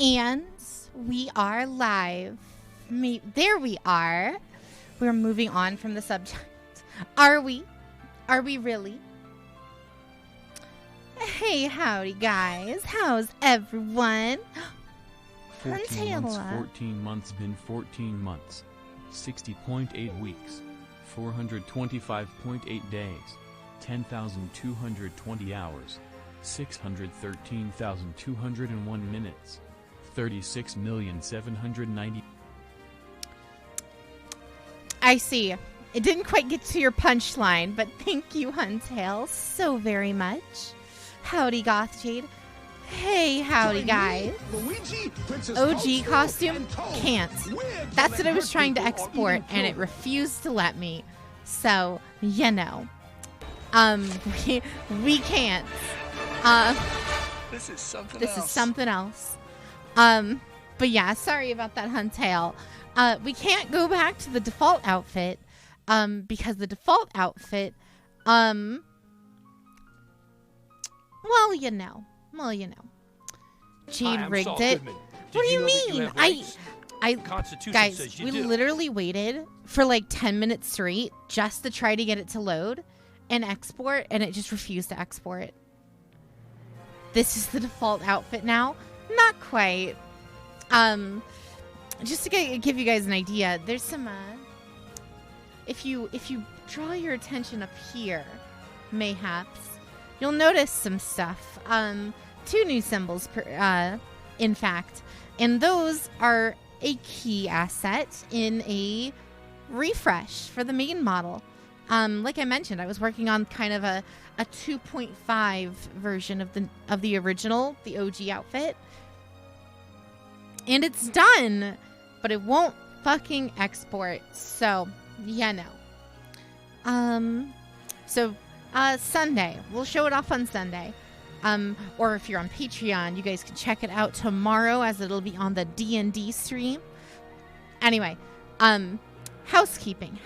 And we are live. There we are. We're moving on from the subject. Are we? Are we really? Hey, howdy, guys. How's everyone? 14 months, been 14 months. 60.8 weeks. 425.8 days. 10,220 hours. 613,201 minutes. 36,790. I see. It didn't quite get to your punchline, but thank you, Huntail, so very much. Howdy, Goth Jade. Hey, howdy, guys. OG costume? Can't. That's what I was trying to export, and it refused to let me. So, you know. We can't. This is something else. But yeah, sorry about that, Huntail. We can't go back to the default outfit, because the default outfit, well, you know. Jade rigged it. What do you mean? Guys, we literally waited for like 10 minutes straight just to try to get it to load and export, and it just refused to export. This is the default outfit now. Not quite. Just to give you guys an idea, there's some, if you draw your attention up here, mayhaps, you'll notice some stuff. 2 new symbols, in fact, and those are a key asset in a refresh for the main model. Like I mentioned, I was working on kind of a 2.5 version of the original, the OG outfit. And it's done, but it won't fucking export. So, yeah, no. Sunday. We'll show it off on Sunday. Or if you're on Patreon, you guys can check it out tomorrow as it'll be on the D&D stream. Anyway, housekeeping.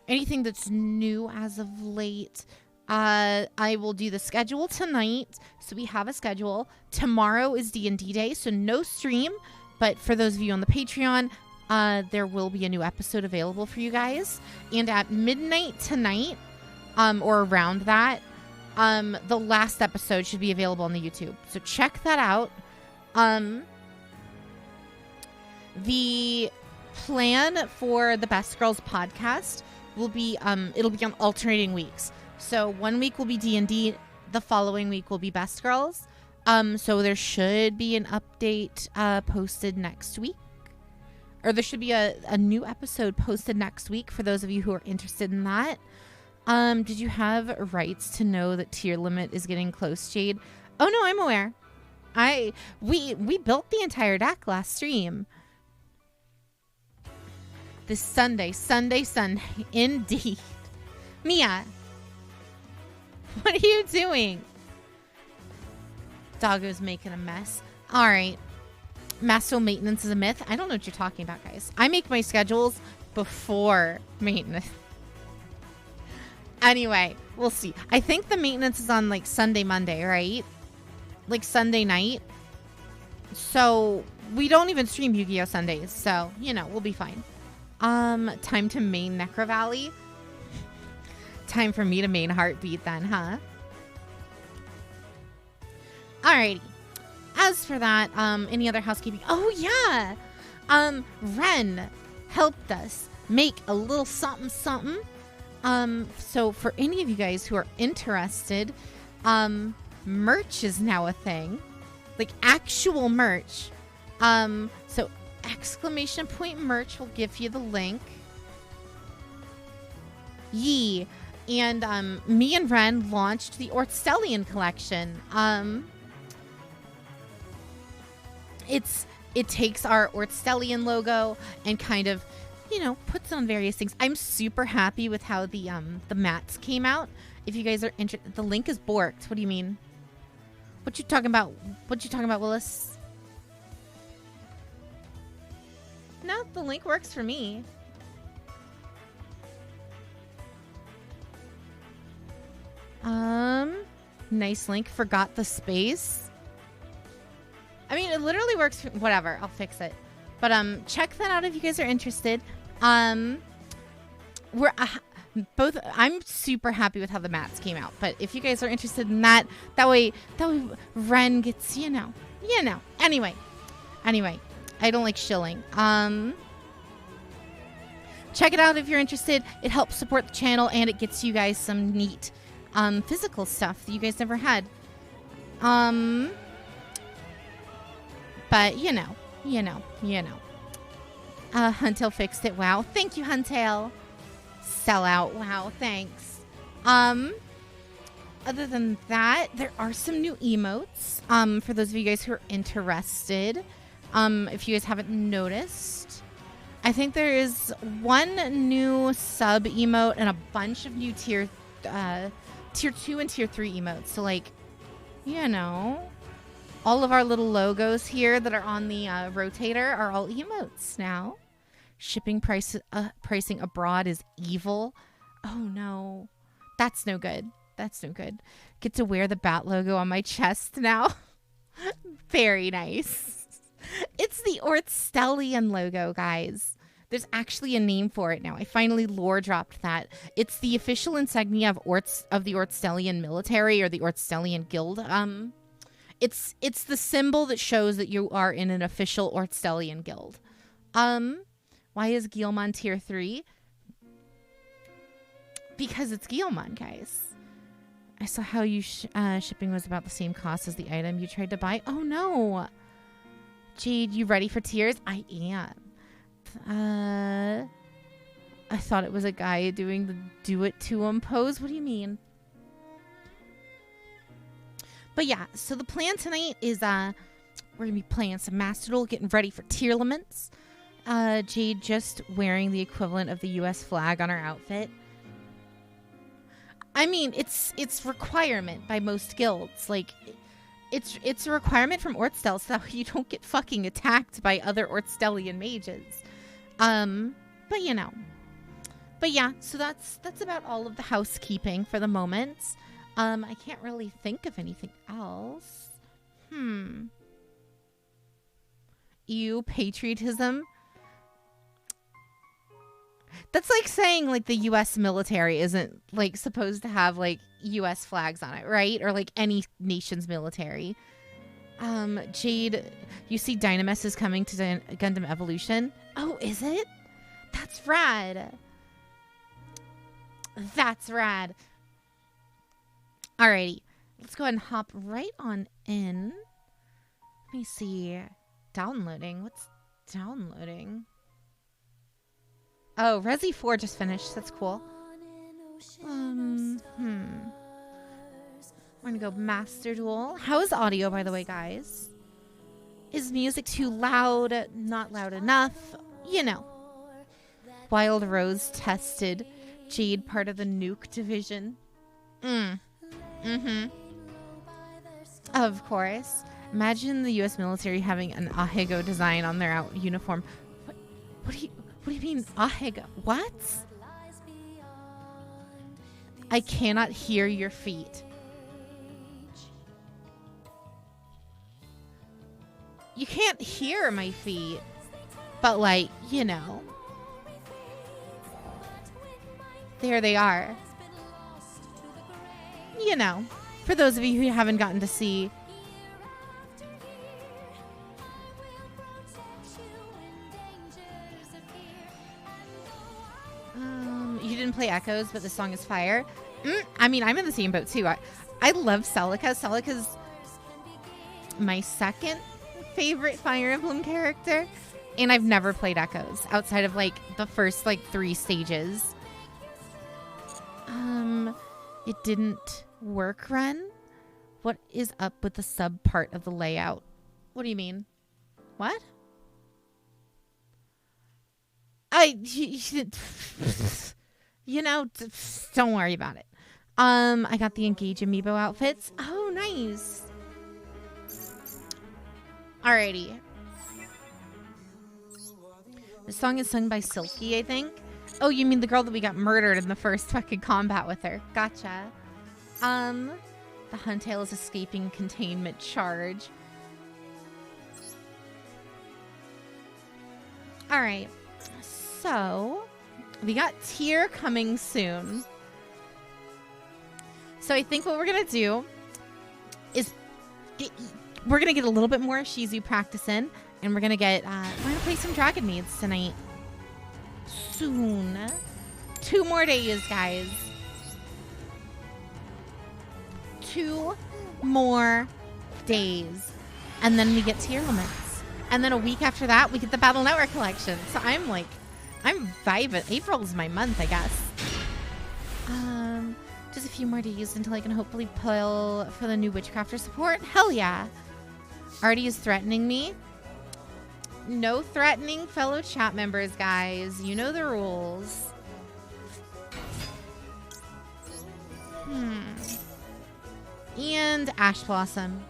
Anything that's new as of late, I will do the schedule tonight. So we have a schedule. Tomorrow is D&D day, so no stream. But for those of you on the Patreon, there will be a new episode available for you guys. And at midnight tonight, or around that, the last episode should be available on the YouTube. So check that out. The plan for the Best Girls podcast will be, it'll be on alternating weeks. So 1 week will be D&D, the following week will be Best Girls. So there should be an update posted next week. Or there should be a new episode posted next week for those of you who are interested in that. Did you have rights to know that tier limit is getting close, Jade? Oh no, I'm aware. We built the entire deck last stream. This Sunday, indeed. Mia, what are you doing? Doggo's making a mess. All right. Master maintenance is a myth. I don't know what you're talking about, guys. I make my schedules before maintenance. Anyway, we'll see. I think the maintenance is on like Sunday, Monday, right? Like Sunday night. So we don't even stream Yu-Gi-Oh! Sundays. So, you know, we'll be fine. Time to main Necro Valley. Time for me to main Heartbeat then, huh? Alrighty. As for that, any other housekeeping? Oh, yeah. Ren helped us make a little something. So for any of you guys who are interested, merch is now a thing. Like actual merch. So exclamation point merch will give you the link. Yee. And me and Ren launched the Orstellian collection. It takes our Orstellian logo and kind of, you know, puts on various things. I'm super happy with how the mats came out. If you guys are interested, the link is borked. What do you mean? What you talking about? Willis? No, the link works for me. Nice link. Forgot the space. I mean, it literally works. Whatever. I'll fix it. But check that out if you guys are interested. We're both. I'm super happy with how the mats came out. But if you guys are interested in that way Ren gets Anyway, I don't like shilling. Check it out if you're interested. It helps support the channel and it gets you guys some neat physical stuff that you guys never had. But Huntail fixed it. Wow. Thank you, Huntail. Sell out. Wow. Thanks. Other than that, there are some new emotes. For those of you guys who are interested. If you guys haven't noticed, I think there is one new sub emote and a bunch of new tier 2 and tier 3 emotes. So all of our little logos here that are on the rotator are all emotes now. Shipping pricing abroad is evil. Oh no. That's no good. Get to wear the bat logo on my chest now. Very nice. It's the Ortstellian logo, guys. There's actually a name for it now. I finally lore dropped that. It's the official insignia of the Ortstellian military or the Ortstellian guild. It's the symbol that shows that you are in an official Ortstellian guild. Why is Guilmon tier 3? Because it's Guilmon, guys. I saw how you shipping was about the same cost as the item you tried to buy. Oh no. Jade, you ready for tears? I am. I thought it was a guy doing the do it to him pose. What do you mean? But yeah, so the plan tonight is we're going to be playing some Master Duel, getting ready for tier limits. Jade just wearing the equivalent of the US flag on her outfit. I mean, it's requirement by most guilds. Like, it's a requirement from Ortstell so that you don't get fucking attacked by other Ortstellian mages. But yeah, so that's about all of the housekeeping for the moment. I can't really think of anything else. Ew, patriotism. That's like saying like the US military isn't like supposed to have like US flags on it, right? Or like any nation's military. Jade, you see Dynamis is coming to Gundam Evolution. Oh, is it? That's rad. That's rad. Alrighty, let's go ahead and hop right on in. Let me see. Downloading. What's downloading? Oh, Resi 4 just finished. That's cool. We're gonna go Master Duel. How is audio, by the way, guys? Is music too loud? Not loud enough? You know. Wild Rose tested. Jade, part of the nuke division. Of course. Imagine the U.S. military having an Ahego design on their uniform. What do you mean Ahego? What? I cannot hear your feet. You can't hear my feet. But like, you know. There they are. You know, for those of you who haven't gotten to see. You didn't play Echoes, but the song is fire. I mean, I'm in the same boat too. I love Celica. Celica's my second favorite Fire Emblem character. And I've never played Echoes outside of like the first like 3 stages. It didn't work, Ren. What is up with the sub part of the layout? What do you mean? What? You know, don't worry about it. I got the Engage Amiibo outfits. Oh, nice. Alrighty. The song is sung by Silky, I think. Oh, you mean the girl that we got murdered in the first fucking combat with her. Gotcha. The Huntail is escaping containment charge. All right. So, we got tier coming soon. So I think what we're going to do is we're going to get a little bit more Shizu practice in, and we're going to get we're going to play some Dragon Maids tonight. Soon. 2 more days, guys. 2 more days. And then we get tier limits. And then a week after that, we get the Battle Network collection. So I'm vibing. April's my month, I guess. Just a few more days until I can hopefully pull for the new Witchcrafter support. Hell yeah. Artie is threatening me. No threatening fellow chat members, guys. You know the rules. And Ash Blossom.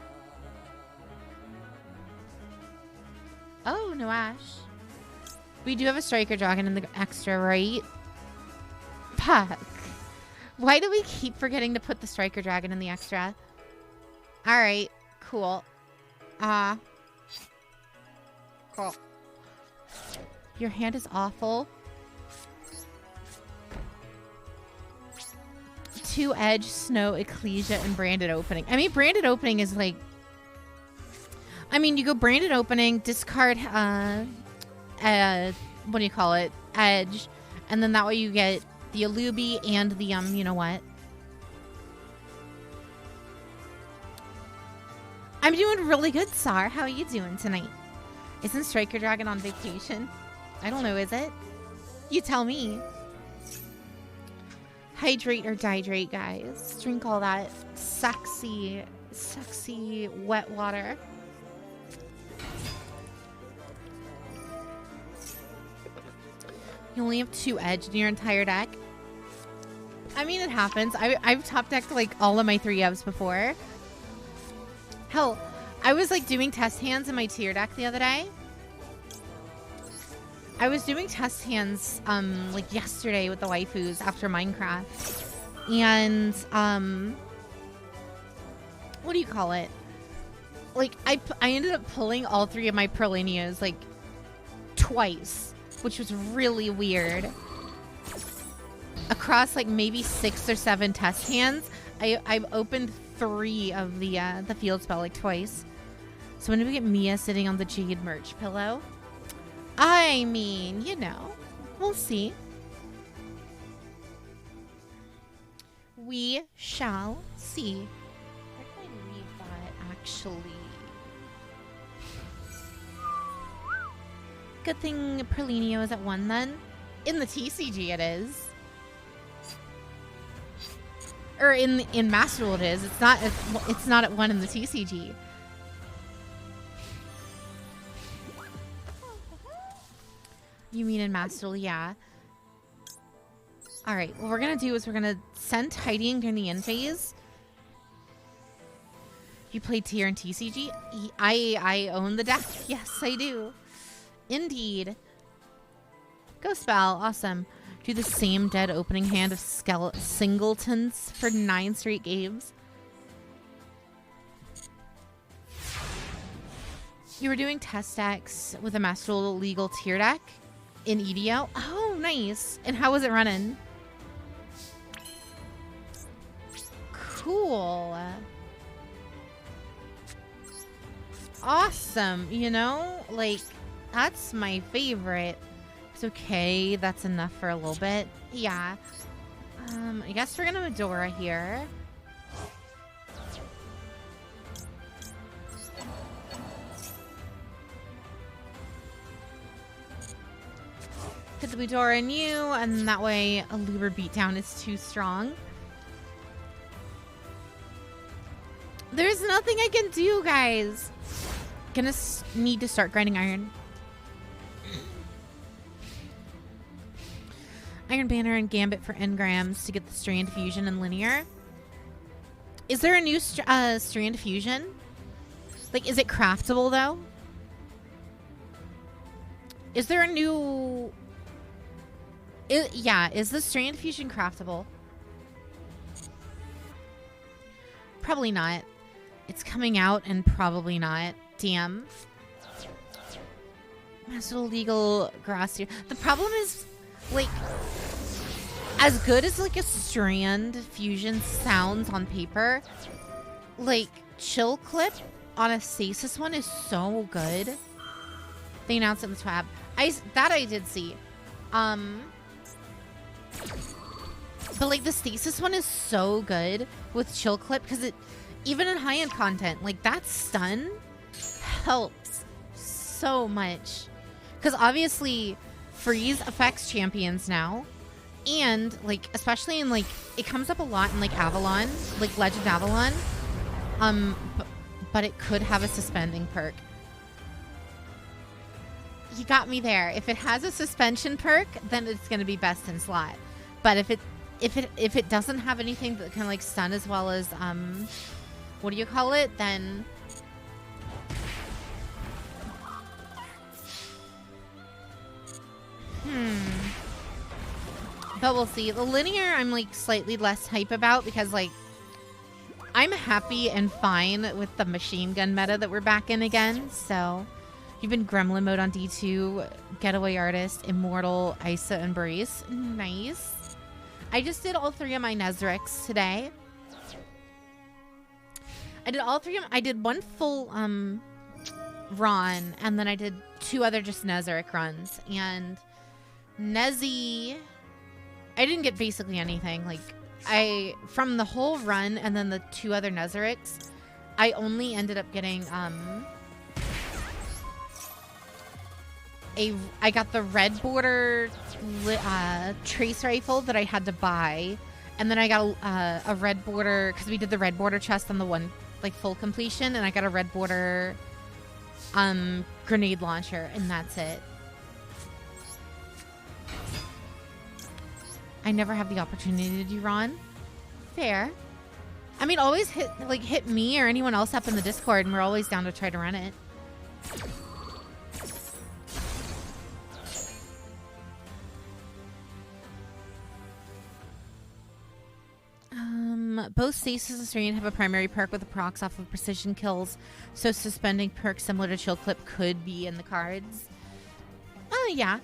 Oh, no Ash. We do have a Striker Dragon in the extra, right? Fuck. Why do we keep forgetting to put the Striker Dragon in the extra? Alright, cool. Cool. Your hand is awful. 2 Edge, Snow, Ecclesia, and Branded Opening. I mean, Branded Opening is like... I mean, you go Branded Opening, discard, what do you call it? Edge. And then that way you get the Alubi and the, you know what? I'm doing really good, Sar. How are you doing tonight? Isn't Striker Dragon on vacation? I don't know, is it? You tell me. Hydrate or dihydrate, guys. Drink all that sexy, sexy wet water. You only have 2 Edge in your entire deck. I mean, it happens. I've top decked like all of my 3 Evs before. Hell, I was like doing test hands in my tier deck the other day. I was doing test hands like yesterday with the waifus after Minecraft. And what do you call it? Like I ended up pulling all 3 of my Perlinios like twice, which was really weird. Across like maybe 6 or 7 test hands, I've opened 3 of the field spell like twice. So when do we get Mia sitting on the Jade merch pillow? I mean, you know, we'll see. We shall see. Where can I read that actually? Good thing Perlinio is at 1 then. In the TCG it is. Or in Master Duel it is. It's not at 1 in the TCG. You mean in Master Duel, yeah. Alright, what we're gonna do is we're gonna send Tidying during the end phase. You played tier in TCG? I own the deck. Yes, I do. Indeed. Go spell. Awesome. Do the same dead opening hand of singletons for 9 straight games. You were doing test decks with a Master Duel legal tier deck in EDO? Oh, nice. And how was it running? Cool. Awesome. You know, like, that's my favorite. It's okay. That's enough for a little bit. Yeah. I guess we're gonna Medora here. Put the Medora in you, and that way a Lure beatdown is too strong. There's nothing I can do, guys. Gonna need to start grinding iron. Iron Banner and Gambit for engrams to get the Strand Fusion and Linear. Is there a new Strand Fusion? Like, is it craftable, though? Is there a new... yeah, is the Strand Fusion craftable? Probably not. It's coming out and probably not. Damn. Master Legal Grass. The problem is, like, as good as like a Strand fusion sounds on paper, like Chill Clip on a Stasis one is so good. They announced it in the tab. I did see. But like the Stasis one is so good with Chill Clip because it, even in high-end content, like that stun helps so much. Because obviously freeze affects champions now. And like, especially in like, it comes up a lot in like Avalon, like Legend Avalon. But it could have a suspending perk. You got me there. If it has a suspension perk, then it's going to be best in slot. But if it doesn't have anything that can like stun as well as what do you call it? Then but we'll see. The linear I'm like slightly less hype about because like I'm happy and fine with the machine gun meta that we're back in again. So you've been Gremlin mode on D2, Getaway Artist, Immortal, Isa, and Brace. Nice. I just did all 3 of my Nezrics today. I did all 3 of them. I did 1 full run, and then I did 2 other just Nezric runs. And Nezi, I didn't get basically anything. Like, from the whole run and then the 2 other Nezrics, I only ended up getting I got the red border trace rifle that I had to buy, and then I got a red border because we did the red border chest on the one like full completion, and I got a red border grenade launcher, and that's it. I never have the opportunity to do Ron. Fair. I mean, always hit me or anyone else up in the Discord, and we're always down to try to run it. Both Stasis and Strain have a primary perk with a procs off of precision kills, so suspending perks similar to Chill Clip could be in the cards. Oh, yeah.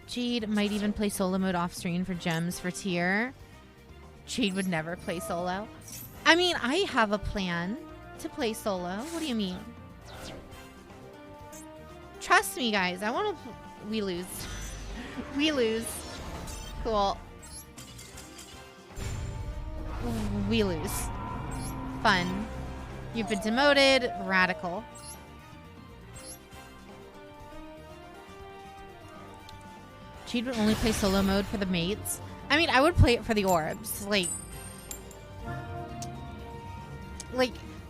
Jade might even play solo mode off screen for gems for tier. Jade would never play solo. I mean, I have a plan to play solo. What do you mean? Trust me, guys. I want to... We lose. We lose. Cool. We lose. Fun. You've been demoted. Radical. Jade would only play solo mode for the mates. I mean, I would play it for the orbs. Like,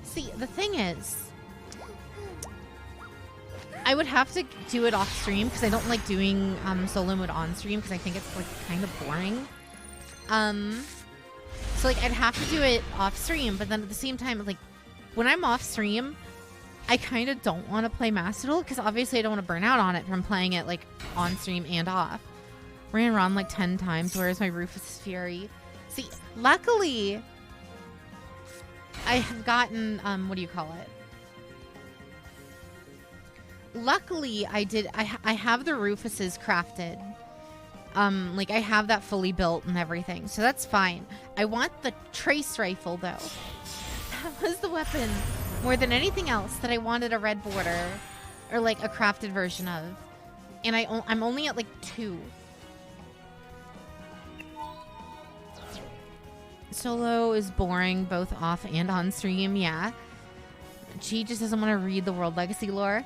see, the thing is, I would have to do it off stream because I don't like doing solo mode on stream because I think it's like kind of boring. So like I'd have to do it off stream, but then at the same time, like when I'm off stream, I kind of don't want to play Master Duel because obviously I don't want to burn out on it from playing it like on stream and off. Ran around like 10 times. Where's my Rufus Fury? See, luckily, I have gotten what do you call it? Luckily, I have the Rufuses crafted. Like I have that fully built and everything, so that's fine. I want the trace rifle though. That was the weapon more than anything else that I wanted a red border or like a crafted version of, and I'm only at like 2. Solo is boring both off and on stream. Yeah, she just doesn't want to read the World Legacy lore.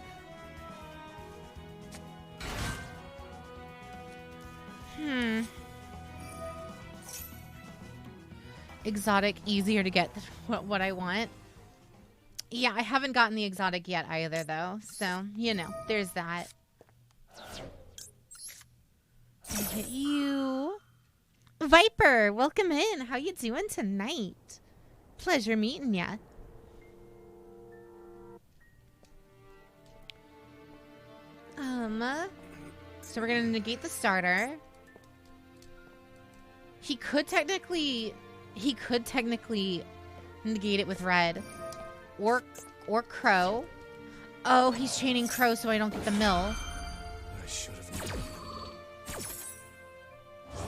Exotic, easier to get what I want. Yeah, I haven't gotten the exotic yet either, though. So, you know, there's that. I hit you. Viper, welcome in. How you doing tonight? Pleasure meeting ya. So we're gonna negate the starter. He could technically he could technically negate it with red. Or Crow. Oh, he's chaining Crow so I don't get the mill. I should have known.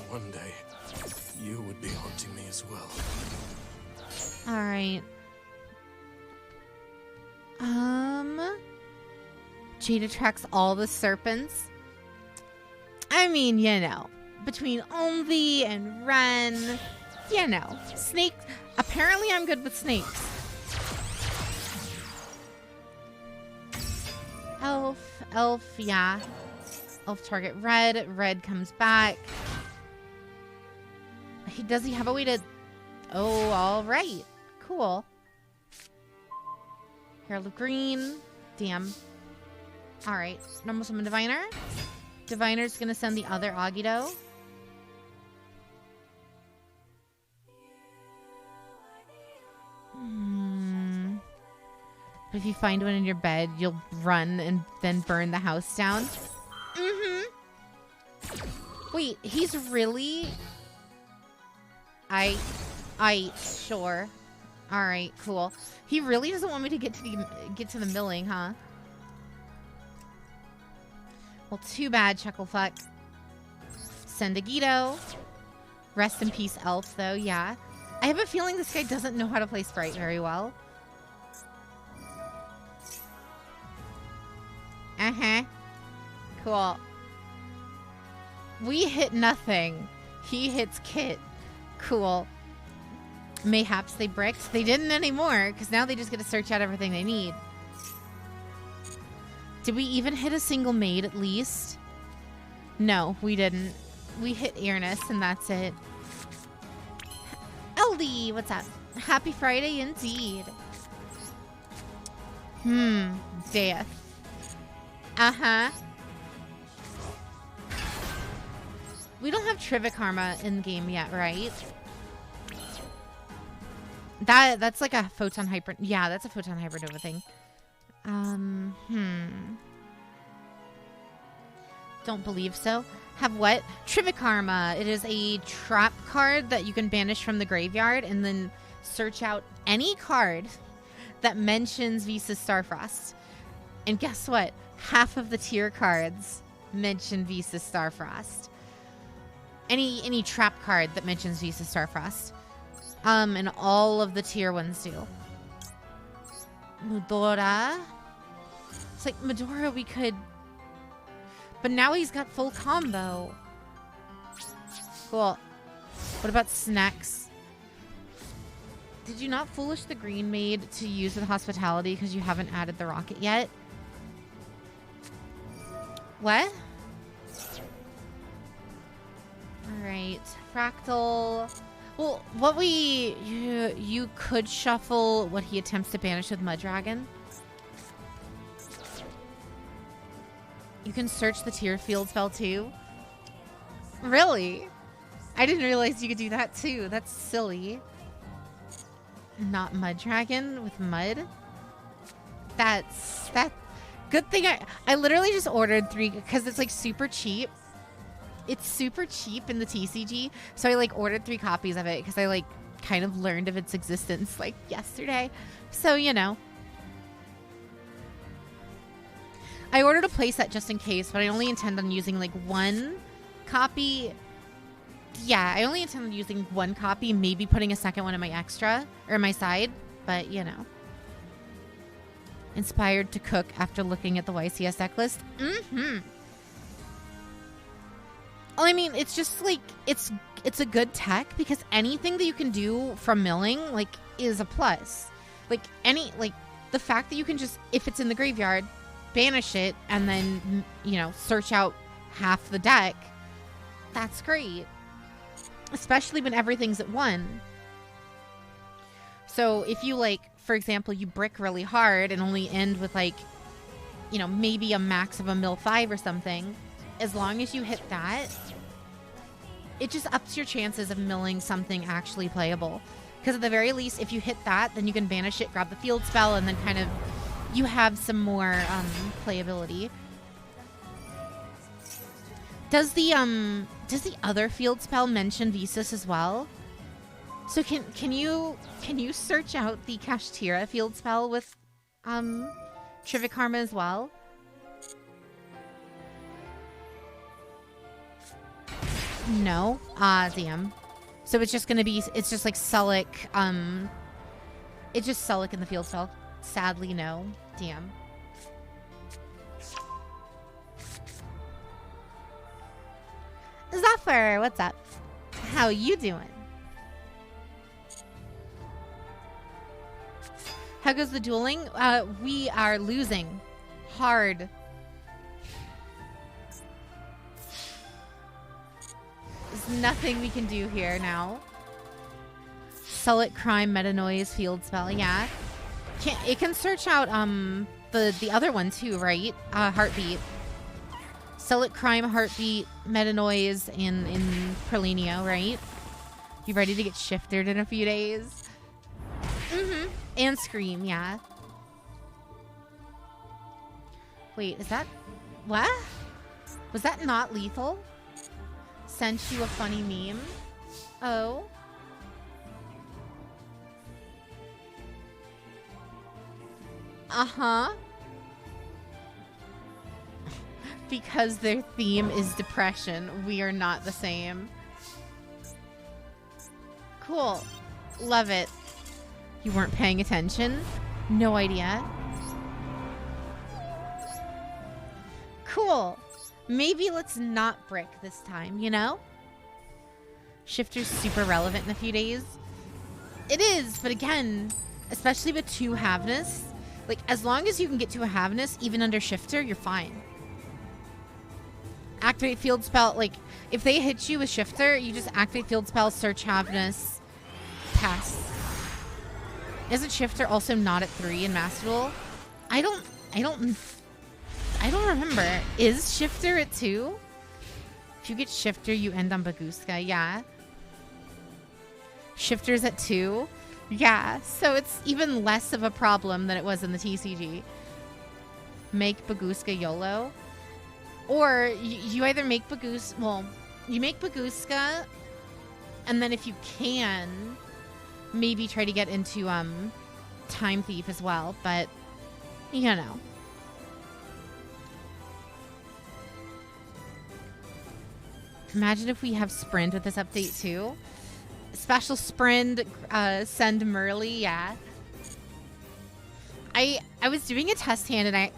One day, you would be haunting me as well. Alright. Jade attracts all the serpents. I mean, you know, between Omvi and Ren, you know, snakes. Apparently I'm good with snakes. Elf, yeah. Elf target red. Red comes back. Does he have a way to... Oh, all right. Cool. Herald of green. Damn. All right. Normal summon Diviner. Diviner's going to send the other Agido. But if you find one in your bed, you'll run and then burn the house down. Wait, he's really... Sure. All right, cool. He really doesn't want me to get to the milling, huh? Well, too bad, Chucklefuck. Send a Guido. Rest in peace, Elf, though, yeah. I have a feeling this guy doesn't know how to play Sprite very well. Cool. We hit nothing. He hits Kit. Cool. Mayhaps they bricked. They didn't anymore, because now they just get to search out everything they need. Did we even hit a single maid at least? No, we didn't. We hit Earnest, and that's it. LD, what's up? Happy Friday indeed. Death. We don't have Trivikarma in the game yet, right? That's like a photon hyper. Yeah, that's a photon hypernova thing. Don't believe so. Have what? Trivikarma. It is a trap card that you can banish from the graveyard and then search out any card that mentions Visas Starfrost. And guess what? Half of the tier cards mention Visas Starfrost. Any trap card that mentions Visas Starfrost. And all of the tier ones do. Mudora. It's like, Medora we could... But now he's got full combo. Cool. What about Snacks? Did you not foolish the green maid to use with hospitality because you haven't added the rocket yet? What? Alright. Fractal. Well, what you could shuffle what he attempts to banish with Mudragon. You can search the tier field spell too. Really? I didn't realize you could do that too. That's silly. Not Mudragon with mud. That good thing I literally just ordered 3 because it's like super cheap. It's super cheap in the TCG, so I like ordered 3 copies of it because I like kind of learned of its existence like yesterday. So, you know. I ordered a playset just in case, but I only intend on using like 1 copy. Yeah, I only intend on using 1 copy, maybe putting a second one in my extra or my side, but you know. Inspired to cook after looking at the YCS deck list. Well, I mean, it's just like it's a good tech because anything that you can do from milling like is a plus. Like the fact that you can just, if it's in the graveyard, banish it and then, you know, search out half the deck. That's great. Especially when everything's at 1. So if you like, for example, you brick really hard and only end with like, you know, maybe a max of a mill 5 or something, as long as you hit that, it just ups your chances of milling something actually playable. Because at the very least, if you hit that, then you can banish it, grab the field spell, and then kind of you have some more playability. Does the other field spell mention Visas as well? So can you search out the Kashtira field spell with Trivia Karma as well? No. Ah, damn. So it's just gonna be, it's just like Sulik, it's just Sulik in the field spell. Sadly, no. Damn. Zafir, what's up? How you doing? How goes the dueling? We are losing. Hard. There's nothing we can do here now. Sulik crime meta noise field spell, yeah. It can search out the other one too, right? Heartbeat. Sulik crime, heartbeat, meta noise in Perlinio, right? You ready to get shifted in a few days? Mm-hmm. And scream, yeah. Wait, is that what? Was that not lethal? Sent you a funny meme? Oh. Uh-huh. Because their theme is depression. We are not the same. Cool. Love it. You weren't paying attention? No idea. Cool. Maybe let's not brick this time, you know? Shifter's super relevant in a few days. It is, but again, especially with 2 Havness, like, as long as you can get to a Havness, even under Shifter, you're fine. Activate field spell, like, if they hit you with Shifter, you just activate field spell, search Havness, pass. Isn't Shifter also not at 3 in Master Duel? I don't remember. Is Shifter at 2? If you get Shifter, you end on Baguska. Yeah. Shifter's at 2. Yeah. So it's even less of a problem than it was in the TCG. Make Baguska YOLO. Or you either make Baguska... Well, you make Baguska, and then if you can, maybe try to get into Time Thief as well. But, you know. Imagine if we have Sprint with this update too. Special Sprint, send Merly, yeah. I was doing a test hand and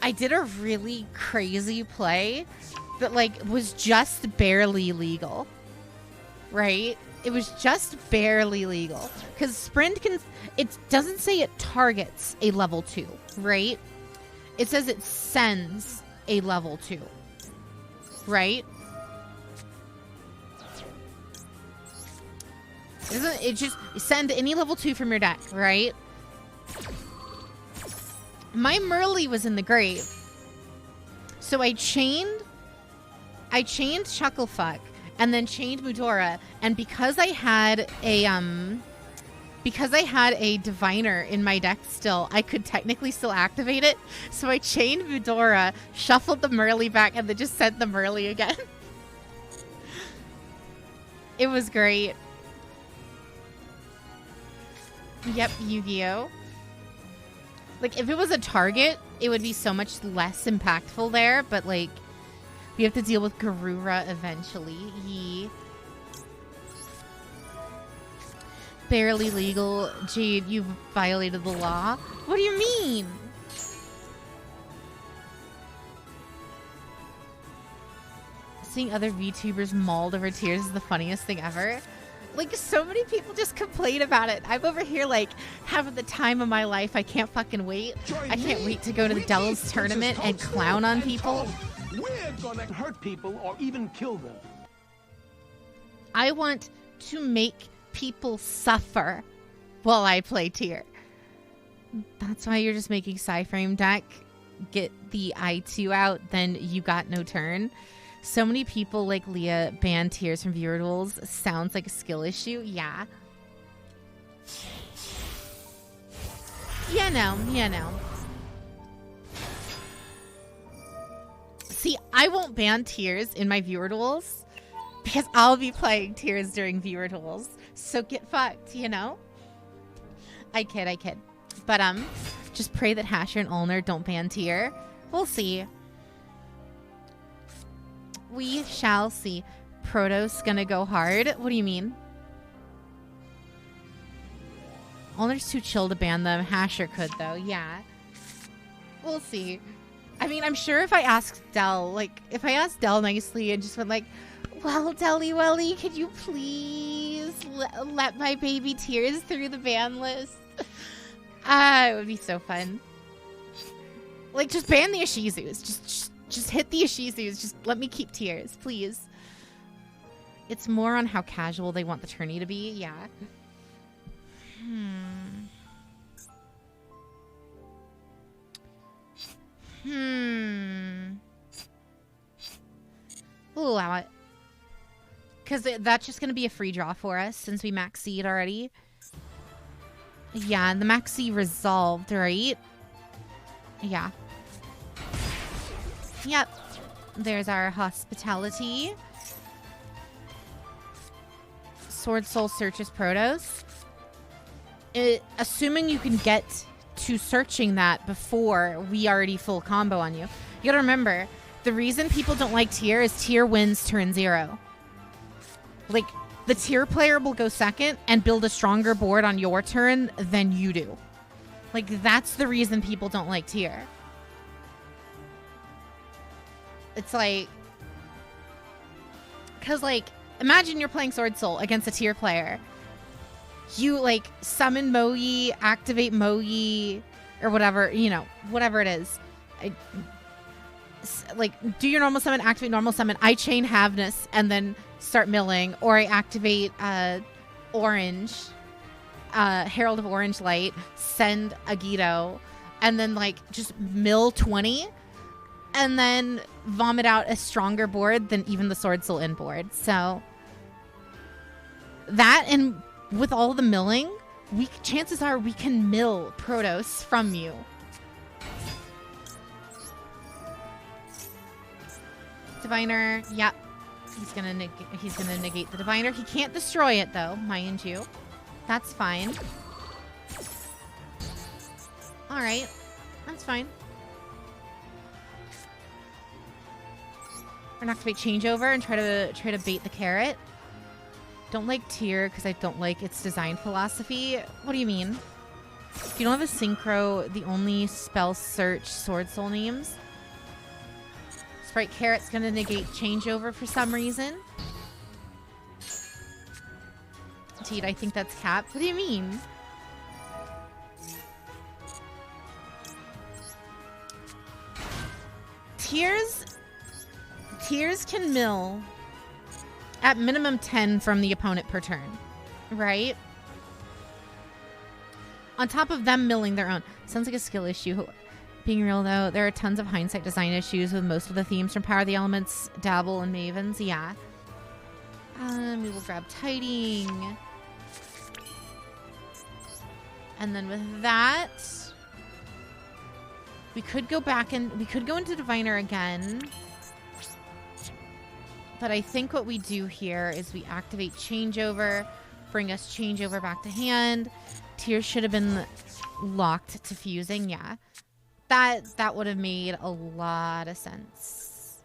I did a really crazy play that like was just barely legal. Right? It was just barely legal. Because Sprint can, it doesn't say it targets a level 2, right? It says it sends a level 2. Right? Isn't it just send any level 2 from your deck, right? My Merly was in the grave. So I chained Chucklefuck and then chained Mudora, and because I had a diviner in my deck still, I could technically still activate it. So I chained Mudora, shuffled the Merly back, and then just sent the Merly again. It was great. Yep, Yu-Gi-Oh! Like, if it was a target, it would be so much less impactful there, but, like, we have to deal with Garura eventually. Yee. Barely legal. Jade, you've violated the law. What do you mean? Seeing other VTubers mauled over tears is the funniest thing ever. Like, so many people just complain about it. I'm over here, like, having the time of my life. I can't fucking wait. I can't wait to go to the Devil's Tournament and clown on people. We're gonna hurt people or even kill them. I want to make people suffer while I play tier. That's why you're just making Psyframe deck. Get the I2 out, then you got no turn. So many people like Leah ban tiers from viewer duels. Sounds like a skill issue. Yeah. Yeah, no. See, I won't ban tiers in my viewer duels because I'll be playing tiers during viewer duels. So get fucked, you know? I kid. But, just pray that Hasher and Ulner don't ban tier. We'll see. We shall see. Protoss gonna go hard? What do you mean? Ulner's too chill to ban them. Hasher could, though. Yeah. We'll see. I mean, I'm sure if I asked Del, like, if I asked Del nicely and just went like, well, Delly Welly, could you please let my baby tears through the ban list? It would be so fun. Like, just ban the Ishizus. Just hit the Ishizus. Just let me keep tears, please. It's more on how casual they want the tourney to be. Yeah. We'll allow it. Because that's just going to be a free draw for us since we max seed already. Yeah, and the max seed resolved, right? Yeah. Yep. There's our hospitality. Sword Soul searches Protoss. Assuming you can get to searching that before we already full combo on you. You gotta remember, the reason people don't like tier is tier wins turn 0. Like, the tier player will go second and build a stronger board on your turn than you do. Like, that's the reason people don't like tier. It's like... Because, like, imagine you're playing Sword Soul against a tier player. You, like, summon Mogi, activate Mogi, or whatever, you know, whatever it is. Like, do your normal summon, activate normal summon, I chain Havness, and then start milling. Or I activate Orange, Herald of Orange Light, send Agito, and then, like, just mill 20, and then vomit out a stronger board than even the Sword Soul in board. So, that and... with all the milling, chances are we can mill Protoss from you. Diviner, yep. He's gonna negate the Diviner. He can't destroy it though, mind you. That's fine. Alright. That's fine. We're gonna activate changeover and try to bait the carrot. Don't like tier because I don't like its design philosophy. What do you mean? If you don't have a synchro, the only spell search Sword Soul names. Sprite Carrot's gonna negate changeover for some reason. Teed, I think that's capped. What do you mean? Tiers can mill at minimum 10 from the opponent per turn, right? On top of them milling their own. Sounds like a skill issue. Being real, though, there are tons of hindsight design issues with most of the themes from Power of the Elements, Dabble, and Mavens. Yeah. We will grab Tiding. And then with that, we could go back and we could go into Diviner again. But I think what we do here is we activate changeover, bring us changeover back to hand. Tears should have been locked to fusing. Yeah. That would have made a lot of sense.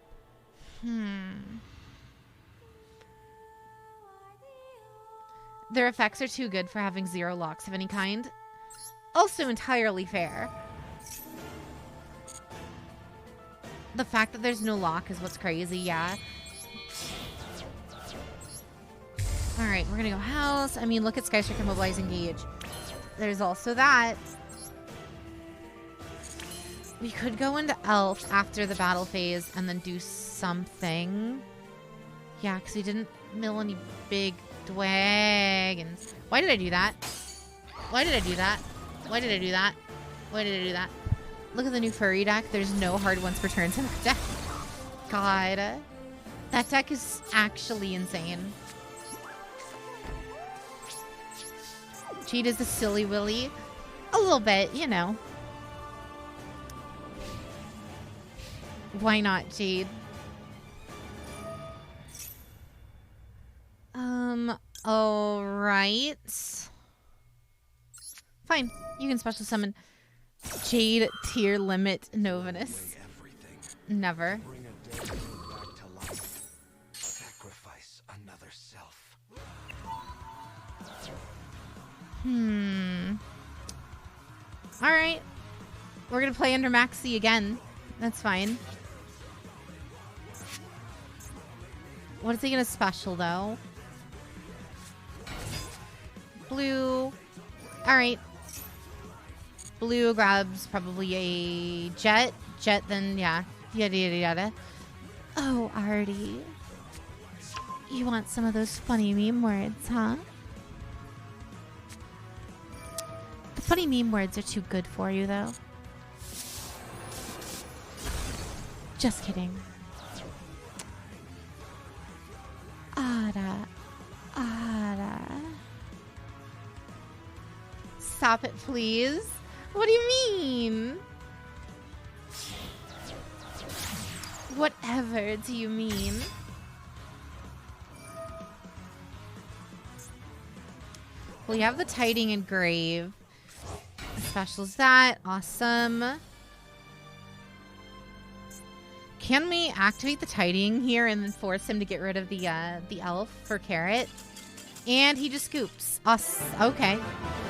Their effects are too good for having 0 locks of any kind. Also entirely fair. The fact that there's no lock is what's crazy, yeah. Alright, we're gonna go house. I mean, look at Skystriker Mobilize Engage. There's also that. We could go into Elf after the battle phase and then do something. Yeah, because we didn't mill any big dragons. Why did I do that? Why did I do that? Why did I do that? Why did I do that? Look at the new furry deck. There's no hard ones per turn to that deck. God. That deck is actually insane. Jade is a silly willy. A little bit, you know. Why not, Jade? All right. Fine. You can special summon Jade tier limit Novinus. Never. Bring a dead man back to life. Sacrifice another self. Alright. We're gonna play under Maxi again. That's fine. What is he gonna special though? Blue. Alright. Blue grabs probably a jet. Jet, then yeah. Yada yada yada. Oh, Artie. You want some of those funny meme words, huh? The funny meme words are too good for you, though. Just kidding. Ada. Ada. Stop it, please. What do you mean? Whatever do you mean? Well, you have the Tiding and Grave. Specials that. Awesome. Can we activate the Tiding here and then force him to get rid of the elf for Carrot? And he just scoops. Okay.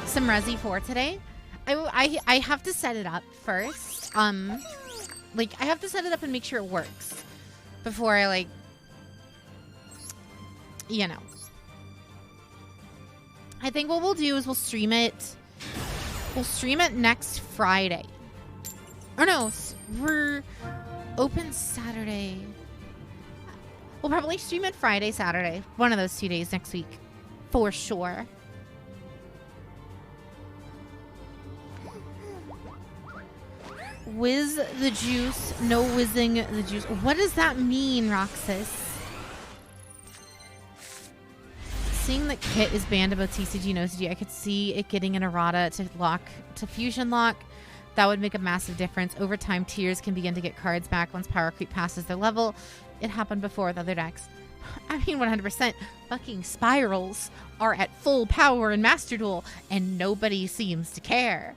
Some Resi 4 today. I have to set it up first. Like, I have to set it up and make sure it works before I, like, you know. I think what we'll do is we'll stream it. We'll stream it next Friday. Or no, we're open Saturday. We'll probably stream it Friday, Saturday. One of those 2 days next week. For sure. Whiz the juice, no whizzing the juice. What does that mean, Roxas? Seeing that Kit is banned about TCG and OCG, I could see it getting an errata to fusion lock. That would make a massive difference. Over time, tiers can begin to get cards back once power creep passes their level. It happened before with other decks. I mean, 100%. Fucking spirals are at full power in Master Duel, and nobody seems to care.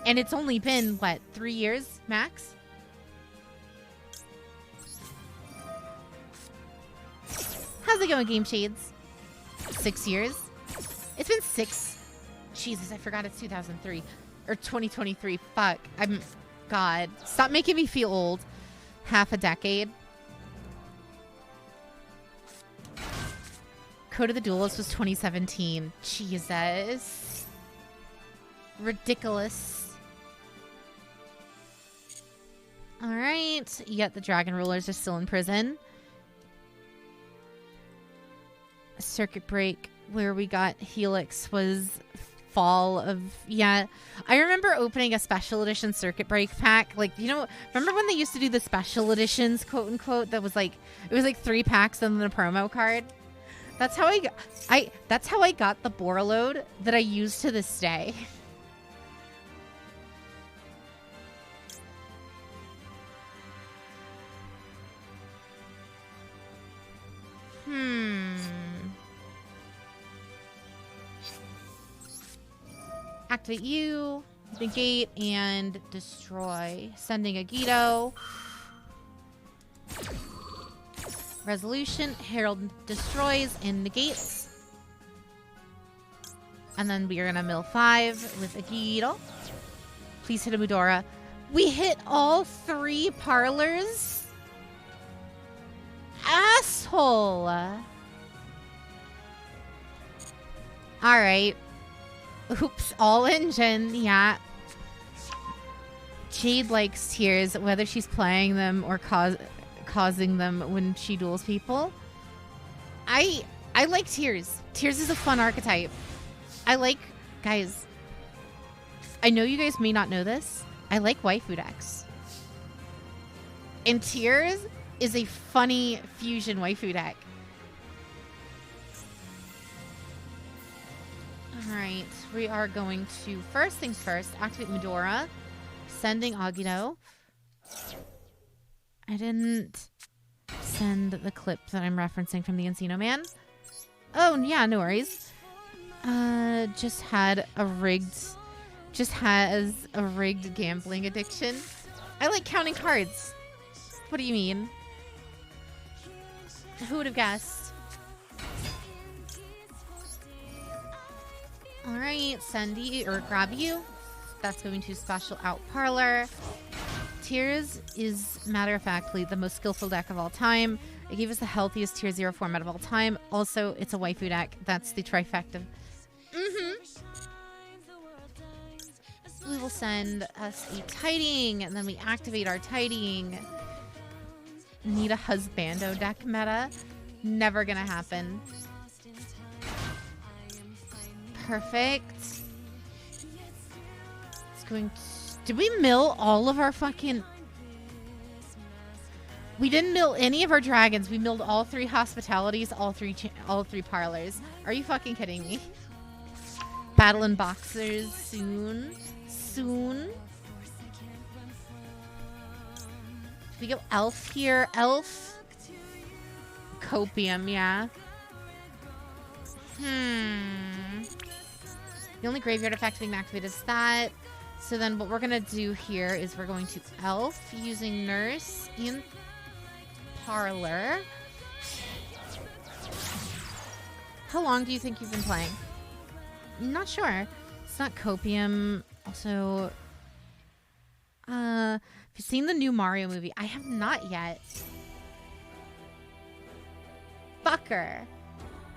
And it's only been, what, 3 years max? How's it going, Game Shades? 6 years? It's been 6. Jesus, I forgot it's 2003. Or 2023. Fuck. God. Stop making me feel old. Half a decade. Code of the Duelist was 2017. Jesus. Ridiculous. Alright. Yet the Dragon Rulers are still in prison. Circuit Break, where we got Helix, was fall of... Yeah. I remember opening a special edition Circuit Break pack. Like, you know, remember when they used to do the special editions, quote unquote, that was like... It was like 3 packs and then a promo card? That's how that's how I got the Borreload that I use to this day. Activate you, negate, and destroy. Sending a Guido. Resolution, Herald destroys and negates. And then we are going to mill 5 with a Guido. Please hit a Mudora. We hit all 3 parlors? Asshole! Alright. Oops, all engine, yeah. Jade likes tears, whether she's playing them or causing them when she duels people. I like tears. Tears is a fun archetype. Guys, I know you guys may not know this. I like waifu decks. And tears is a funny fusion waifu deck. Alright, we are going to, first things first, activate Medora, sending Agito. I didn't send the clip that I'm referencing from the Encino Man. Oh, yeah, no worries. Just has a rigged gambling addiction. I like counting cards. What do you mean? Who would have guessed? All right, send you or grab you. That's going to special out parlor. Tears is matter-of-factly the most skillful deck of all time. It gave us the healthiest tier 0 format of all time. Also, it's a waifu deck. That's the trifecta. We will send us a tiding, and then we activate our tiding. Need a husbando deck meta. Never gonna happen. Perfect. It's going to... Did we mill all of our fucking... We didn't mill any of our dragons. We milled all 3 hospitalities, all three parlors. Are you fucking kidding me? Battle and boxers soon. Soon. We go elf here. Elf. Copium, yeah. The only graveyard effect we can activate is that. So then what we're going to do here is we're going to elf using nurse in parlor. How long do you think you've been playing? I'm not sure. It's not copium. Also, have you seen the new Mario movie? I have not yet. Fucker.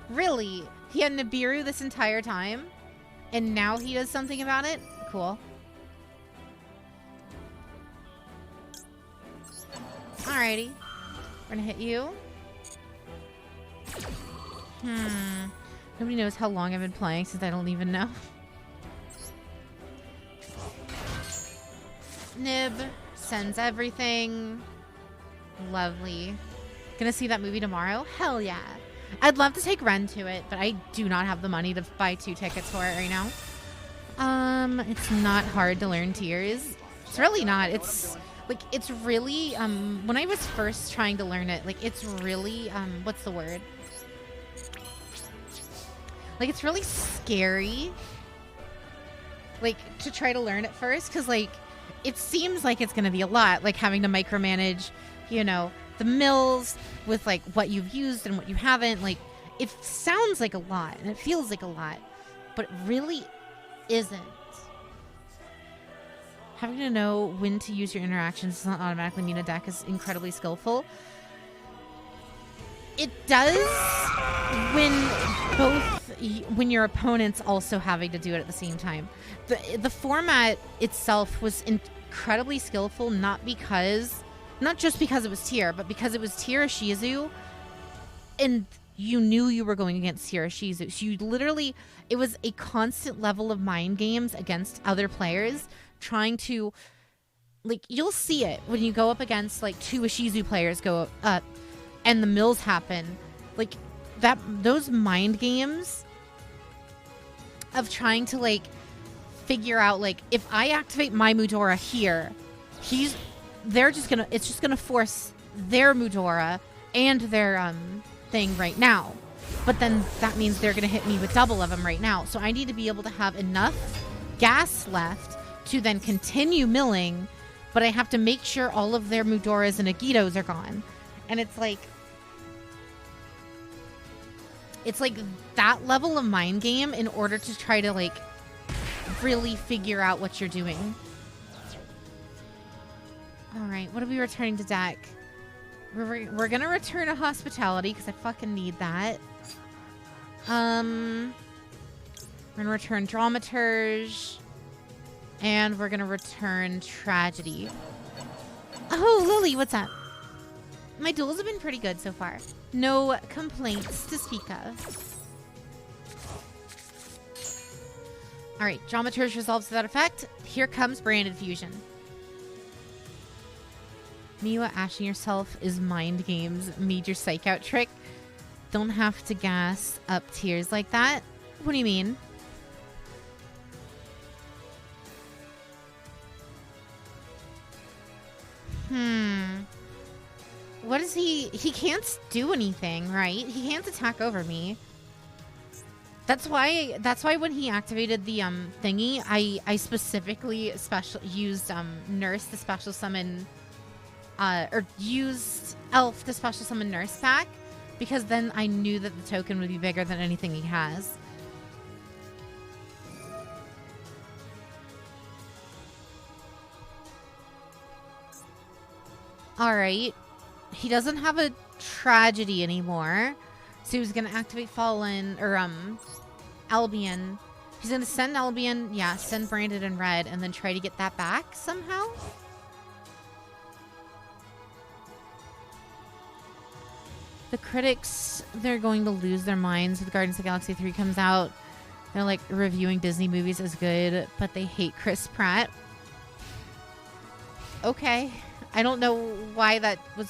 Really? He had Nibiru this entire time? And now he does something about it? Cool. Alrighty. We're gonna hit you. Nobody knows how long I've been playing since I don't even know. Nib sends everything. Lovely. Gonna see that movie tomorrow? Hell yeah. I'd love to take Ren to it, but I do not have the money to buy 2 tickets for it right now. It's not hard to learn tiers. It's really not. It's like, it's really, when I was first trying to learn it, like, it's really, what's the word? Like, it's really scary, like, to try to learn it first, because, like, it seems like it's going to be a lot, like, having to micromanage, you know, the mills with, like, what you've used and what you haven't. Like, it sounds like a lot, and it feels like a lot, but it really isn't. Having to know when to use your interactions does not automatically mean a deck is incredibly skillful. It does when your opponent's also having to do it at the same time. The format itself was incredibly skillful, not just because it was tier, but because it was tier Shizu, and you knew you were going against tier Shizu. So you literally, it was a constant level of mind games against other players, trying to, like, you'll see it when you go up against, like, 2 Ishizu players go up and the mills happen. Like, those mind games of trying to, like, figure out, like, if I activate my Mudora here, it's just gonna force their Mudora and their thing right now. But then that means they're gonna hit me with double of them right now. So I need to be able to have enough gas left to then continue milling, but I have to make sure all of their Mudoras and Agitos are gone. And it's like that level of mind game in order to try to, like, really figure out what you're doing. All right, what are we returning to deck? We're gonna return a hospitality because I fucking need that. We're gonna return dramaturge. And we're going to return tragedy. Oh, Lily, what's up? My duels have been pretty good so far. No complaints to speak of. All right, dramaturge resolves to that effect. Here comes branded fusion. Miwa ashing yourself is mind games. Major psych out trick. Don't have to gas up tiers like that. What do you mean? What is he? He can't do anything, right? He can't attack over me. That's why when he activated the thingy, I specifically used Nurse to special summon or used Elf to special summon Nurse back, because then I knew that the token would be bigger than anything he has. All right. He doesn't have a tragedy anymore. So he was going to activate Fallen or Albion. He's going to send Albion, yeah, send Branded in red, and then try to get that back somehow. The critics, they're going to lose their minds if Guardians of the Galaxy 3 comes out. They're like reviewing Disney movies as good, but they hate Chris Pratt. Okay. I don't know why that was,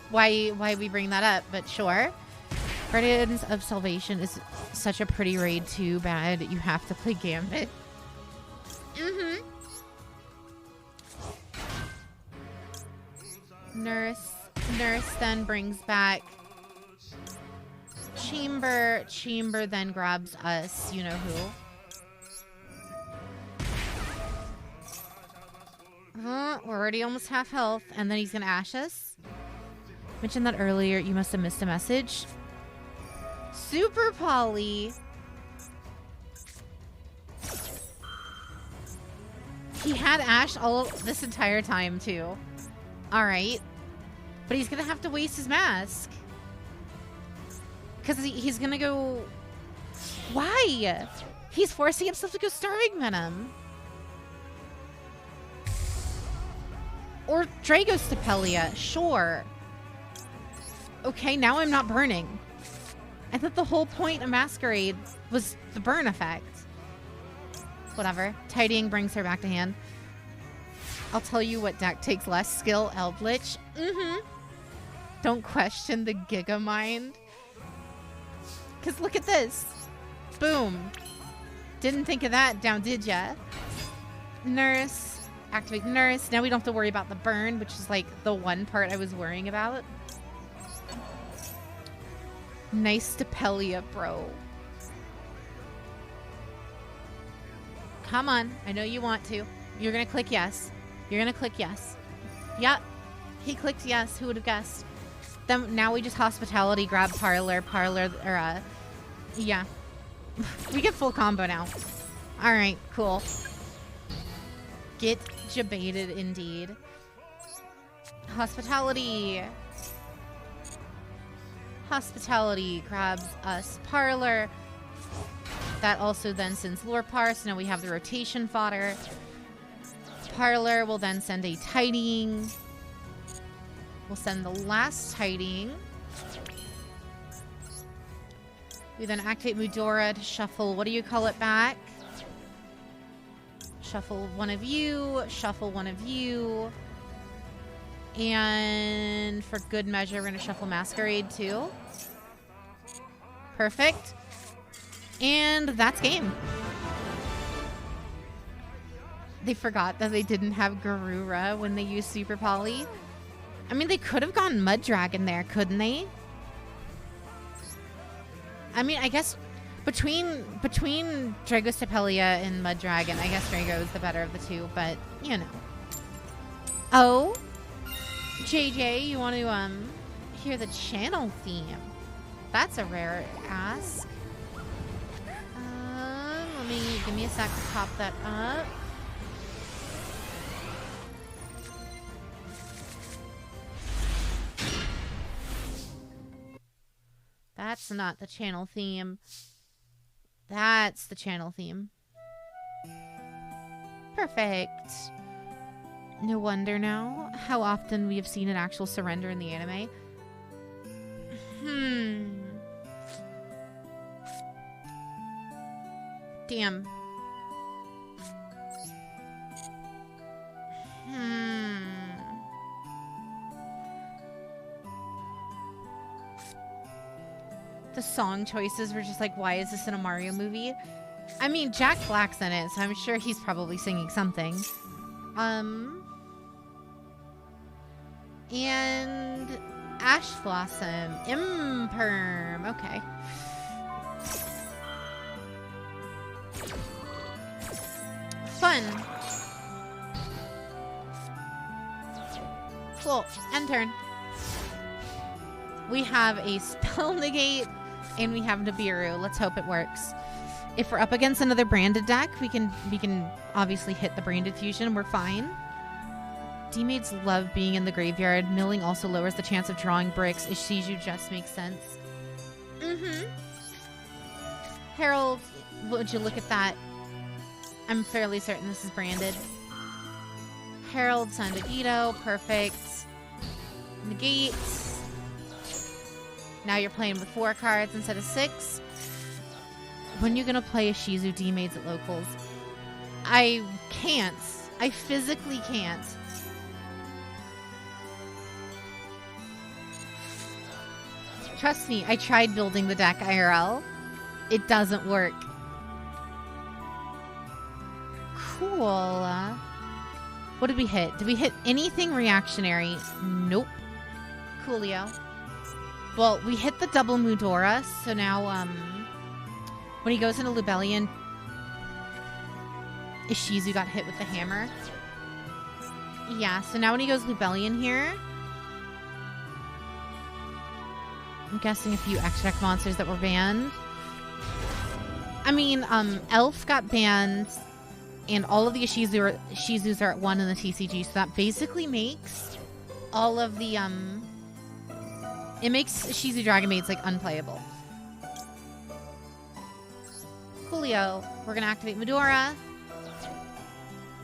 why we bring that up, but sure. Guardians of Salvation is such a pretty raid. Too bad you have to play Gambit. Nurse then brings back Chamber. Chamber then grabs us, you know who. We're already almost half health, and then he's gonna ash us. Mentioned that earlier. You must have missed a message. Super Polly. He had Ash all this entire time too. All right, but he's gonna have to waste his mask because he's gonna go. Why? He's forcing himself to go Starving Venom. Or Dragostapelia, sure. Okay, now I'm not burning. I thought the whole point of Masquerade was the burn effect. Whatever. Tidying brings her back to hand. I'll tell you what deck takes less skill, Eldritch. Don't question the Giga Mind. Because look at this. Boom. Didn't think of that down, did ya? Nurse. Activate Nurse. Now we don't have to worry about the burn, which is like the one part I was worrying about. Nice Stapelia, bro. Come on. I know you want to. You're going to click yes. You're going to click yes. Yep. He clicked yes. Who would have guessed? Then now we just Hospitality, grab Parlor, or yeah. We get full combo now. All right, cool. Get jebaited indeed. Hospitality. Hospitality grabs us Parlor. That also then sends Lorpar, so now we have the rotation fodder. Parlor will then send a Tidying. We'll send the last Tidying. We then activate Mudora to shuffle, what do you call it, back? Shuffle one of you, shuffle one of you. And for good measure, we're going to shuffle Masquerade too. Perfect. And that's game. They forgot that they didn't have Garura when they used Super Poly. I mean, they could have gone Mud Dragon there, couldn't they? I mean, I guess between Dragostapelia and Mud Dragon, I guess Drago is the better of the two, but, you know. Oh, JJ, you want to hear the channel theme? That's a rare ask. Give me a sec to pop that up. That's not the channel theme. That's the channel theme. Perfect. No wonder now how often we have seen an actual surrender in the anime. Damn. The song choices were just like, why is this in a Mario movie? I mean, Jack Black's in it, so I'm sure he's probably singing something. And Ash Blossom. Imperm. Okay. Fun. Cool. End turn. We have a spell negate and we have Nibiru. Let's hope it works. If we're up against another branded deck, we can obviously hit the branded fusion. We're fine. Teammates love being in the graveyard. Milling also lowers the chance of drawing bricks. Ishizu just makes sense. Mm-hmm. Harold, would you look at that? I'm fairly certain this is branded. Harold, Sandagito, perfect. Negate. Now you're playing with 4 cards instead of 6. When are you gonna play Ishizu D-Maids at locals? I can't. I physically can't. Trust me, I tried building the deck IRL. It doesn't work. Cool. What did we hit? Did we hit anything reactionary? Nope. Coolio. Well, we hit the double Mudora, so now, when he goes into Lubellion, Ishizu got hit with the hammer. Yeah, so now when he goes Lubellion here, I'm guessing a few X-Deck monsters that were banned. I mean, Elf got banned, and all of the Ishizus are at 1 in the TCG, so that basically makes all of the, it makes Ishizu Dragon Maids, like, unplayable. Coolio. We're gonna activate Medora.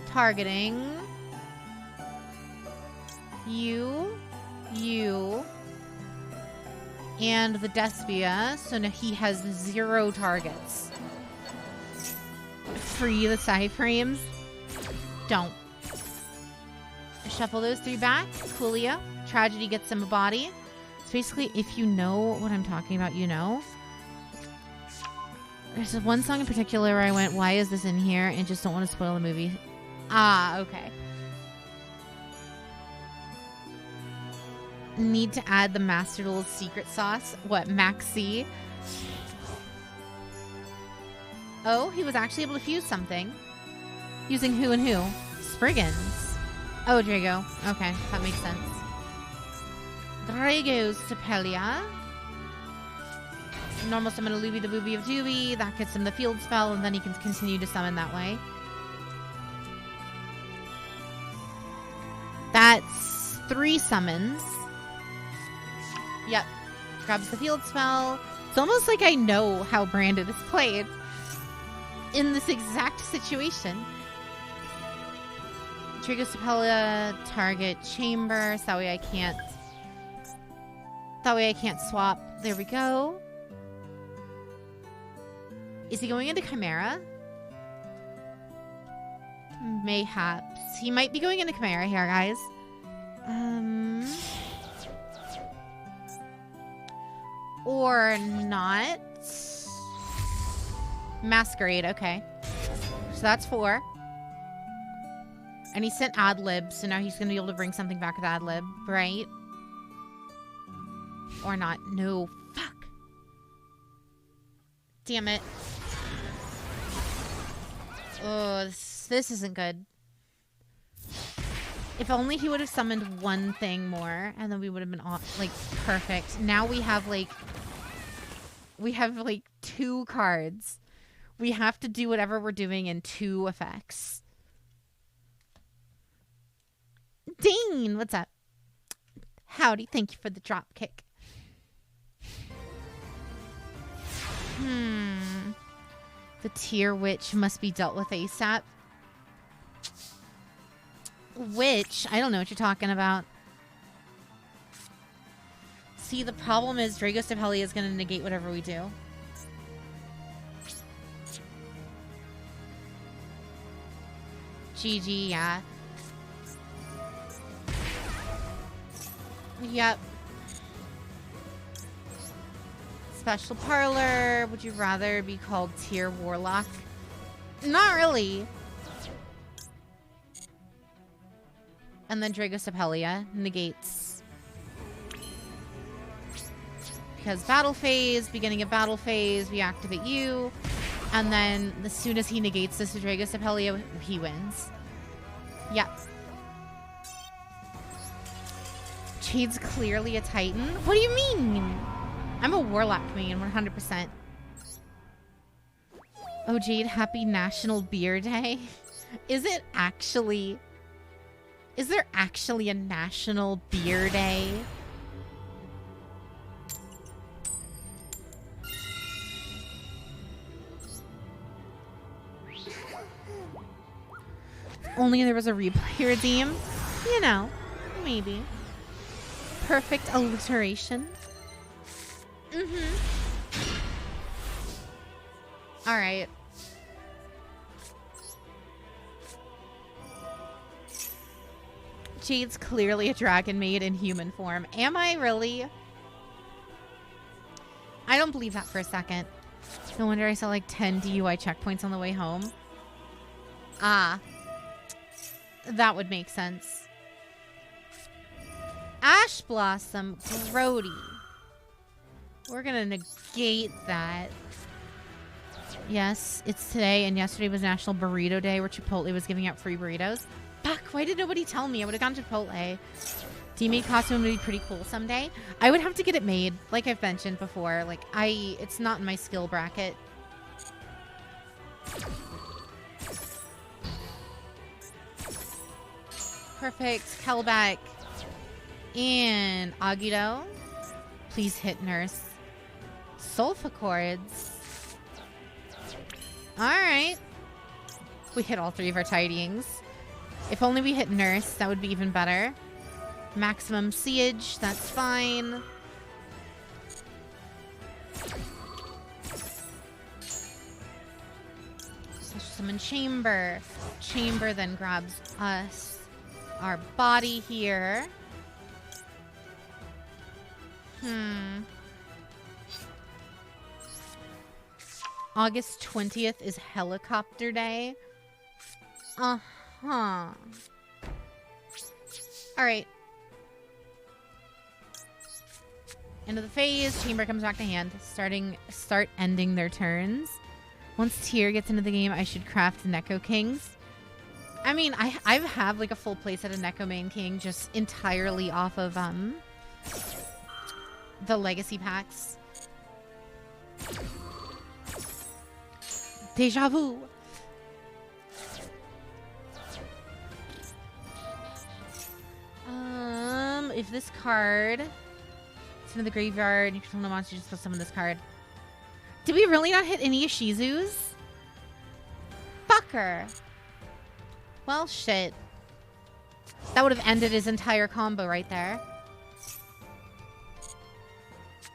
Targeting. You. And the Despia. So now he has 0 targets. Free the side frames. Don't. Shuffle those 3 back. Coolio. Tragedy gets him a body. So basically, if you know what I'm talking about, you know. There's one song in particular where I went, why is this in here? And just don't want to spoil the movie. Ah, okay. Need to add the Master Duel's secret sauce. What, Maxi? Oh, he was actually able to fuse something. Using who and who? Spriggans. Oh, Drago. Okay, that makes sense. Drago's Sepelia. Normal summon a Luby the Booby of Dooby. That gets him the field spell, and then he can continue to summon that way. That's 3 summons. Yep. Grabs the field spell. It's almost like I know how Brandon is played in this exact situation. Trigger Sepelia, target chamber, so that way I can't. That way I can't swap. There we go. Is he going into Chimera? Mayhaps. He might be going into Chimera here, guys. Or not. Masquerade, okay. So that's 4. And he sent Adlib, so now he's going to be able to bring something back with Adlib, right? Or not. No. Fuck. Damn it. Oh, this isn't good. If only he would have summoned one thing more, and then we would have been all, like, perfect. Now we have, like... We have, like, 2 cards. We have to do whatever we're doing in 2 effects. Dean, what's up? Howdy, thank you for the drop kick. The tier witch must be dealt with ASAP. Witch? I don't know what you're talking about. See, the problem is Drago Sepelia is going to negate whatever we do. GG, yeah. Yep. Special Parlor. Would you rather be called Tier Warlock? Not really. And then Drago Sepelia negates. Because battle phase, beginning of battle phase, we activate you. And then as soon as he negates this Drago Sepelio, he wins. Yep. Jade's clearly a Titan. What do you mean? I'm a Warlock main, 100%. Oh, Jade, happy National Beer Day. Is it actually... Is there actually a National Beer Day? Only there was a replay redeem? You know, maybe. Perfect alliteration. Alright. Jade's clearly a dragon maid in human form. Am I really? I don't believe that for a second. No wonder I saw like 10 DUI checkpoints on the way home. Ah. That would make sense. Ash Blossom, Grody. We're gonna negate that. Yes, it's today, and yesterday was National Burrito Day, where Chipotle was giving out free burritos. Fuck, why did nobody tell me? I would have gone to Chipotle. Teammate costume would be pretty cool someday. I would have to get it made, like I've mentioned before. Like, it's not in my skill bracket. Perfect. Kelbeck. And Agito. Please hit Nurse. Sulfa chords. Alright. We hit all three of our tidyings. If only we hit Nurse, that would be even better. Maximum Siege, that's fine. Summon Chamber. Chamber then grabs us. Our body here. August 20th is Helicopter Day. Uh-huh. Alright. End of the phase. Chamber comes back to hand. Start ending their turns. Once Tyr gets into the game, I should craft Neko Kings. I mean, I have like a full playset of Neko Main King just entirely off of the legacy packs. Deja vu. If this card it's into the graveyard, you control no monster, just put summon this card. Did we really not hit any Ishizus? Fucker. Well, shit. That would have ended his entire combo right there.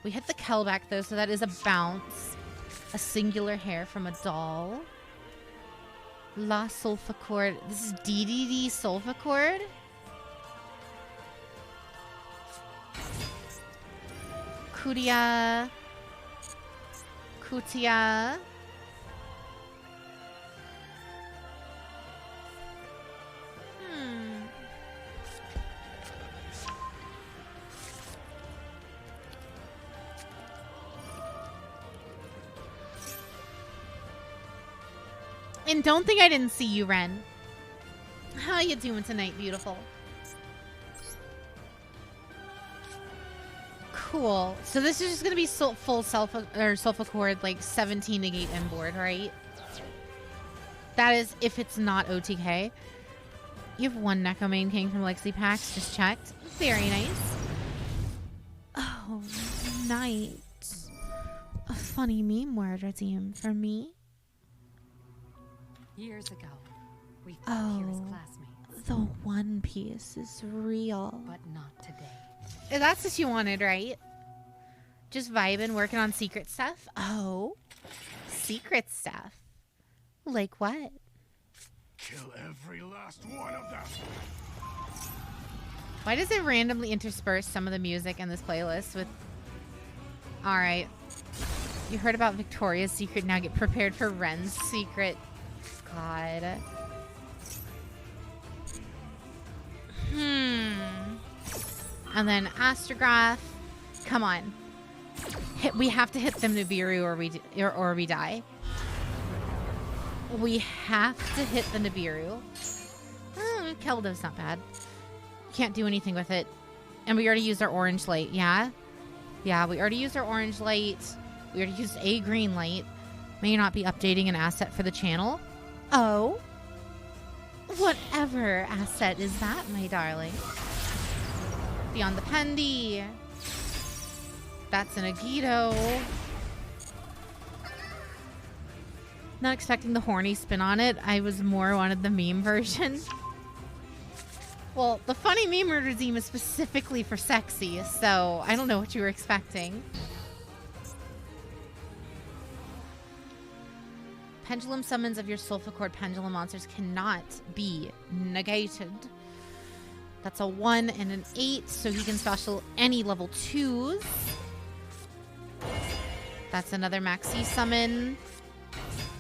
We hit the Kelbeck, though, so that is a bounce. A singular hair from a doll. La Sulfacord. This is DDD Sulfacord? Kutia. Kutia. And don't think I didn't see you, Ren. How you doing tonight, beautiful? Cool. So this is just gonna be full Sulfacord, like 17 negate inboard, right? That is if it's not OTK. You have one Neko Main King from Legacy Packs. Just checked. Very nice. Oh, nice. A funny meme word redeem for me. Years ago, we thought he was classmates. The One Piece is real. But not today. That's what you wanted, right? Just vibing, working on secret stuff? Oh. Secret stuff. Like what? Kill every last one of them. Why does it randomly intersperse some of the music in this playlist with... Alright. You heard about Victoria's secret, now get prepared for Ren's secret. God. And then Astrograph. Come on. We have to hit them Nibiru or we die. We have to hit the Nibiru. Keldo's not bad. Can't do anything with it. And we already used our orange light, yeah? Yeah, we already used our orange light. We already used a green light. May not be updating an asset for the channel. Oh. Whatever asset is that, my darling? Beyond the Pendy. That's an Agito. Not expecting the horny spin on it. I was more wanted the meme version. Well, the funny meme regime is specifically for sexy, so I don't know what you were expecting. Pendulum summons of your Sulfur pendulum monsters cannot be negated. That's a 1 and an 8, so he can special any level 2s. That's another maxi summon.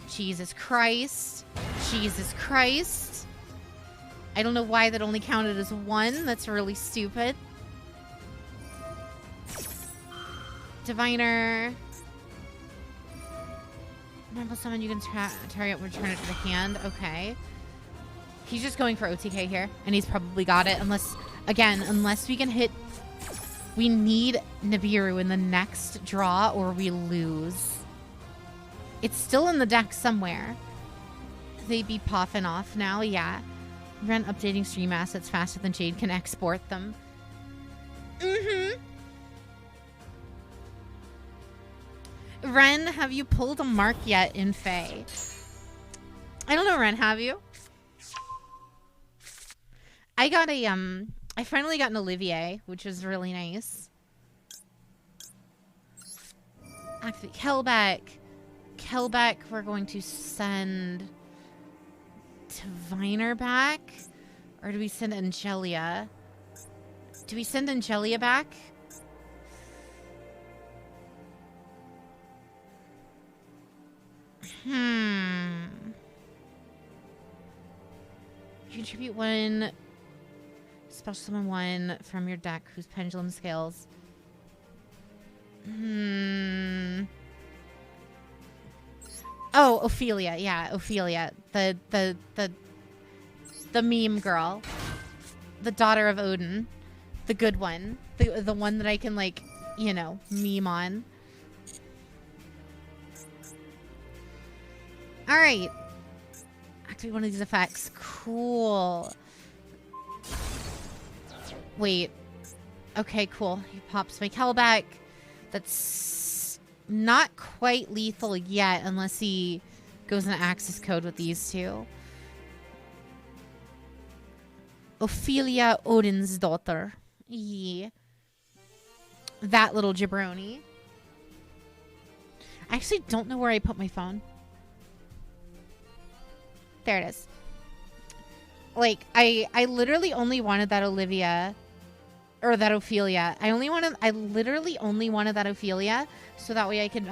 Jesus Christ. Jesus Christ. I don't know why that only counted as 1. That's really stupid. Diviner. Normal summon, you can target and return it to the hand. Okay. He's just going for OTK here, and he's probably got it. Unless, again, unless we can hit... We need Nibiru in the next draw, or we lose. It's still in the deck somewhere. They be popping off now, yeah. Ren updating stream assets faster than Jade can export them. Ren, have you pulled a mark yet in Fae? I don't know, Ren, have you? I got a, I finally got an Olivier, which was really nice. Actually, Kelbeck. Kelbeck, we're going to send Diviner back? Or do we send Angelia? Do we send Angelia back? Contribute 1 special summon 1 from your deck whose pendulum scales. Oh, Ophelia. Yeah, Ophelia. The meme girl. The daughter of Odin. The good one. The one that I can, like, you know, meme on. Alright. Activate one of these effects. Cool. Wait. Okay, cool. He pops my Kelbeck. That's not quite lethal yet unless he goes into Axis code with these two. Ophelia, Odin's daughter. Yeah. That little jabroni. I actually don't know where I put my phone. There it is. Like, I literally only wanted that Olivia, or that Ophelia. I literally only wanted that Ophelia, so that way I could,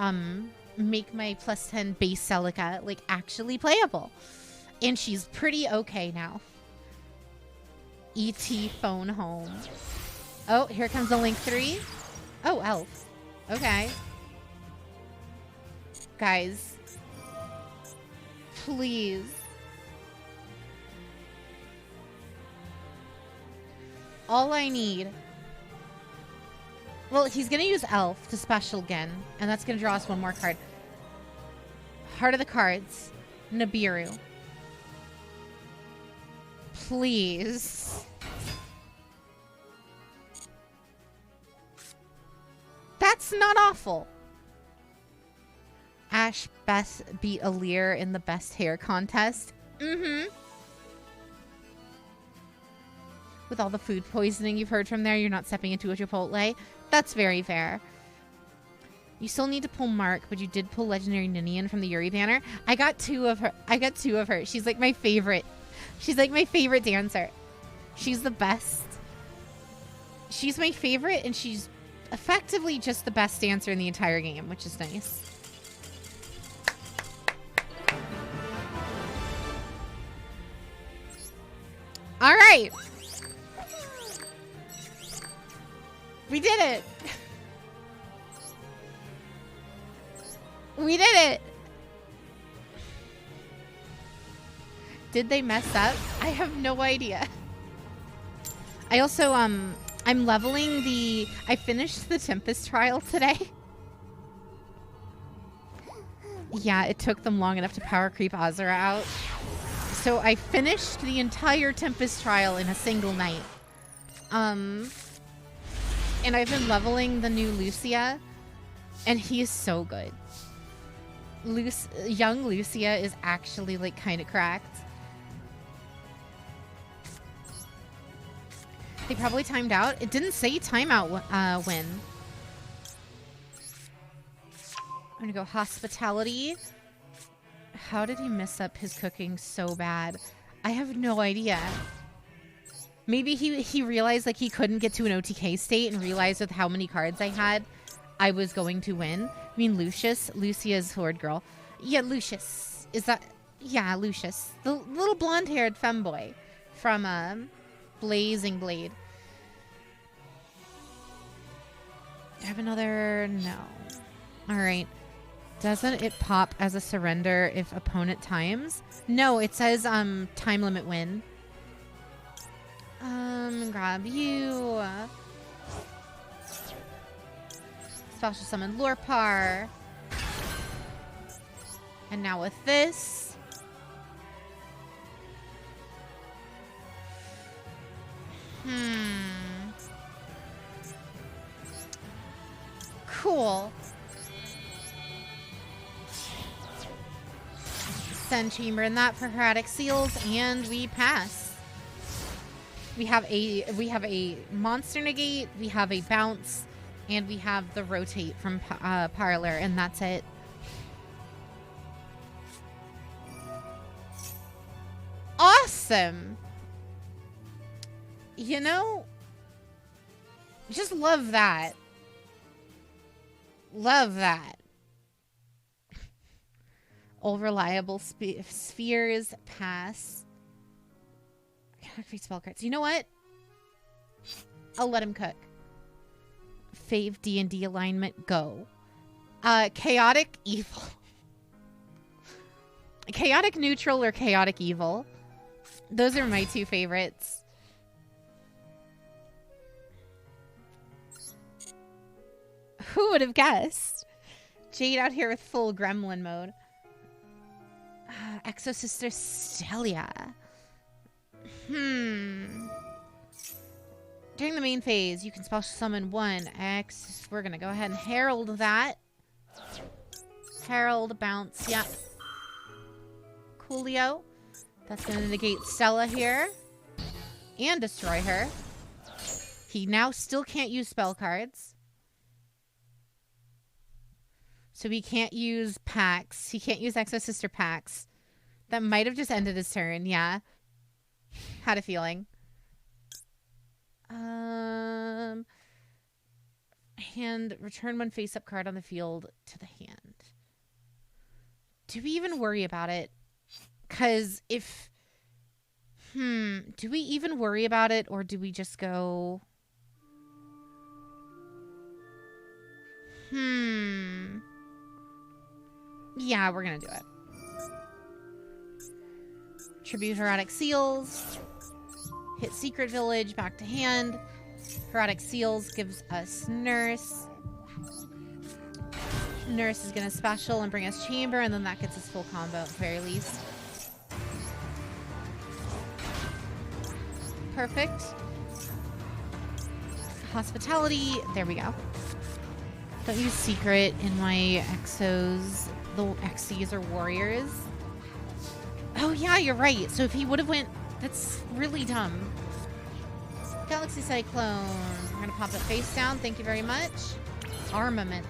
make my +10 base Celica, like, actually playable. And she's pretty okay now. E.T. phone home. Oh, here comes the Link 3. Oh, Elf. Okay. Guys. Please. All I need... Well, he's going to use Elf to special again. And that's going to draw us one more card. Heart of the cards. Nibiru. Please. That's not awful. Ash Beth beat Alir in the best hair contest. With all the food poisoning you've heard from there, you're not stepping into a Chipotle. That's very fair. You still need to pull Mark, but you did pull Legendary Ninian from the Yuri banner. I got two of her. She's like my favorite. She's like my favorite dancer. She's the best. She's my favorite, and she's effectively just the best dancer in the entire game, which is nice. All right. We did it. We did it. Did they mess up? I have no idea. I also, I'm leveling the... I finished the Tempest trial today. Yeah, it took them long enough to power creep Azura out. So I finished the entire Tempest trial in a single night. And I've been leveling the new Lucia, and he is so good. Young Lucia is actually, like, kind of cracked. They probably timed out. It didn't say timeout when. I'm gonna go hospitality. How did he mess up his cooking so bad? I have no idea. Maybe he realized like he couldn't get to an OTK state and realized with how many cards I had, I was going to win. I mean, Lucia's horde girl. Yeah, Lucius. Is that... Yeah, Lucius. The little blonde-haired femboy from Blazing Blade. Do I have another... No. Alright. Doesn't it pop as a surrender if opponent times? No, it says time limit win. Grab you. Special summon Lorpar. And now with this. Cool. Send Chamber in that for Heretic Seals, and we pass. We have a Monster Negate, we have a Bounce, and we have the Rotate from Parlor, and that's it. Awesome! You know, just love that. Love that. All reliable spheres pass. Free spell cards. You know what? I'll let him cook. Fave D&D alignment, go. Chaotic evil. Chaotic neutral or chaotic evil. Those are my two favorites. Who would have guessed? Jade out here with full gremlin mode. Exo-Sister Stelia. During the main phase, you can special summon one X. We're going to go ahead and herald that. Herald, bounce, yeah. Coolio. That's going to negate Stella here. And destroy her. He now still can't use spell cards. So he can't use packs. He can't use Exo-Sister packs. That might have just ended his turn, yeah. Had a feeling. Hand, return one face-up card on the field to the hand. Do we even worry about it? Because if... do we even worry about it, or do we just go... Yeah, we're gonna do it. Tribute Heretic Seals. Hit Secret Village, back to hand. Heretic Seals gives us Nurse. Nurse is going to special and bring us Chamber, and then that gets us full combo at the very least. Perfect. Hospitality. There we go. Don't use Secret in my Exos. The Xyz are Warriors. Oh, yeah, you're right. So if he would have went... That's really dumb. Galaxy Cyclone. We're going to pop it face down. Thank you very much. Armament.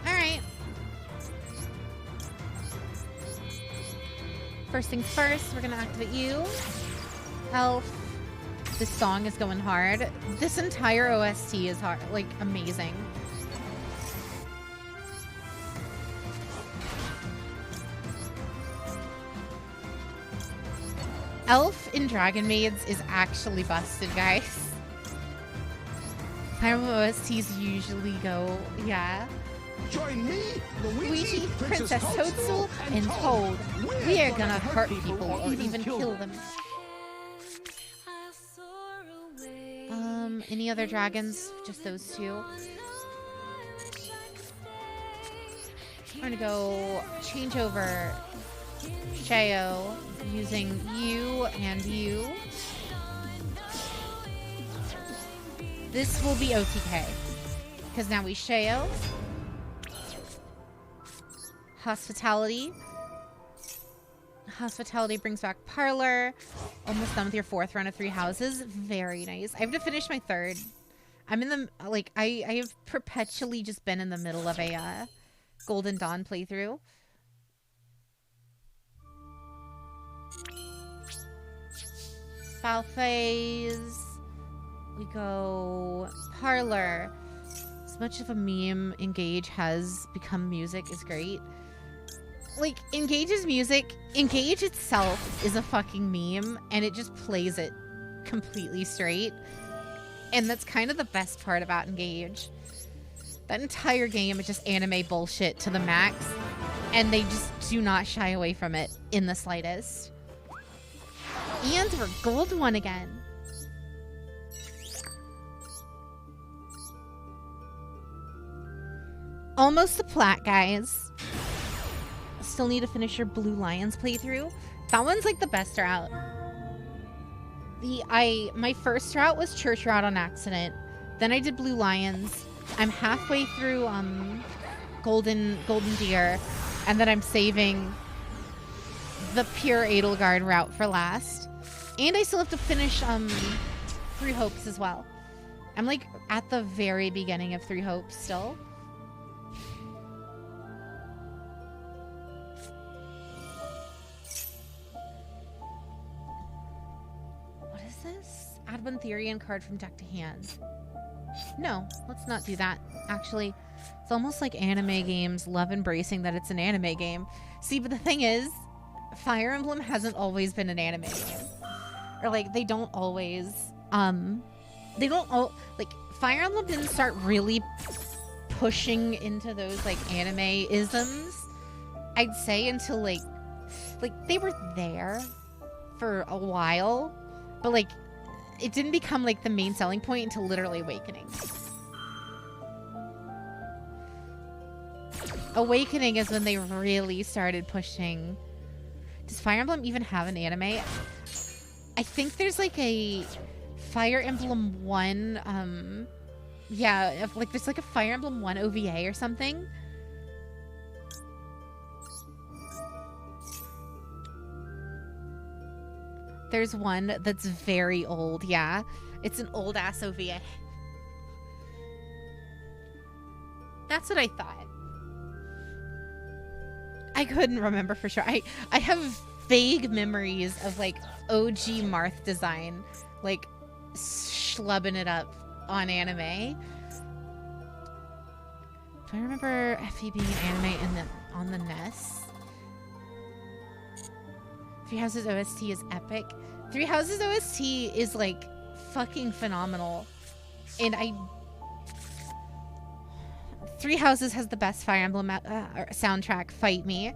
Alright. First things first, we're going to activate you. Elf. This song is going hard. This entire OST is hard. Like, amazing. Elf in Dragon Maids is actually busted, guys. Pyro OSTs usually go, yeah. Join me, Luigi, Princess Toadstool, and Toad. We are gonna hurt people or even kill them. Any other dragons? Just those two. I'm gonna go change over Shayo using you and you. This will be OTK because now we Shayo. Hospitality. Hospitality brings back Parlor. Almost done with your 4th round of 3 houses. Very nice. I have to finish my 3rd. I'm in the, like, I have perpetually just been in the middle of a Golden Dawn playthrough. Foul phase. We go Parlor. As much of a meme Engage has become, music is great. Like, Engage's music, Engage itself is a fucking meme, and it just plays it completely straight. And that's kind of the best part about Engage. That entire game is just anime bullshit to the max, and they just do not shy away from it in the slightest. And we're gold 1 again. Almost the plat, guys. Still need to finish your Blue Lions playthrough. That one's like the best route. My first route was Church Route on accident. Then I did Blue Lions. I'm halfway through Golden Deer, and then I'm saving the pure Edelgard route for last. And I still have to finish 3 Hopes as well. I'm like at the very beginning of 3 Hopes still. What is this? Add one Therian card from deck to hand. No, let's not do that. Actually, it's almost like anime games love embracing that it's an anime game. See, but the thing is, Fire Emblem hasn't always been an anime game. Or like, they don't always, like, Fire Emblem didn't start really pushing into those like anime isms, I'd say, until like they were there for a while, but like it didn't become like the main selling point until literally Awakening. Awakening is when they really started pushing. Does Fire Emblem even have an anime? I think there's like a Fire Emblem 1, yeah, like there's like a Fire Emblem 1 OVA or something. There's one that's very old, yeah. It's an old-ass OVA. That's what I thought. I couldn't remember for sure. I have vague memories of, like, OG Marth design, like, schlubbing it up on anime. Do I remember FE being an anime on the NES? Three Houses OST is epic. Three Houses OST is like fucking phenomenal. And Three Houses has the best Fire Emblem soundtrack, Fight Me.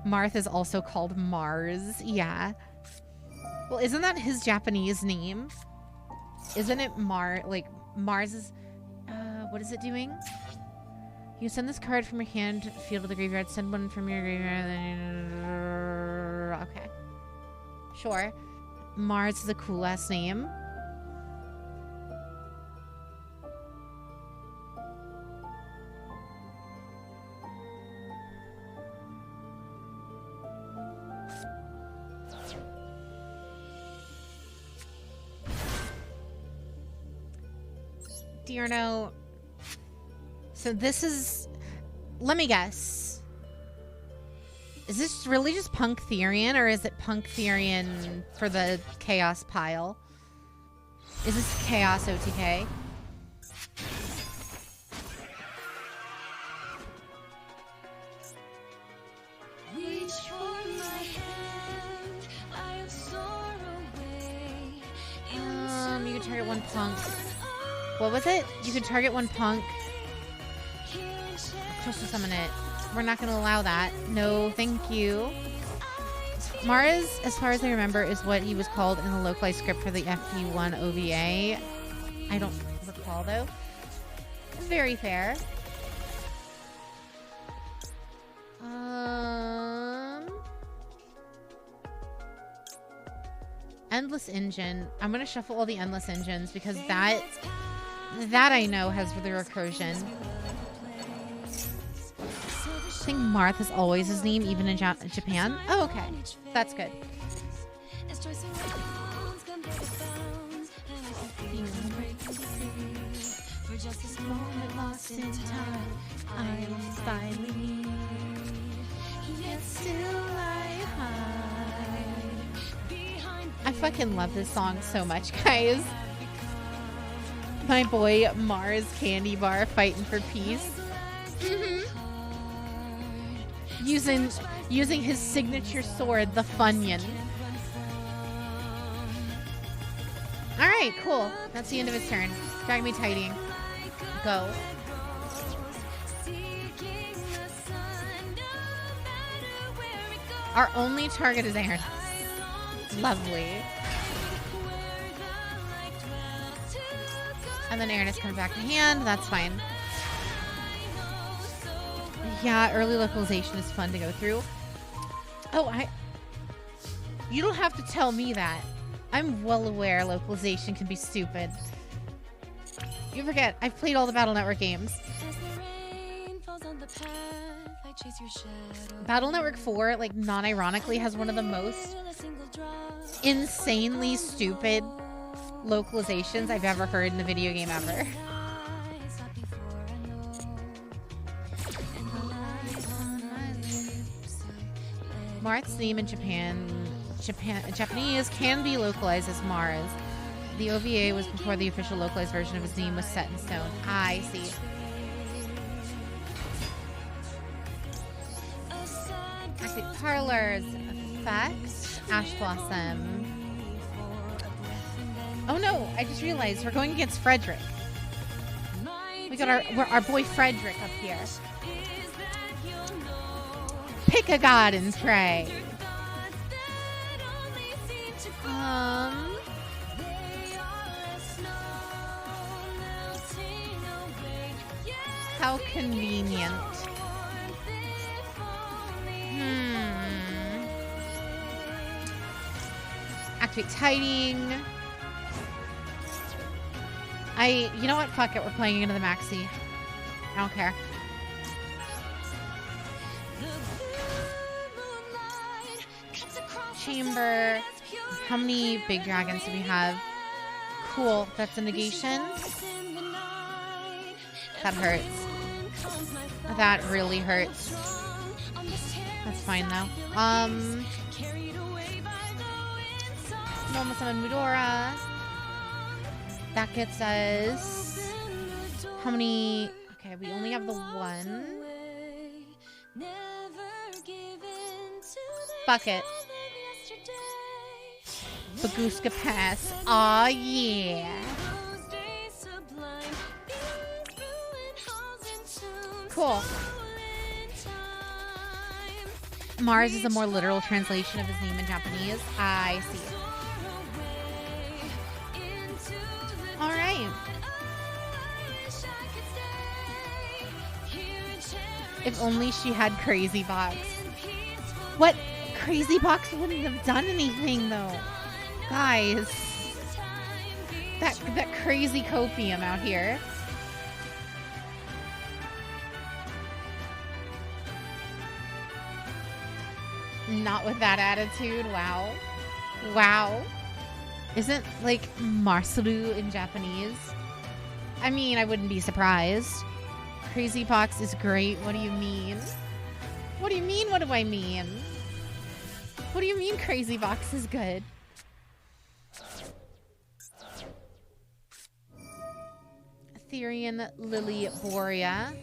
Marth is also called Mars. Yeah. Well, isn't that his Japanese name? Isn't it Mars is... what is it doing? You send this card from your hand to the field of the graveyard. Send one from your graveyard. Okay. Sure. Mars is a cool ass name. Dearno. So this is... Let me guess. Is this really just Punk Therian, or is it Punk Therian for the Chaos pile? Is this Chaos OTK? You can target one Punk. What was it? You can target one Punk. Just to summon it. We're not going to allow that. No, thank you. Mars, as far as I remember, is what he was called in the localized script for the FP1 OVA. I don't recall, though. Very fair. Endless Engine. I'm going to shuffle all the Endless Engines because that I know has the recursion. I think Marth is always his name, even in Japan. Oh, okay. That's good. I fucking love this song so much, guys. My boy Mars Candy Bar fighting for peace. Using his signature sword, the Funyun. Alright, cool. That's the end of his turn. Drag me tidying. Go. Our only target is Aaron. Lovely. And then Aaron is coming back to hand. That's fine. Yeah, early localization is fun to go through. Oh, you don't have to tell me that. I'm well aware localization can be stupid. You forget, I've played all the Battle Network games. Battle Network 4, like, non-ironically, has one of the most insanely stupid localizations I've ever heard in a video game ever. Marth's name in Japanese can be localized as Mars. The OVA was before the official localized version of his name was set in stone. I see. Actually, Parlor's effect. Ash Blossom. Oh no, I just realized we're going against Frederick. We got our boy Frederick up here. Pick a god and pray. How convenient. Activate Tiding. You know what? Fuck it. We're playing into the maxi. I don't care. Chamber. How many big dragons do we have? Cool. That's a negation. That hurts. That really hurts. That's fine though. Normal summon Mudora. That gets us. How many? Okay, we only have the one. Fuck it. Baguska Pass. Aw, yeah. Cool. Mars is a more literal translation of his name in Japanese. I see. Alright. If only she had Crazy Box. What? Crazy Box wouldn't have done anything though. Guys. That crazy copium out here. Not with that attitude. Wow. Wow. Isn't, like, Masaru in Japanese? I mean, I wouldn't be surprised. Crazy Box is great. What do you mean? What do you mean? What do I mean? What do you mean Crazy Box is good? Etherean Lily Borea.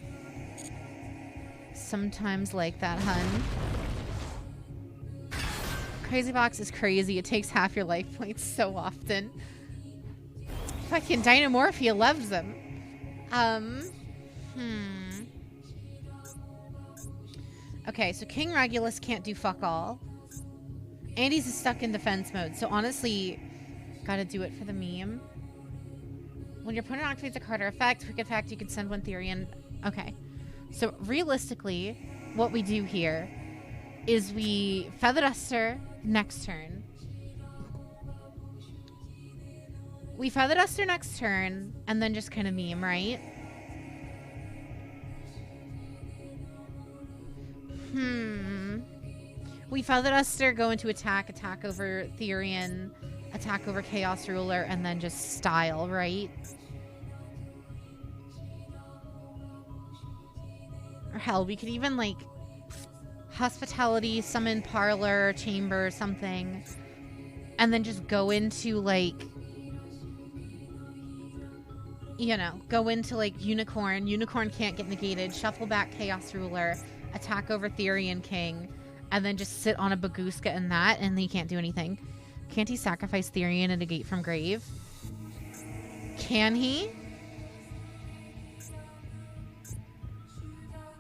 Sometimes like that, hun. Crazy Box is crazy. It takes half your life points so often. Fucking Dynamorphia loves them. Okay, so King Regulus can't do fuck all. Andy's stuck in defense mode, so honestly, gotta do it for the meme. When your opponent activates a card or effect, quick effect, you can send one Therian. Okay. So realistically, what we do here is we Feather Duster next turn. We Feather Duster next turn, and then just kind of meme, right? We Feather Duster, go into attack over Therian, attack over Chaos Ruler, and then just style, right? Or hell, we could even, like, Hospitality, summon Parlor, Chamber, something, and then just go into, like, you know, go into, like, Unicorn. Unicorn can't get negated. Shuffle back Chaos Ruler, attack over Therian King, and then just sit on a Bagooska and that, and he can't do anything. Can't he sacrifice Therian and negate from grave? Can he?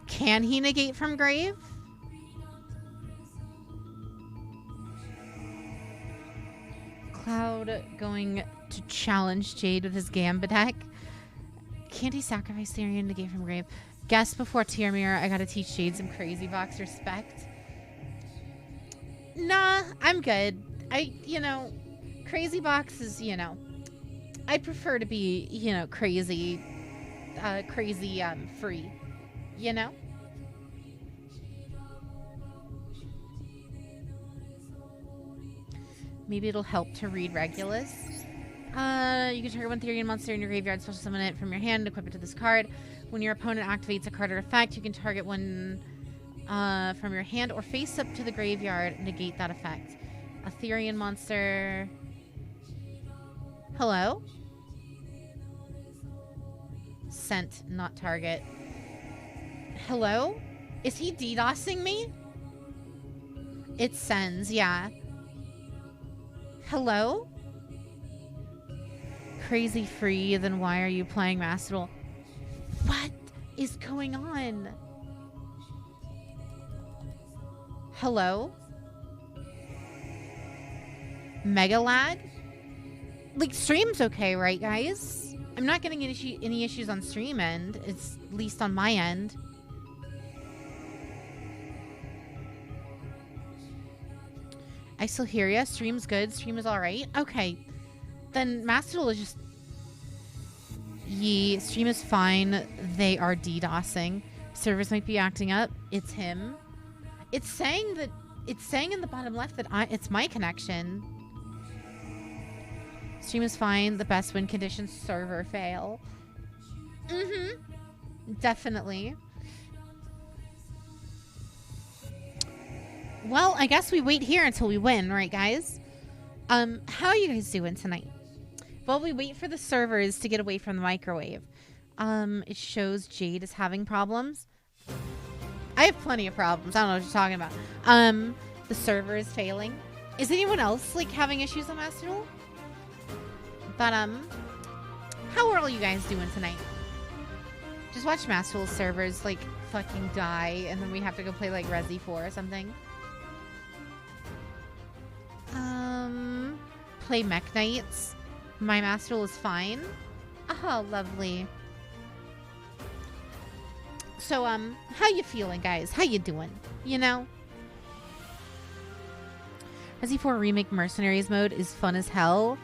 Can he negate from grave? Cloud going to challenge Jade with his Gambit deck. Can't he sacrifice Therian and negate from grave? Guess before Tier Mirror, I gotta teach Jade some crazy box respect. Nah, I'm good. You know, crazy box is, you know, I prefer to be, you know, crazy free, you know? Maybe it'll help to read Regulus. You can target one Therian monster in your graveyard, special summon it from your hand, equip it to this card. When your opponent activates a card or effect, you can target one from your hand or face up to the graveyard and negate that effect. A Therian monster. Hello? Sent, not target. Hello? Is he DDoSing me? It sends, yeah. Hello? Crazy free, then why are you playing Master Duel? What is going on? Hello? Mega lag? Like, stream's okay, right, guys? I'm not getting any issues on stream end. It's at least on my end. I still hear ya. Stream's good. Stream is alright. Okay. Then Master Duel is just... Yee. Stream is fine. They are DDoSing. Servers might be acting up. It's him. It's saying that... It's saying in the bottom left that it's my connection. Stream is fine. The best win conditions. Server fail. Definitely. Well, I guess we wait here until we win, right, guys? How are you guys doing tonight? While we wait for the servers to get away from the microwave, it shows Jade is having problems. I have plenty of problems. I don't know what you're talking about. The server is failing. Is anyone else, like, having issues on Master Duel? But, how are all you guys doing tonight? Just watch Master Duel servers, like, fucking die, and then we have to go play, like, Resi 4 or something. Play Mech Knights. My Master Duel is fine. Oh, lovely. So, how you feeling, guys? How you doing? You know? Resi 4 Remake Mercenaries mode is fun as hell.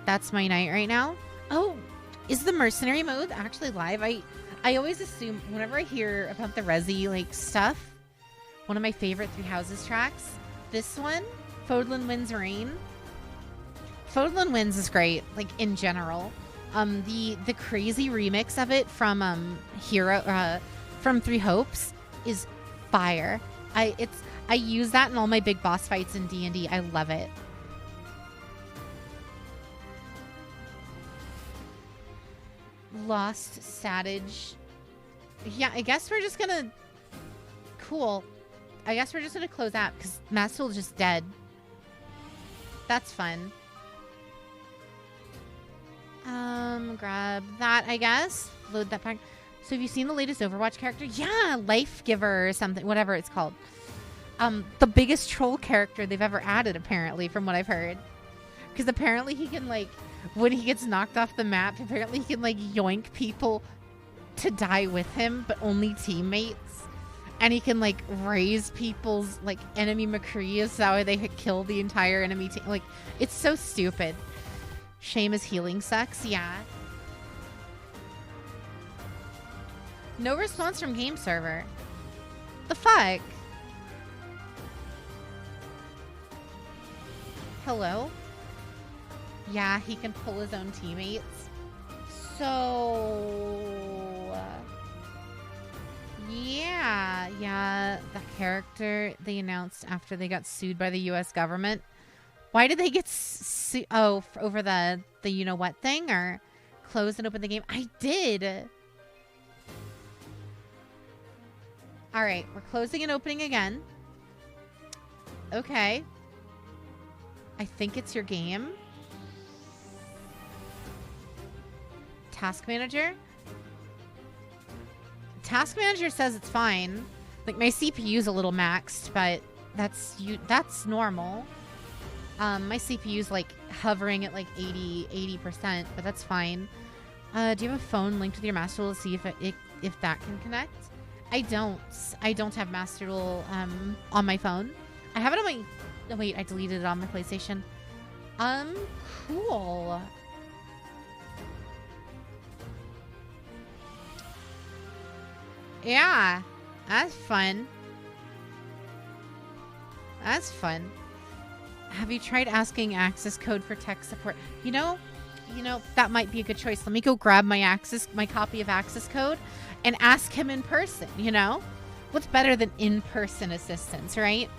That's my night right now. Oh, is the Mercenary mode actually live? I always assume, whenever I hear about the Resi, like, stuff, one of my favorite Three Houses tracks, this one, Fodlan Wins Reign. Fodlan Wins is great, like, in general. The crazy remix of it from from Three Hopes is fire. I use that in all my big boss fights in D&D. I love it. Lost Satage. Yeah, I guess we're just gonna... Cool. I guess we're just gonna close out because Master Duel is just dead. That's fun. Grab that, I guess. Load that back. So have you seen the latest Overwatch character? Yeah, Life Giver or something, whatever it's called. The biggest troll character they've ever added, apparently, from what I've heard. Because apparently he can, like, when he gets knocked off the map, apparently he can, like, yoink people to die with him, but only teammates. And he can, like, raise people's, like, enemy McCree's so that way they could kill the entire enemy team. Like, it's so stupid. Shame his healing sucks, yeah. No response from game server. The fuck? Hello? Yeah, he can pull his own teammates. So... yeah, the character they announced after they got sued by the U.S. government. Why did they get sued? Oh, over the you-know-what thing? Or close and open the game? I did. All right, we're closing and opening again. Okay. I think it's your game. Task manager. Task manager says it's fine. Like, my CPU's a little maxed, but that's normal. My CPU's like hovering at like 80%, but that's fine. Do you have a phone linked with your Master Duel to see if that can connect? I don't have Master Duel on my phone. I have it on my... Oh, wait, I deleted it on my PlayStation. Cool. Yeah, that's fun. That's fun. Have you tried asking access code for tech support? You know, that might be a good choice. Let me go grab my copy of access code and ask him in person, you know? What's better than in-person assistance, right?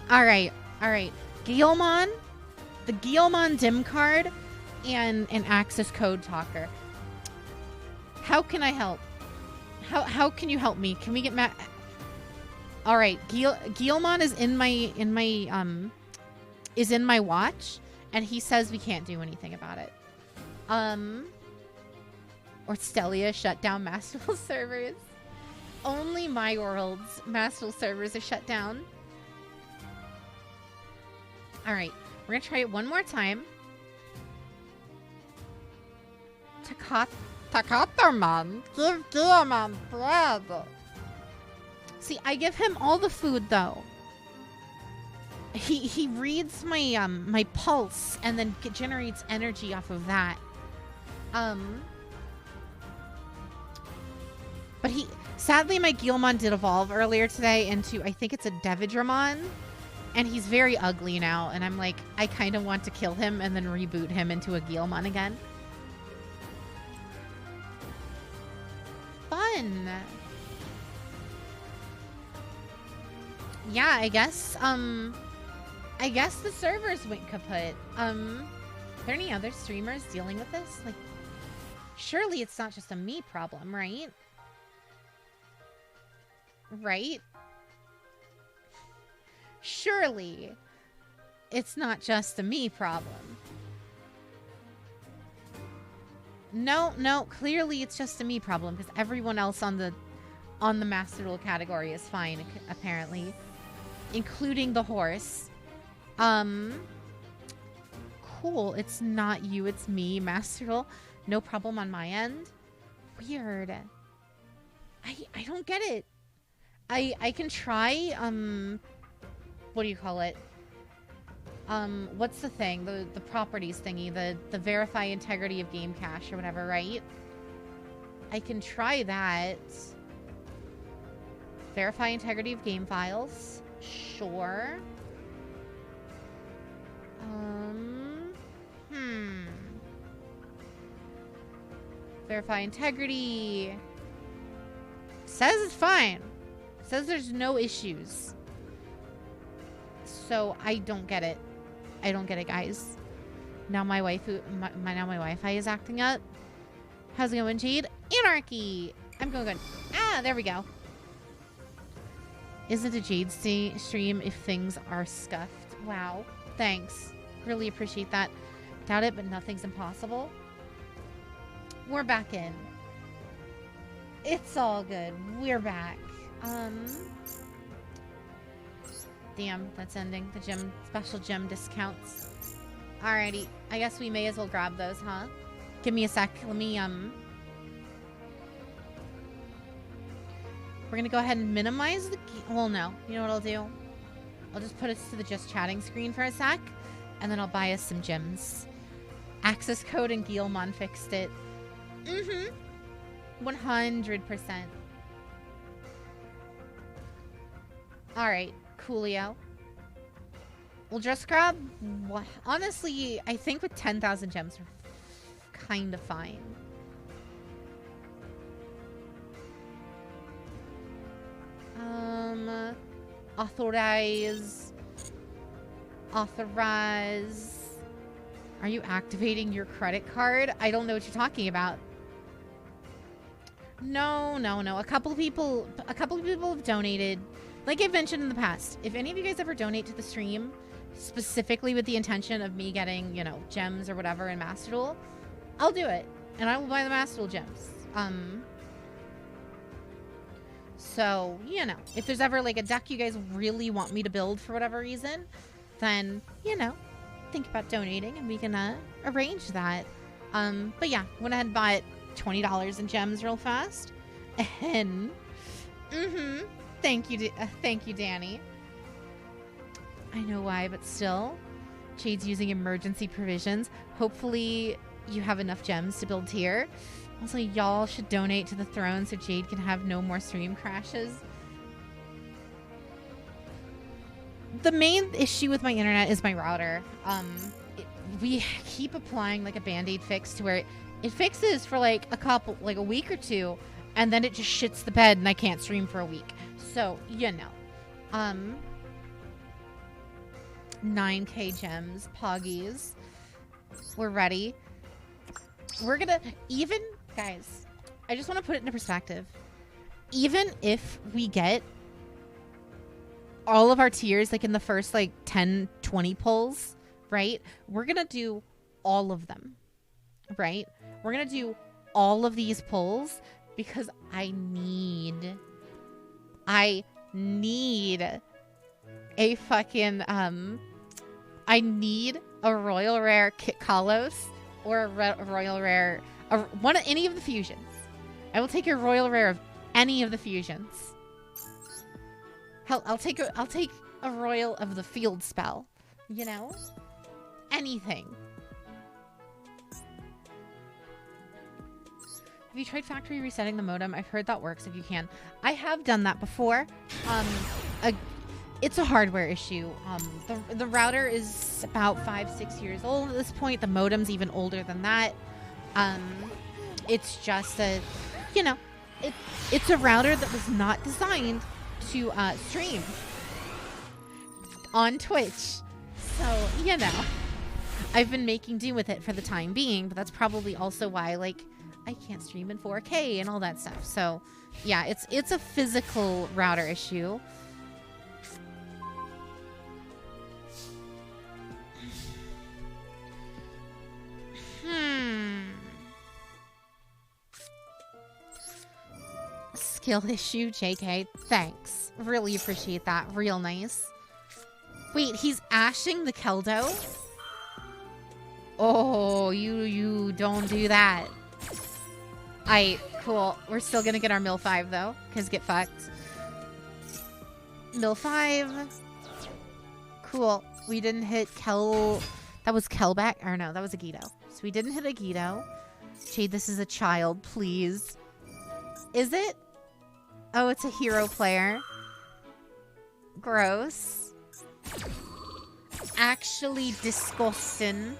All right. Guilmon, the Guilmon dim card, and an access code talker. How can I help? How can you help me? Can we get All right, Guilmon is in my watch, and he says we can't do anything about it. Or Stelia shut down Master Duel servers. Only my world's Master Duel servers are shut down. All right, we're gonna try it one more time. Takaterman, give Guilmon bread. See, I give him all the food though. He reads my my pulse and then generates energy off of that. But sadly my Guilmon did evolve earlier today into, I think it's a Devidramon, and he's very ugly now, and I'm like, I kind of want to kill him and then reboot him into a Guilmon again. Fun. Yeah, I guess the servers went kaput. Are there any other streamers dealing with this? Like, surely it's not just a me problem, right? Right? Surely it's not just a me problem. No, clearly it's just a me problem because everyone else on the Master Duel category is fine, apparently, including the horse. Cool. It's not you, it's me, Master Duel. No problem on my end. Weird. I don't get it. I can try, what do you call it? What's the thing? The properties thingy, the verify integrity of game cache or whatever, right? I can try that. Verify integrity of game files. Sure. Verify integrity. Says it's fine. Says there's no issues. So I don't get it. I don't get it, guys. Now my Wi-Fi is acting up. How's it going, Jade? Anarchy. I'm going good. Ah, there we go. Isn't a Jade stream if things are scuffed? Wow. Thanks. Really appreciate that. Doubt it, but nothing's impossible. We're back in. It's all good. We're back. Damn, that's ending. The gym, special gym discounts. Alrighty. I guess we may as well grab those, huh? Give me a sec. Let me, we're gonna go ahead and minimize the... Well, no. You know what I'll do? I'll just put us to the just chatting screen for a sec, and then I'll buy us some gems. Access code and Guilmon fixed it. 100%. Alright, coolio. We'll just grab... Honestly, I think with 10,000 gems, we're kind of fine. Authorize. Are you activating your credit card? I don't know what you're talking about. No. A couple of people have donated. Like I've mentioned in the past, if any of you guys ever donate to the stream, specifically with the intention of me getting, you know, gems or whatever in Master Duel, I'll do it. And I will buy the Master Duel gems. So, you know, if there's ever like a deck you guys really want me to build for whatever reason, then, you know, think about donating and we can arrange that. But yeah, went ahead and bought $20 in gems real fast. And thank you, Danny. I know why, but still, Jade's using emergency provisions. Hopefully you have enough gems to build tier. Also, y'all should donate to the throne so Jade can have no more stream crashes. The main issue with my internet is my router. We keep applying like a band-aid fix to where it fixes for like a week or two, and then it just shits the bed and I can't stream for a week. So, you know. 9k gems, poggies. We're ready. We're gonna, even, guys, I just want to put it into perspective. Even if we get all of our tiers, like in the first like 10, 20 pulls, right? We're gonna do all of them, right? We're gonna do all of these pulls because I need a fucking, I need a Royal Rare Kit Kalos or a Royal Rare, any of the fusions. I will take a Royal Rare of any of the fusions. Hell, I'll take a Royal of the Field Spell. You know? Anything. Have you tried factory resetting the modem? I've heard that works if you can. I have done that before. It's a hardware issue. The router is about 5-6 years old at this point. The modem's even older than that. It's just a, you know, it's a router that was not designed to stream on Twitch. So, you know, I've been making do with it for the time being, but that's probably also why, like, I can't stream in 4K and all that stuff. So, yeah, it's a physical router issue. Skill issue, JK. Thanks. Really appreciate that. Real nice. Wait, he's ashing the Keldo? Oh, you don't do that. Cool. We're still gonna get our Mill 5 though, because get fucked. Mill 5. Cool. We didn't hit Kel. That was Kelback. Or no, that was a Guido. So we didn't hit a Guido. Jade, this is a child, please. Is it? Oh, it's a hero player. Gross. Actually disgusting.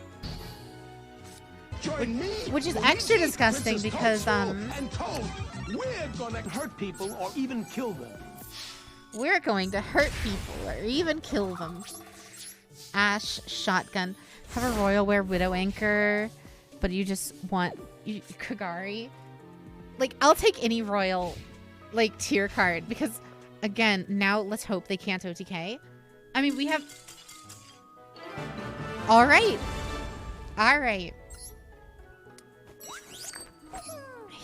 Which is extra disgusting because, and Toad, we're gonna hurt people or even kill them. We're going to hurt people or even kill them. Ash, shotgun. Have a Royal Wear Widow Anchor, but you just want Kagari. Like, I'll take any Royal, like, tier card because, again, now let's hope they can't OTK. I mean, we have... All right.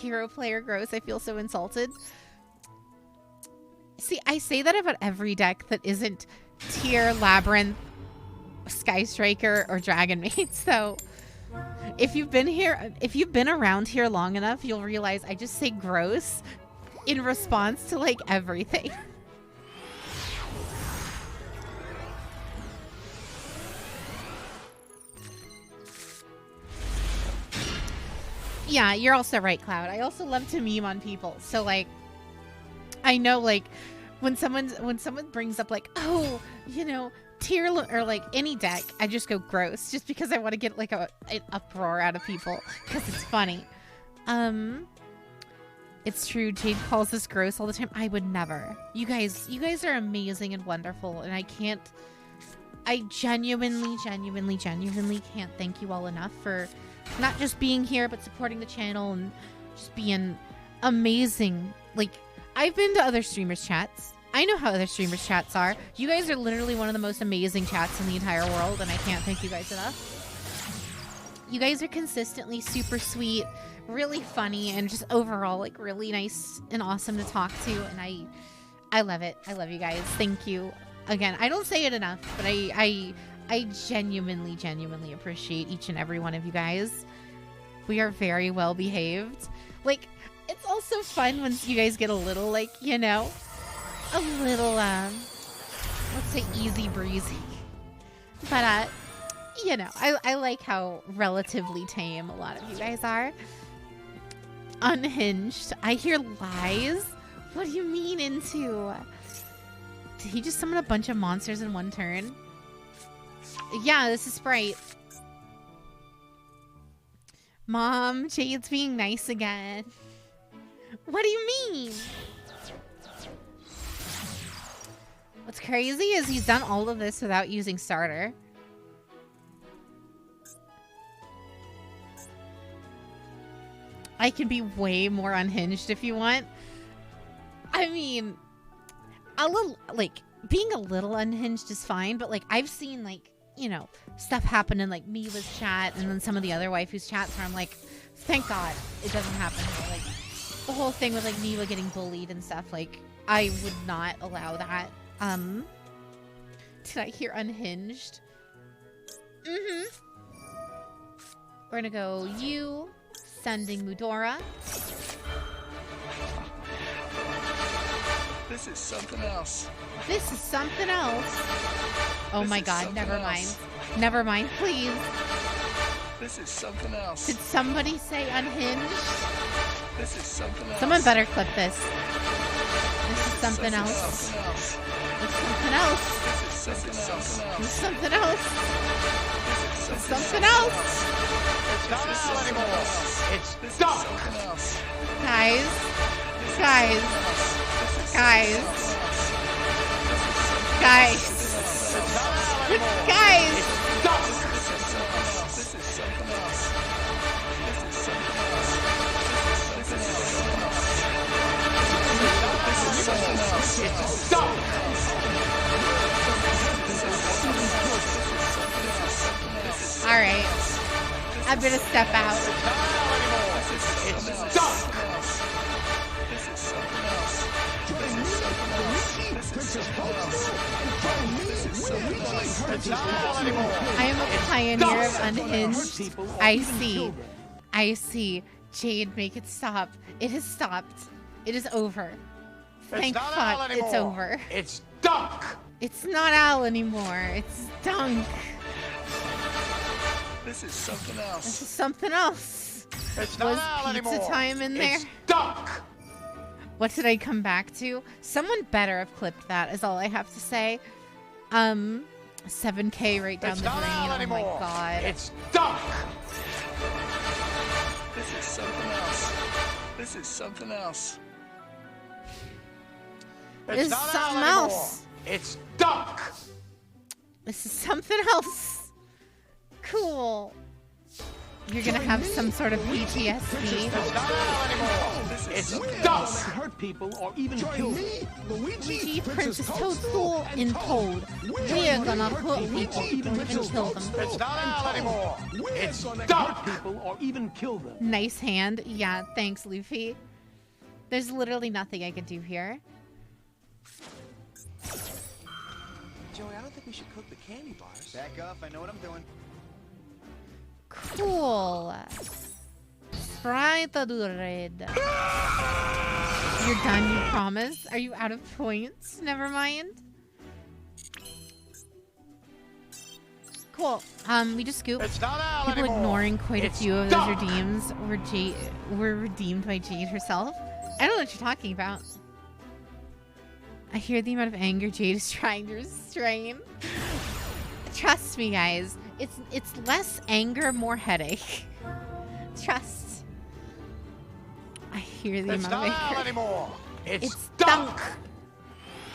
hero player gross. I feel so insulted. See, I say that about every deck that isn't Tier, Labyrinth, Sky Striker, or Dragon Maid. So if you've been around here long enough, you'll realize I just say gross in response to like everything. Yeah, you're also right, Cloud. I also love to meme on people. So like, I know like when someone brings up like, oh, you know, tier or like any deck, I just go gross just because I want to get like an uproar out of people because it's funny. It's true. Jade calls us gross all the time. I would never. You guys are amazing and wonderful, and I genuinely can't thank you all enough for not just being here, but supporting the channel and just being amazing. Like, I've been to other streamers' chats. I know how other streamers' chats are. You guys are literally one of the most amazing chats in the entire world, and I can't thank you guys enough. You guys are consistently super sweet, really funny, and just overall, like, really nice and awesome to talk to, and I love it. I love you guys. Thank you. Again, I don't say it enough, but I genuinely appreciate each and every one of you guys. We are very well behaved. Like, it's also fun when you guys get a little, like, you know, a little, let's say easy breezy. But, you know, I like how relatively tame a lot of you guys are. Unhinged. I hear lies. What do you mean into? Did he just summon a bunch of monsters in one turn? Yeah, this is Sprite. Mom, Jade's being nice again. What do you mean? What's crazy is he's done all of this without using starter. I can be way more unhinged if you want. I mean, a little, like, being a little unhinged is fine, but, like, I've seen, like, you know, stuff happen in, like, Miva's chat and then some of the other waifus' chats where I'm like, thank God it doesn't happen here. Like, the whole thing with, like, Miva getting bullied and stuff, like, I would not allow that. Did I hear unhinged? Mm-hmm. We're gonna go you, sending Mudora. This is something else. This is something else. Oh This my is God, something never else. mind. Never mind, please. This is something else. Did somebody say unhinged? This is something else. Someone better clip this. This is something else. Something else. It's something else. This is something else. It's something else. This is Something else. It's not out anymore. It's done. Something else. Guys. This is something else. It's done. All right. I'm gonna step out. It's done. This is something else. It's not anymore. I am a pioneer of unhinged. I see. Jade, make it stop. It has stopped. It is over. Thank fuck it's over. It's dunk. It's not Al anymore. It's Dunk. This is something else. This is something else. It's Was not pizza anymore. time in there? It's dunk. What did I come back to? Someone better have clipped that, is all I have to say. 7K right down It's the not drain. Al Oh anymore. my God. It's dunk. This is something else. This is something else. This is something else. It's dunk. This is something else. Cool. You're gonna have some sort of PTSD. It's not Al anymore. It's We're Duck. gonna hurt people or even kill them. Luigi, Princess Toadstool, and Toad. We're gonna hurt people and kill them. It's not Al anymore. We're It's gonna Duck. hurt people or even kill them. Nice hand. Yeah, thanks, Luffy. There's literally nothing I can do here. Joey, I don't think we should cook the candy bars. Back off, I know what I'm doing. Cool. Sprite red. You're done, you promise? Are you out of points? Never mind. Cool. We just scooped. It's not Al People anymore. ignoring quite a It's few of Duck. those redeems were redeemed by Jade herself. I don't know what you're talking about. I hear the amount of anger Jade is trying to restrain. Trust me, guys. It's less anger, more headache. Trust. I hear the It's amount not of Al anger. anymore. It's It's Duck. Dunk.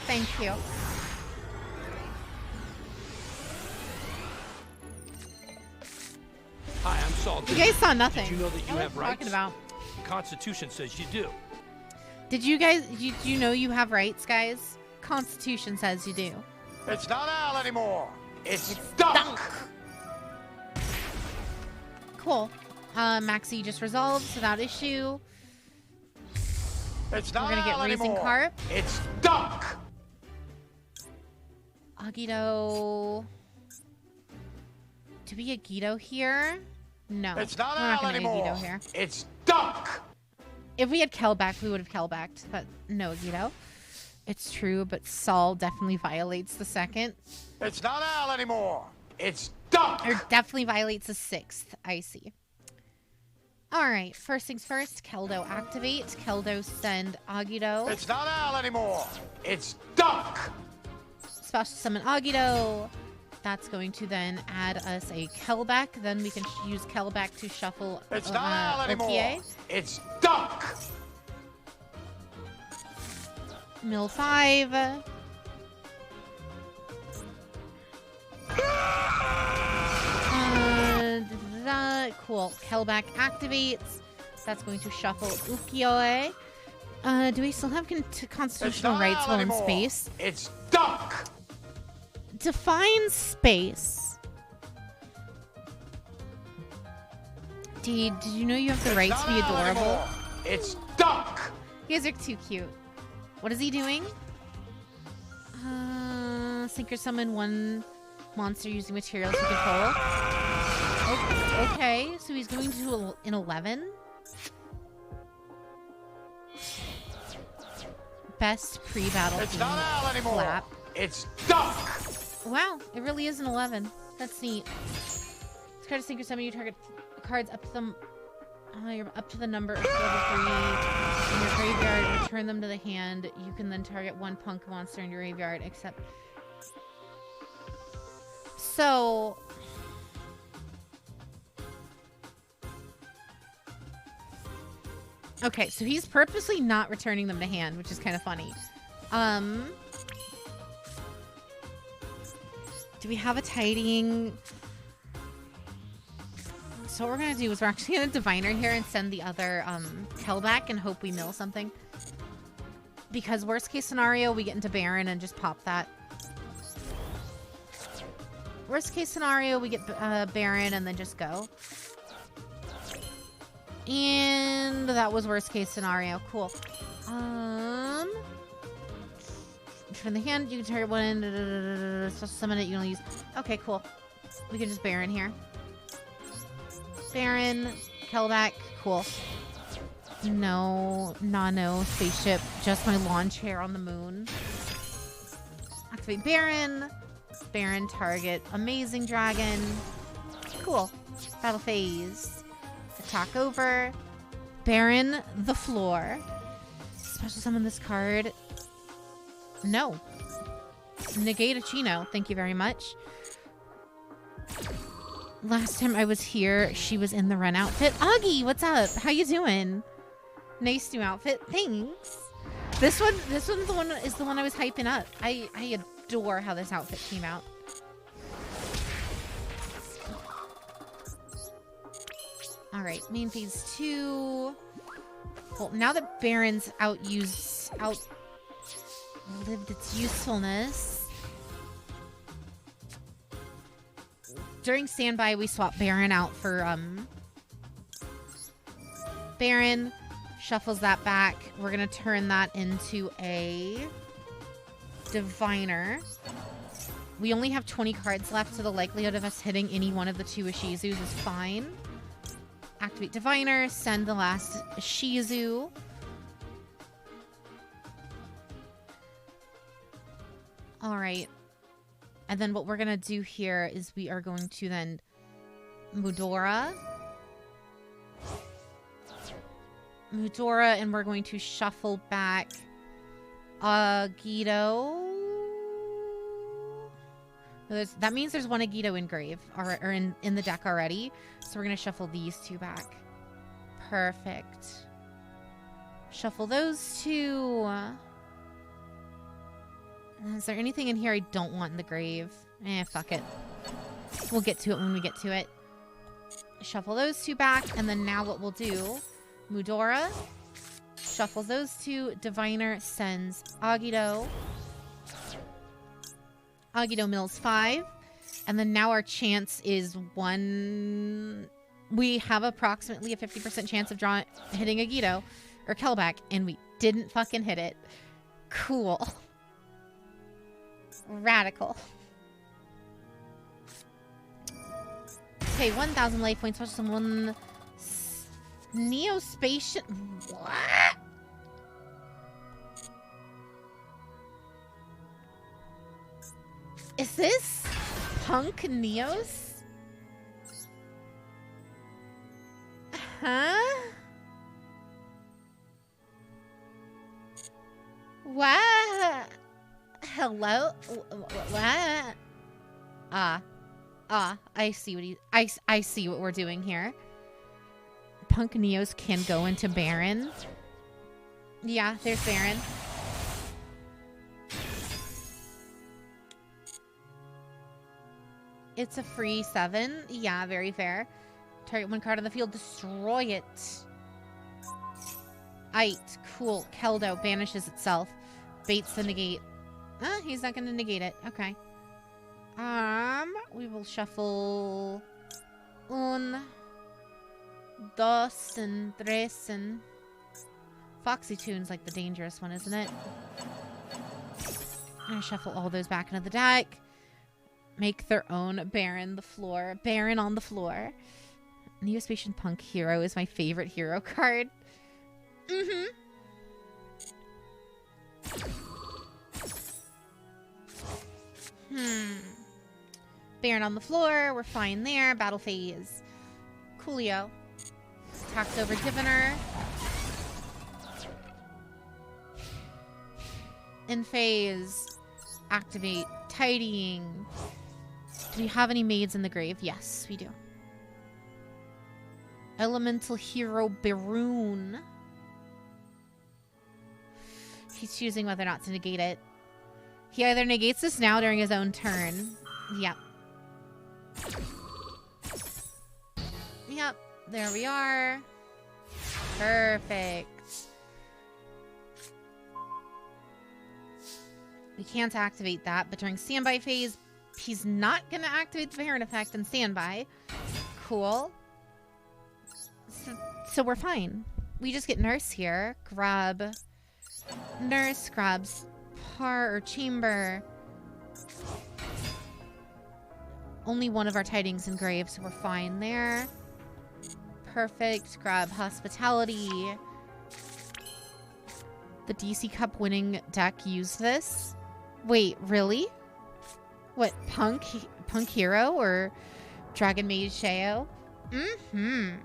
Thank you. Hi, I'm Salt. You guys saw nothing. Did you know that you What have are you talking rights? about? The Constitution says you do. Did you guys? Do you know you have rights, guys? Constitution says you do. It's not Al anymore. It's Duck. Cool. Maxi just resolved without issue. It's not We're gonna get Al Raising anymore. Carp. It's Duck. Agito. Do we get Gito here? No. It's not we're not Al gonna anymore. get Gito here. It's Duck. If we had Kelback, we would have Kelbacked, but no Gito. It's true, but Saul definitely violates the second. It's not Al anymore. It's Duck. Or definitely violates the sixth, I see. Alright, first things first, Keldo activate. Keldo send Agito. It's not Al anymore. It's Duck. Special summon Agito. That's going to then add us a Kelback. Then we can use Kelback to shuffle It's not Al anymore. OPA. It's Duck. Mill 5. Cool. Kelback activates. That's going to shuffle Ukiyo-e. Do we still have It's constitutional not rights Al while in anymore. space? It's Duck. Define space. Did you know you have the right It's to be not Al adorable? anymore. It's Duck. You guys are too cute. What is he doing? Synchro summon one monster using materials you control. Okay, so he's going to an 11. Best pre-battle It's theme not Al anymore. flap. It's Duck. Wow, it really is an 11. That's neat. This card is synchro summon. You target cards up to the you're up to the number of level 3 in your graveyard. Return them to the hand. You can then target one punk monster in your graveyard, except. So. Okay, so he's purposely not returning them to hand, which is kind of funny. Do we have a tidying? So what we're gonna do is we're actually gonna diviner here and send the other Kelback and hope we mill something. Because worst case scenario, we get into Baron and just pop that. Worst case scenario, we get Baron and then just go. And that was worst case scenario. Cool. From the hand, you can target one. Special summon it. You only use. Okay, cool. We can just Baron here. Baron, Kelback, cool. No, Nano, spaceship, just my lawn chair on the moon. Activate Baron. Baron, target, amazing dragon. Cool. Battle phase. Attack over. Baron, the floor. Special summon this card. No. Negate a Chino. Thank you very much. Last time I was here, she was in the Ren outfit. Augie, what's up? How you doing? Nice new outfit. Thanks. This one's the one is the one I was hyping up. I adore how this outfit came out. right, main phase 2. Well, now that Baron's outlived its usefulness. During standby, we swap Baron out for Baron. Shuffles that back. We're gonna turn that into a Diviner. We only have 20 cards left, so the likelihood of us hitting any one of the 2 Ishizus is fine. Activate Diviner, send the last Ishizu. Alright. And then what we're going to do here is we are going to then Mudora, and we're going to shuffle back Agito. That means there's one Agito in grave or in the deck already. So we're going to shuffle these 2 back. Perfect. Shuffle those 2. Is there anything in here I don't want in the grave? Fuck it. We'll get to it when we get to it. Shuffle those 2 back. And then now what we'll do, Mudora shuffles those 2. Diviner sends Agito. Agito mills 5. And then now our chance is 1. We have approximately a 50% chance of hitting Agito or Kelback, and we didn't fucking hit it. Cool. Radical. Okay, 1,000 life points. Watch someone. Neospatial. What? Is this Punk Neos? Huh? What? Hello? What? I see what I see what we're doing here. Punk Neos can go into Baron. Yeah, there's Baron. It's a free 7. Yeah, very fair. Target 1 card on the field. Destroy it. Ite. Cool. Keldo banishes itself. Baits the negate. He's not going to negate it. Okay. We will shuffle 1, 2, and 3, and Foxy Tune's like the dangerous one, isn't it? I'm going to shuffle all those back into the deck. Make their own Baron the floor. Baron on the floor. Neospatian Punk Hero is my favorite hero card. Baron on the floor. We're fine there. Battle phase. Coolio. Tax over Diviner. In phase. Activate Tidying. Do we have any maids in the grave? Yes, we do. Elemental Hero Baroon. He's choosing whether or not to negate it. He either negates this now during his own turn. Yep. Yep. There we are. Perfect. We can't activate that, but during standby phase, he's not going to activate the Baron effect in standby. Cool. So we're fine. We just get Nurse here. Grab Nurse, grabs Par or Chamber. Only one of our tidings in grave, so we're fine there. Perfect. Grab Hospitality. The DC Cup winning deck used this. Wait, really? What, Punk Hero or Dragon Mage Sheo? I'm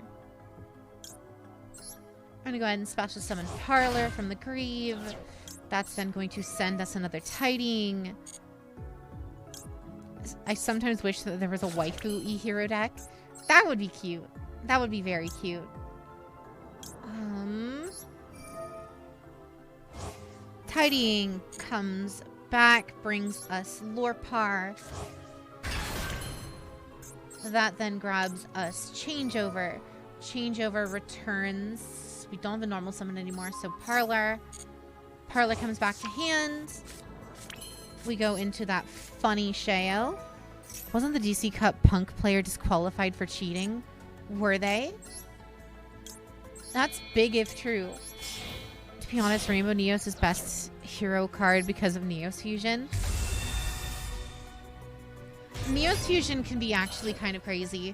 gonna go ahead and special summon Parlor from the Grieve. That's then going to send us another Tiding. I sometimes wish that there was a waifu e-hero deck. That would be cute. That would be very cute. Tidying comes back, brings us Lorpar. That then grabs us Changeover. Changeover returns. We don't have a normal summon anymore, so Parlor. Parlor comes back to hand. We go into that funny Sheo. Wasn't the DC Cup Punk player disqualified for cheating? Were they? That's big if true. To be honest, Rainbow Neos is best hero card because of Neos Fusion. Neos Fusion can be actually kind of crazy.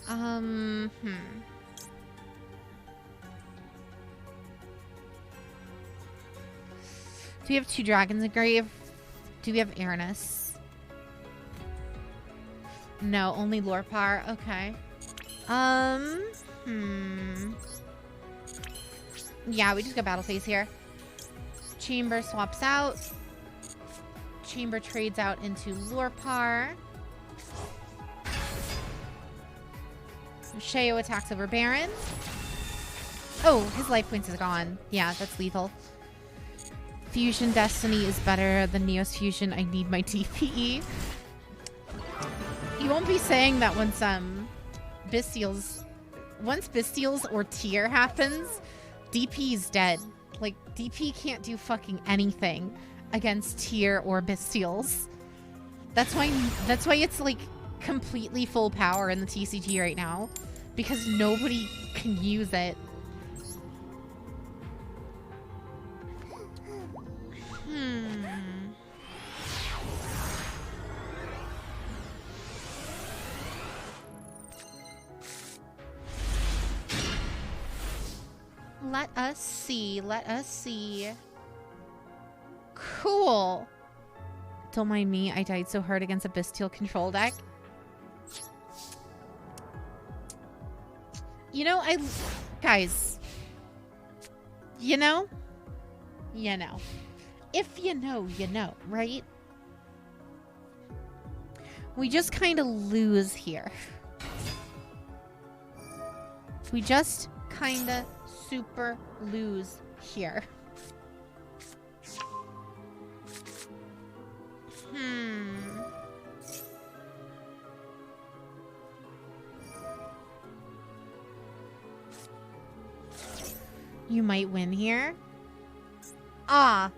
Do we have 2 dragons in grave? Do we have Aranus? No, only Lorpar. Okay. Yeah, we just got battle phase here. Chamber swaps out. Chamber trades out into Lorpar. Sheo attacks over Baron. Oh, his life points is gone. Yeah, that's lethal. Fusion Destiny is better than Neos Fusion. I need my DPE. You won't be saying that once Bestials or Tier happens, DP is dead. Like, DP can't do fucking anything against Tier or Bestials. That's why it's like completely full power in the TCG right now, because nobody can use it. Let us see. Let us see. Cool. Don't mind me. I died so hard against a Bestial control deck. You know, guys. You know? You know. If you know, you know, right? We just kind of lose here. We just kind of super lose here. You might win here. Ah.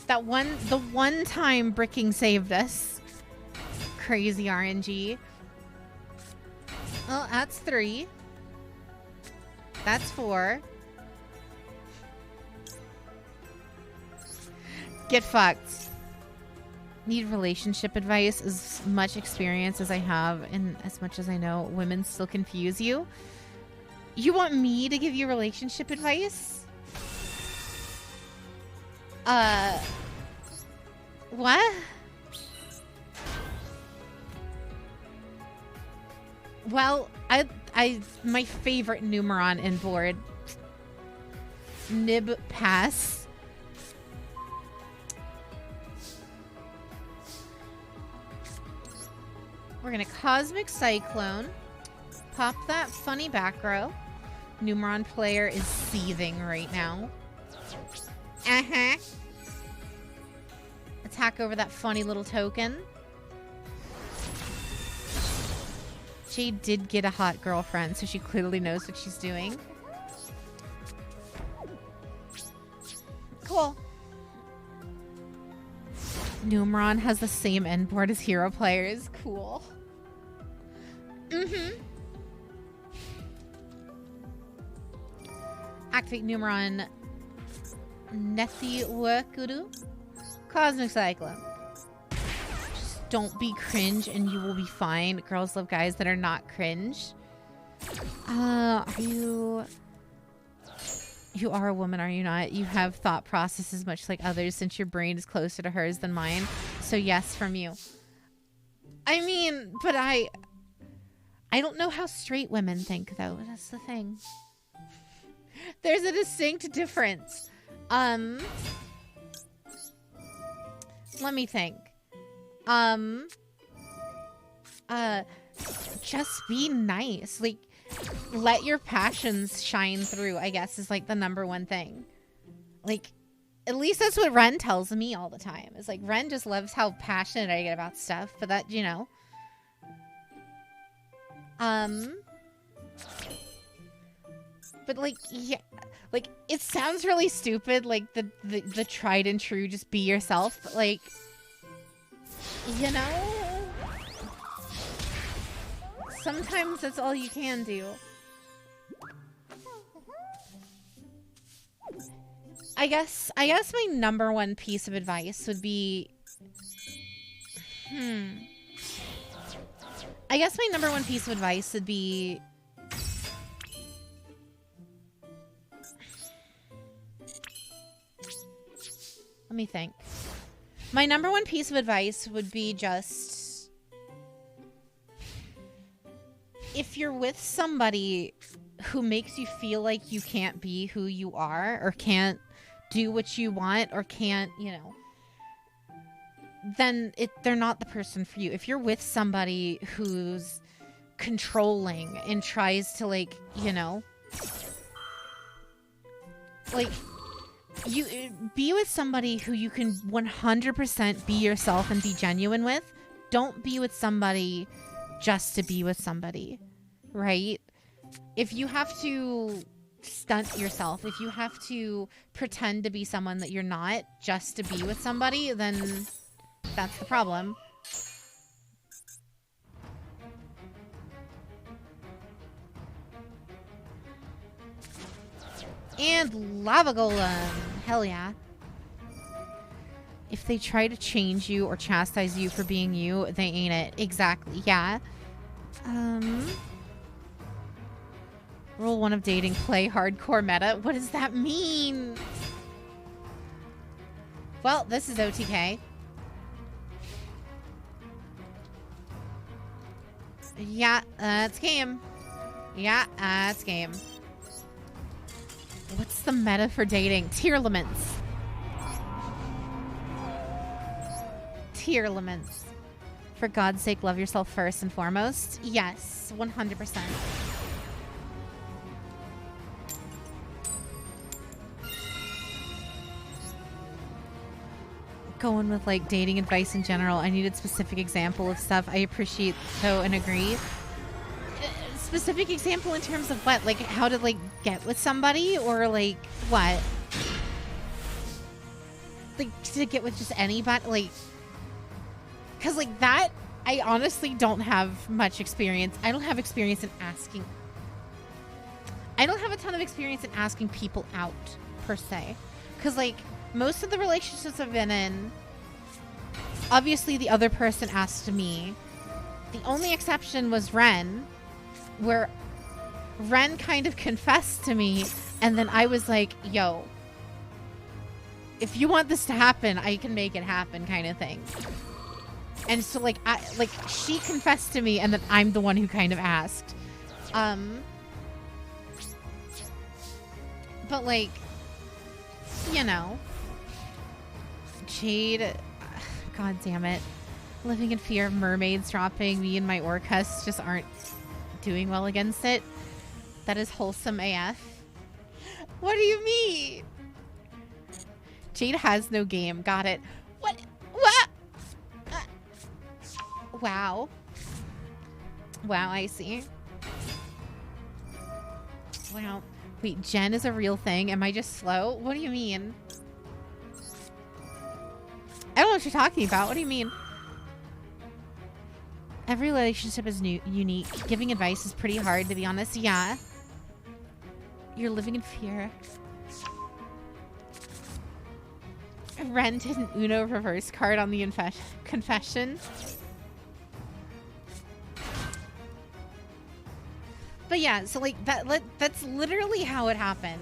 The one time bricking saved us. Crazy RNG. Well, that's 3. That's 4. Get fucked. Need relationship advice. As much experience as I have and as much as I know, women still confuse you. You want me to give you relationship advice? What? Well, my favorite Numeron in board. Nib Pass. We're gonna Cosmic Cyclone. Pop that funny back row. Numeron player is seething right now. Attack over that funny little token. Jade did get a hot girlfriend, so she clearly knows what she's doing. Cool. Numeron has the same end board as hero players. Cool. Activate Numeron. Nethi Wakuru. Cosmic Cyclone. Just don't be cringe and you will be fine. Girls love guys that are not cringe. Are you... You are a woman, are you not? You have thought processes much like others since your brain is closer to hers than mine. So yes, from you. I mean, but I don't know how straight women think, though. That's the thing. There's a distinct difference. Let me think. Just be nice. Like, let your passions shine through, I guess, is like the #1 thing. Like, at least that's what Ren tells me all the time. It's like, Ren just loves how passionate I get about stuff. But that, you know. But like, yeah, like it sounds really stupid, like the tried and true, just be yourself. But like, you know, sometimes that's all you can do. I guess my number one piece of advice would be, I guess my number one piece of advice would be, let me think. My number one piece of advice would be just, if you're with somebody who makes you feel like you can't be who you are, or can't do what you want, or can't, you know, then they're not the person for you. If you're with somebody who's controlling and tries to, like, you know, like, you be with somebody who you can 100% be yourself and be genuine with. Don't be with somebody just to be with somebody, right? If you have to stunt yourself, if you have to pretend to be someone that you're not just to be with somebody, then that's the problem. And lava golem. Hell yeah. If they try to change you or chastise you for being you, they ain't it. Exactly. Yeah. Rule 1 of dating, play hardcore meta. What does that mean? Well, this is OTK. Yeah, that's game. Yeah, that's game. What's the meta for dating? Tier laments. Tier laments. For God's sake, love yourself first and foremost. Yes, 100%. Going with like dating advice in general. I needed specific example of stuff. I appreciate though and agree. Specific example in terms of what? Like how to like get with somebody, or like what? Like to get with just anybody, like, cause like that I honestly don't have much experience. I don't have experience in asking. I don't have a ton of experience in asking people out per se. Cause like most of the relationships I've been in, obviously the other person asked me. The only exception was Ren, where Ren kind of confessed to me, and then I was like, yo, if you want this to happen, I can make it happen, kind of thing. And so like she confessed to me, and then I'm the one who kind of asked. But like, you know, Jade, god damn it, living in fear of mermaids dropping. Me and my Orcus just aren't doing well against it. That is wholesome AF. What do you mean? Jade has no game. Got it. What? Wow. Wow, I see. Wow. Wait, Jen is a real thing? Am I just slow? What do you mean? I don't know what you're talking about. What do you mean? Every relationship is unique. Giving advice is pretty hard, to be honest. Yeah. You're living in fear. Ren did an Uno reverse card on the confession. But yeah, so like that's literally how it happened.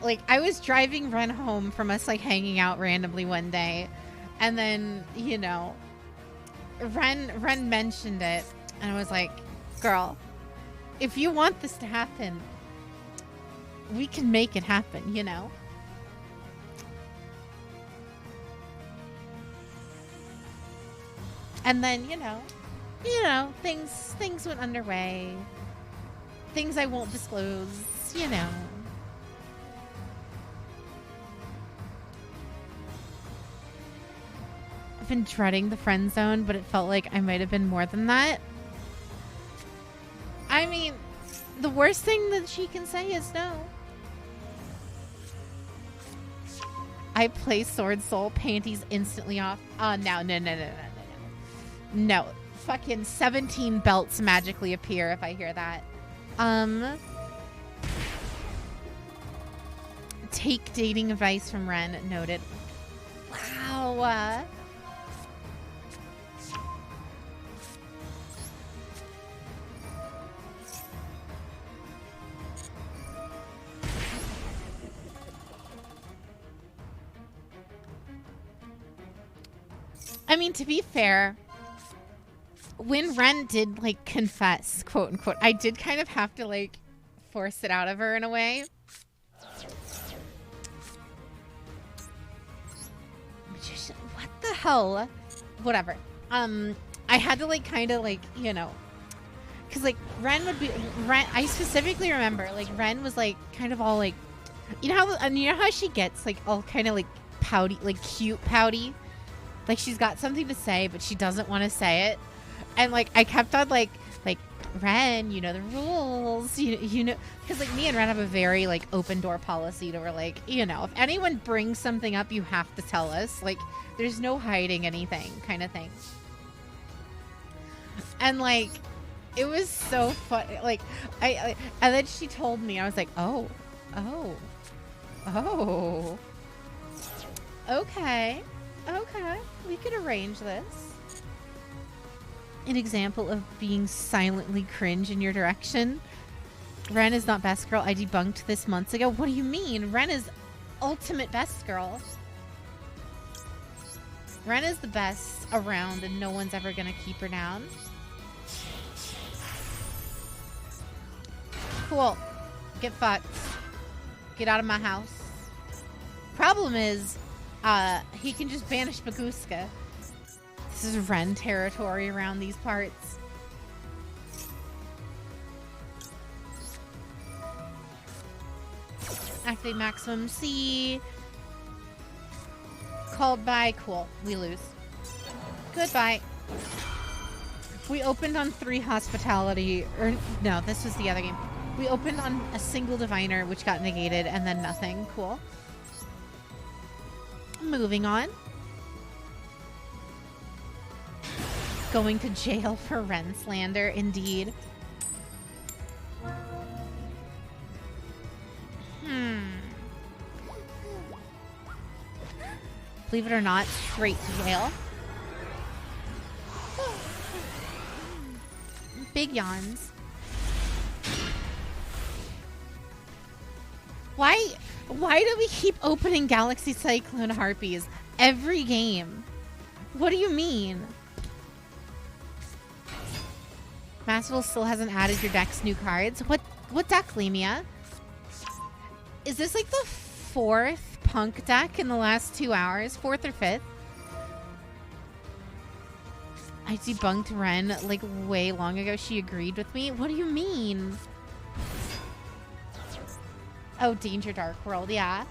Like I was driving Ren home from us like hanging out randomly one day, and then, you know, Ren mentioned it, and I was like, girl, if you want this to happen, we can make it happen, you know? And then, you know, things went underway. Things I won't disclose, you know. I've been dreading the friend zone, but it felt like I might have been more than that. I mean, The worst thing that she can say is no. I play Sword Soul, panties instantly off. No. No. Fucking 17 belts magically appear if I hear that. Take dating advice from Ren. Noted. Wow. I mean, to be fair, when Ren did, like, confess, quote unquote, I did kind of have to, like, force it out of her in a way. What the hell? Whatever. I had to, like, kind of, like, you know, because, like, Ren, I specifically remember, like, Ren was, like, kind of all, like, you know how she gets, like, all kind of, like, pouty, like, cute pouty? Like, she's got something to say, but she doesn't want to say it. And, like, I kept on, like, Ren, you know the rules. You know, because, like, me and Ren have a very, like, open door policy to where, like, you know, if anyone brings something up, you have to tell us. Like, there's no hiding anything kind of thing. And, like, it was so fun. Like, and then she told me, I was like, oh. Okay, we could arrange this. An example of being silently cringe in your direction. Ren is not best girl. I debunked this months ago. What do you mean? Ren is ultimate best girl. Ren is the best around and no one's ever gonna keep her down. Cool. Get fucked. Get out of my house. Problem is, he can just banish Baguska. This is Ren territory around these parts. Activate maximum C. Called by. Cool. We lose. Goodbye. We opened on 3 hospitality. Or no, this was the other game. We opened on a single diviner, which got negated, and then nothing. Cool. Moving on. Going to jail for Ren slander, indeed. Believe it or not, straight to jail. Big yawns. Why do we keep opening Galaxy Cyclone Harpies every game? What do you mean? Masterful still hasn't added your deck's new cards. What deck, Lemia? Is this like the 4th punk deck in the last 2 hours? 4th or 5th? I debunked Ren like way long ago. She agreed with me. What do you mean? Oh, Danger Dark World, yeah.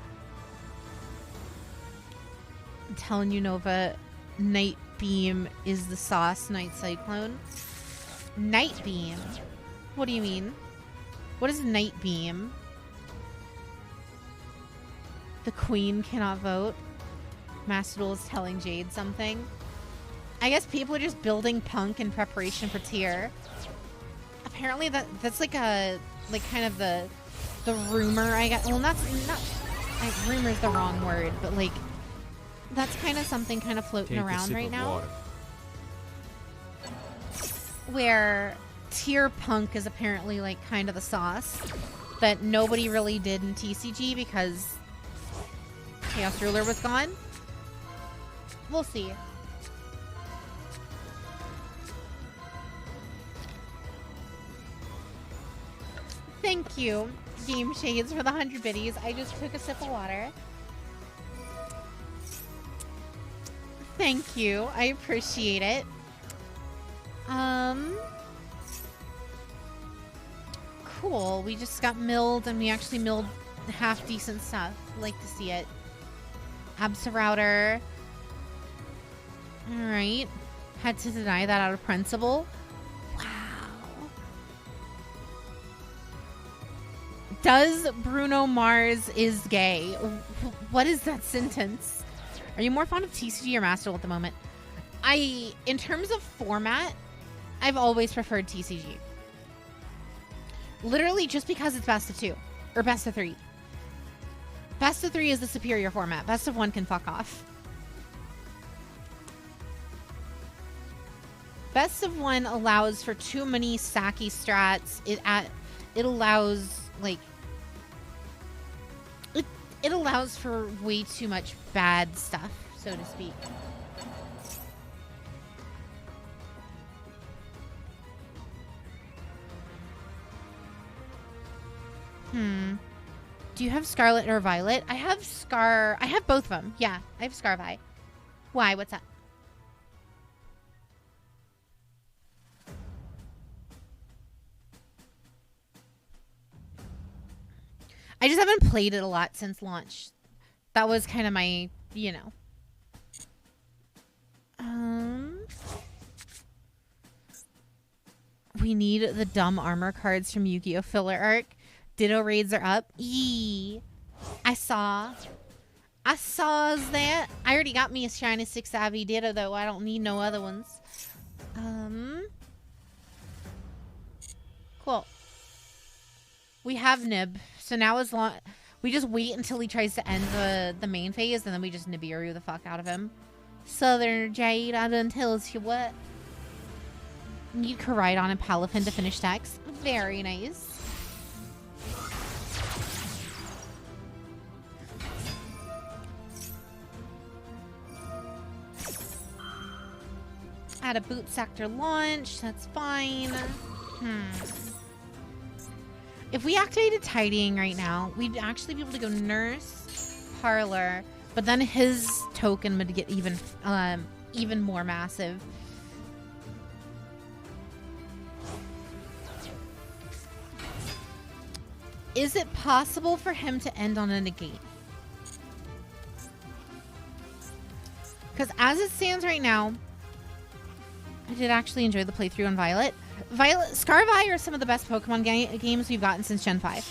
I'm telling you, Nova, Night Beam is the sauce, Night Cyclone. Night Beam? What do you mean? What is Night Beam? The Queen cannot vote. Master Duel is telling Jade something. I guess people are just building punk in preparation for tier. Apparently that's like a kind of the rumor I got. Well, not rumor is the wrong word, but like that's kind of something kind of floating around right now. Water. Where tier punk is apparently like kind of the sauce that nobody really did in TCG because Chaos Ruler was gone. We'll see. Thank you, Game Shades, for the 100 biddies. I just took a sip of water. Thank you. I appreciate it. Cool. We just got milled, and we actually milled half decent stuff. Like to see it. Absa router. Alright. Had to deny that out of principle. Wow. Does Bruno Mars is gay? What is that sentence? Are you more fond of TCG or Master Duel at the moment? In terms of format, I've always preferred TCG. Literally just because it's best of 2 or best of 3. Best of 3 is the superior format. Best of 1 can fuck off. Best of 1 allows for too many sacky strats. It allows like it allows for way too much bad stuff, so to speak. Do you have Scarlet or Violet? I have both of them. Yeah, I have Scarvi. Why? What's up? I just haven't played it a lot since launch. That was kind of my, you know. We need the dumb armor cards from Yu-Gi-Oh! Filler Arc. Ditto raids are up. Yee. I saw that. I already got me a shiny 6 Savvy Ditto, though. I don't need no other ones. Cool. We have Nib. So now as long... We just wait until he tries to end the main phase, and then we just Nibiru the fuck out of him. Southern Jade, I done tells you what. Need Koraidon and Palafin to finish stacks. Very nice. Add a boot sector launch. That's fine. If we activated Tidying right now, we'd actually be able to go Nurse, Parlor, but then his token would get even more massive. Is it possible for him to end on a negate? Because as it stands right now, I did actually enjoy the playthrough on Violet. Scarvi are some of the best Pokemon games we've gotten since Gen 5.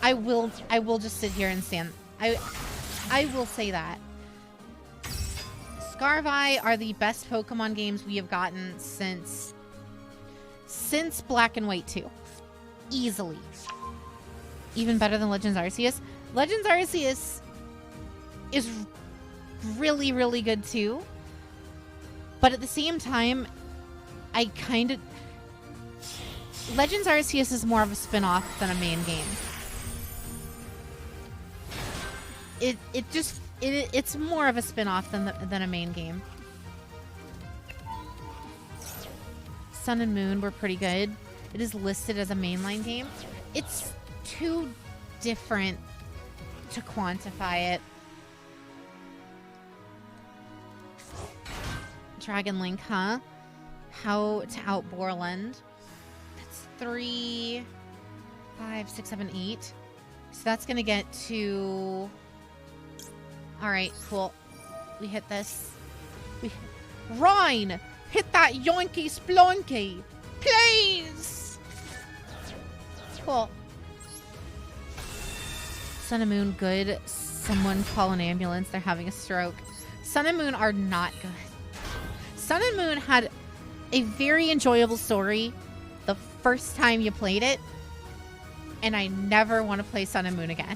I will just sit here and stand. I will say that. Scarvi are the best Pokemon games we have gotten since Black and White 2. Easily. Even better than Legends Arceus. Legends Arceus is really, really good too. But at the same time, Legends Arceus is more of a spin-off than a main game. It's more of a spin-off than a main game. Sun and Moon were pretty good. It is listed as a mainline game. It's too different to quantify it. Dragon Link, huh? How to out Borland. That's 3, 5, 6, 7, 8. So that's gonna get to... Alright, cool. We hit this. Rhine! Hit that yoinky splonky! Please! Cool. Sun and Moon, good. Someone call an ambulance. They're having a stroke. Sun and Moon are not good. Sun and Moon had a very enjoyable story the first time you played it, and I never want to play Sun and Moon again.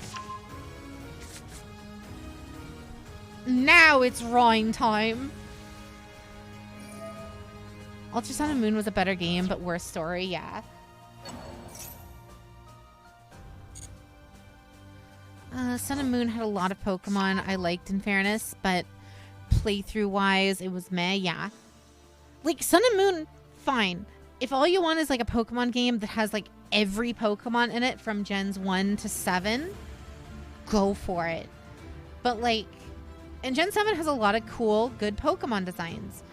Now it's Rhine time. Ultra Sun and Moon was a better game, but worse story, yeah. Sun and Moon had a lot of Pokemon I liked, in fairness, but playthrough-wise, it was meh, yeah. Like, Sun and Moon, fine. If all you want is, like, a Pokemon game that has, like, every Pokemon in it from Gens 1 to 7, go for it. But, like, and Gen 7 has a lot of cool, good Pokemon designs.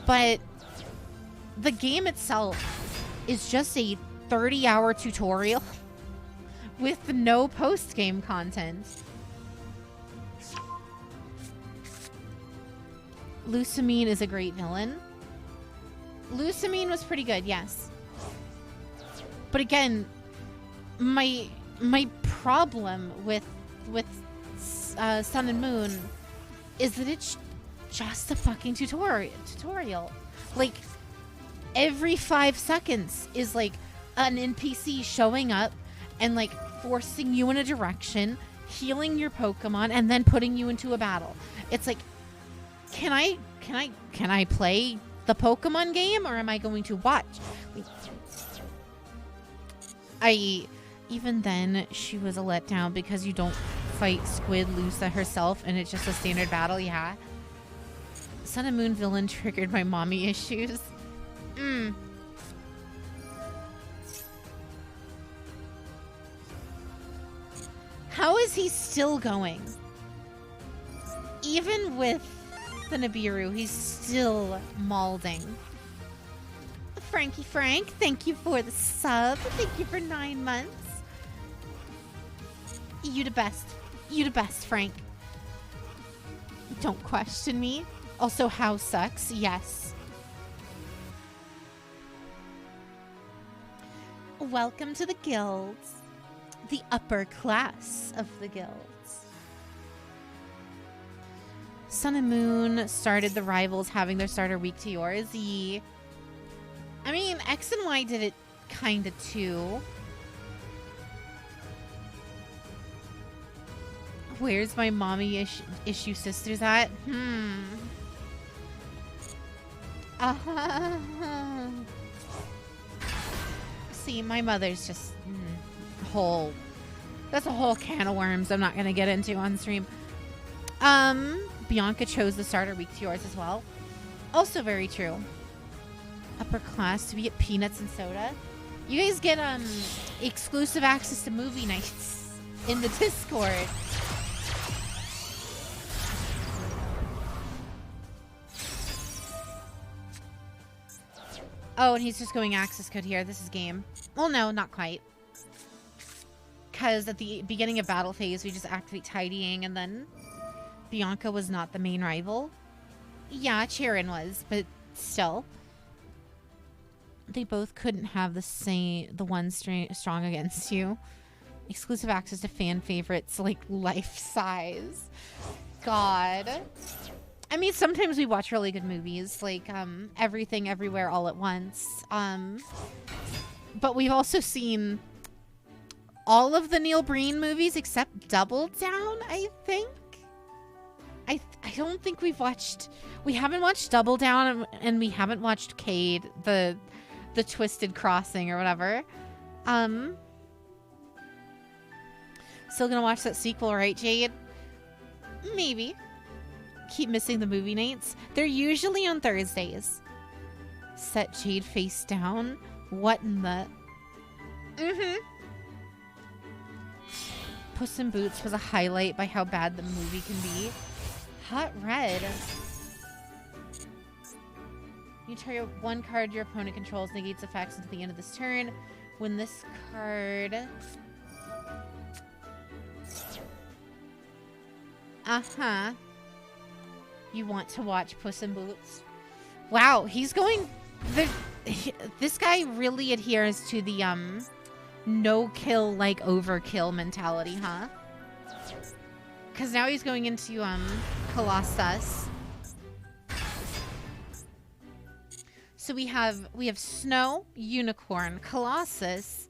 But the game itself is just a 30-hour tutorial with no post-game content. Lusamine is a great villain. Lusamine was pretty good, yes. But again, my my problem with Sun and Moon is that it's just a fucking tutorial. Like, every 5 seconds is like an NPC showing up and like forcing you in a direction, healing your Pokemon, and then putting you into a battle. It's like, can I play the Pokemon game, or am I going to watch? Even then, she was a letdown because you don't fight Squid Lusa herself and it's just a standard battle, yeah. Sun and Moon villain triggered my mommy issues. How is he still going? Even with the Nibiru, he's still mauling. Frankie Frank, thank you for the sub. Thank you for 9 months. You the best. You the best, Frank. Don't question me. Also, how sucks. Yes. Welcome to the guilds. The upper class of the guilds. Sun and Moon started the rivals having their starter week to yours. I mean, X and Y did it kind of too. Where's my mommy issue sisters at? See, my mother's just that's a whole can of worms I'm not going to get into on stream. Bianca chose the starter week to yours as well. Also very true. Upper class, we get peanuts and soda. You guys get exclusive access to movie nights in the Discord. Oh, and he's just going access code here. This is game. Well, no, not quite. Because at the beginning of battle phase, we just activate tidying, and then Bianca was not the main rival. Yeah, Chirin was, but still. They both couldn't have the one strong against you. Exclusive access to fan favorites, like life size. God. I mean, sometimes we watch really good movies, like Everything Everywhere All at Once. But we've also seen all of the Neil Breen movies except Double Down, I think. I don't think we haven't watched Double Down, and we haven't watched Cade, the Twisted Crossing or whatever. Still gonna watch that sequel, right, Jade? Maybe. Keep missing the movie nights. They're usually on Thursdays. Set Jade face down. What in the... Puss in Boots was a highlight by how bad the movie can be. Hot Red. You target one card your opponent controls, negates effects until the end of this turn. When this card... You want to watch Puss in Boots? Wow, he's going... This guy really adheres to the, no-kill, like, overkill mentality, huh? Because now he's going into, Colossus. So we have Snow, Unicorn, Colossus,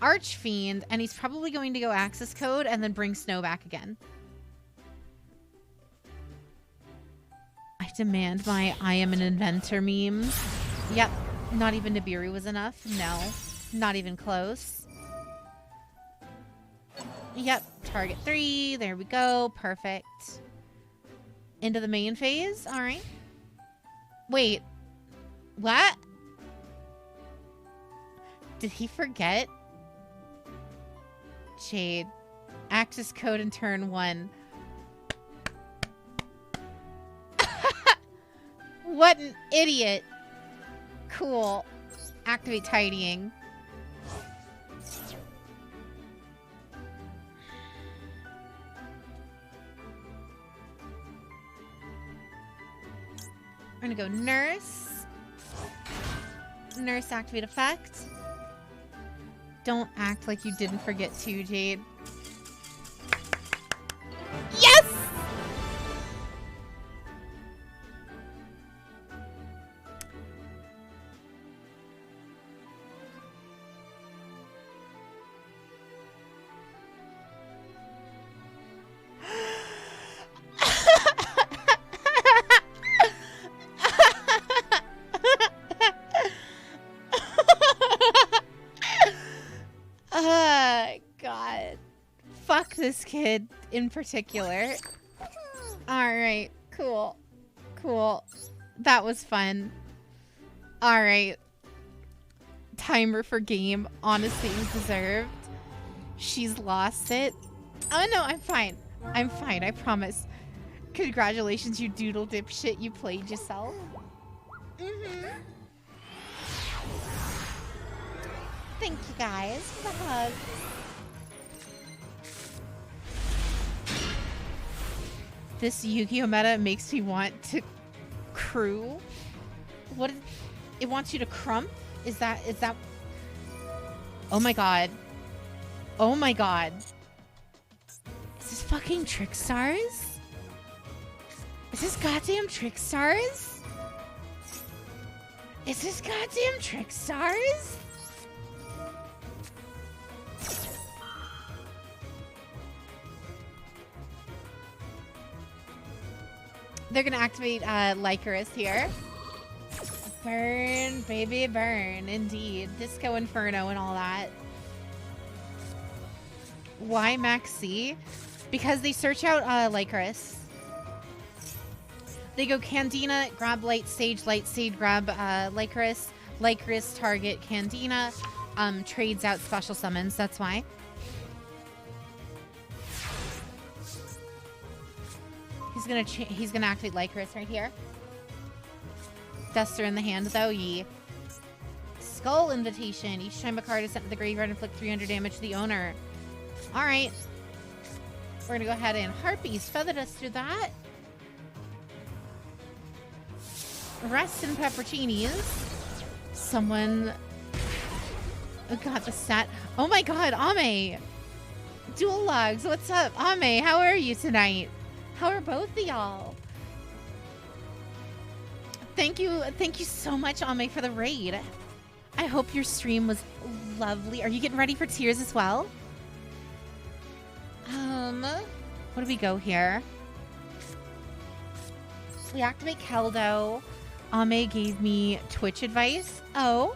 Archfiend, and he's probably going to go access code and then bring Snow back again. I demand my I am an inventor meme. Yep, not even Nibiru was enough. No, not even close. Yep, target 3. There we go. Perfect. Into the main phase. All right. Wait. What? Did he forget? Jade. Access code in turn 1. What an idiot. Cool. Activate tidying. We're gonna go Nurse. Nurse activate effect. Don't act like you didn't forget to, Jade. Yes! God. Fuck this kid in particular. Alright, cool. Cool. That was fun. Alright. Timer for game. Honestly, it was deserved. She's lost it. Oh no, I'm fine. I'm fine, I promise. Congratulations, you doodle dipshit. You played yourself. Thank you guys for the hug. This Yu-Gi-Oh meta makes me want to crew. What? It wants you to crump? Is that? Oh my god. Oh my god. Is this fucking Trick Stars? Is this goddamn Trick Stars? Is this goddamn Trick Stars? They're gonna activate Lycaris here. Burn, baby, burn. Indeed. Disco Inferno and all that. Why Maxi? Because they search out Lycaris. They go Candina, grab Light Sage, grab Lycaris. Lycaris target Candina. Trades out special summons, that's why. He's gonna activate Lycaris right here. Duster in the hand though, ye. Skull Invitation. Each time a card is sent to the graveyard, inflict 300 damage to the owner. Alright. We're gonna go ahead and Harpies. Feather Duster that. Rest in Pepperoncinis. Someone got the stat. Oh my god, Ame! Dual Logs, what's up? Ame, how are you tonight? How are both of y'all? Thank you so much, Ame, for the raid. I hope your stream was lovely. Are you getting ready for Tears as well? What do we go here? We activate Keldo. Ame gave me Twitch advice. Oh.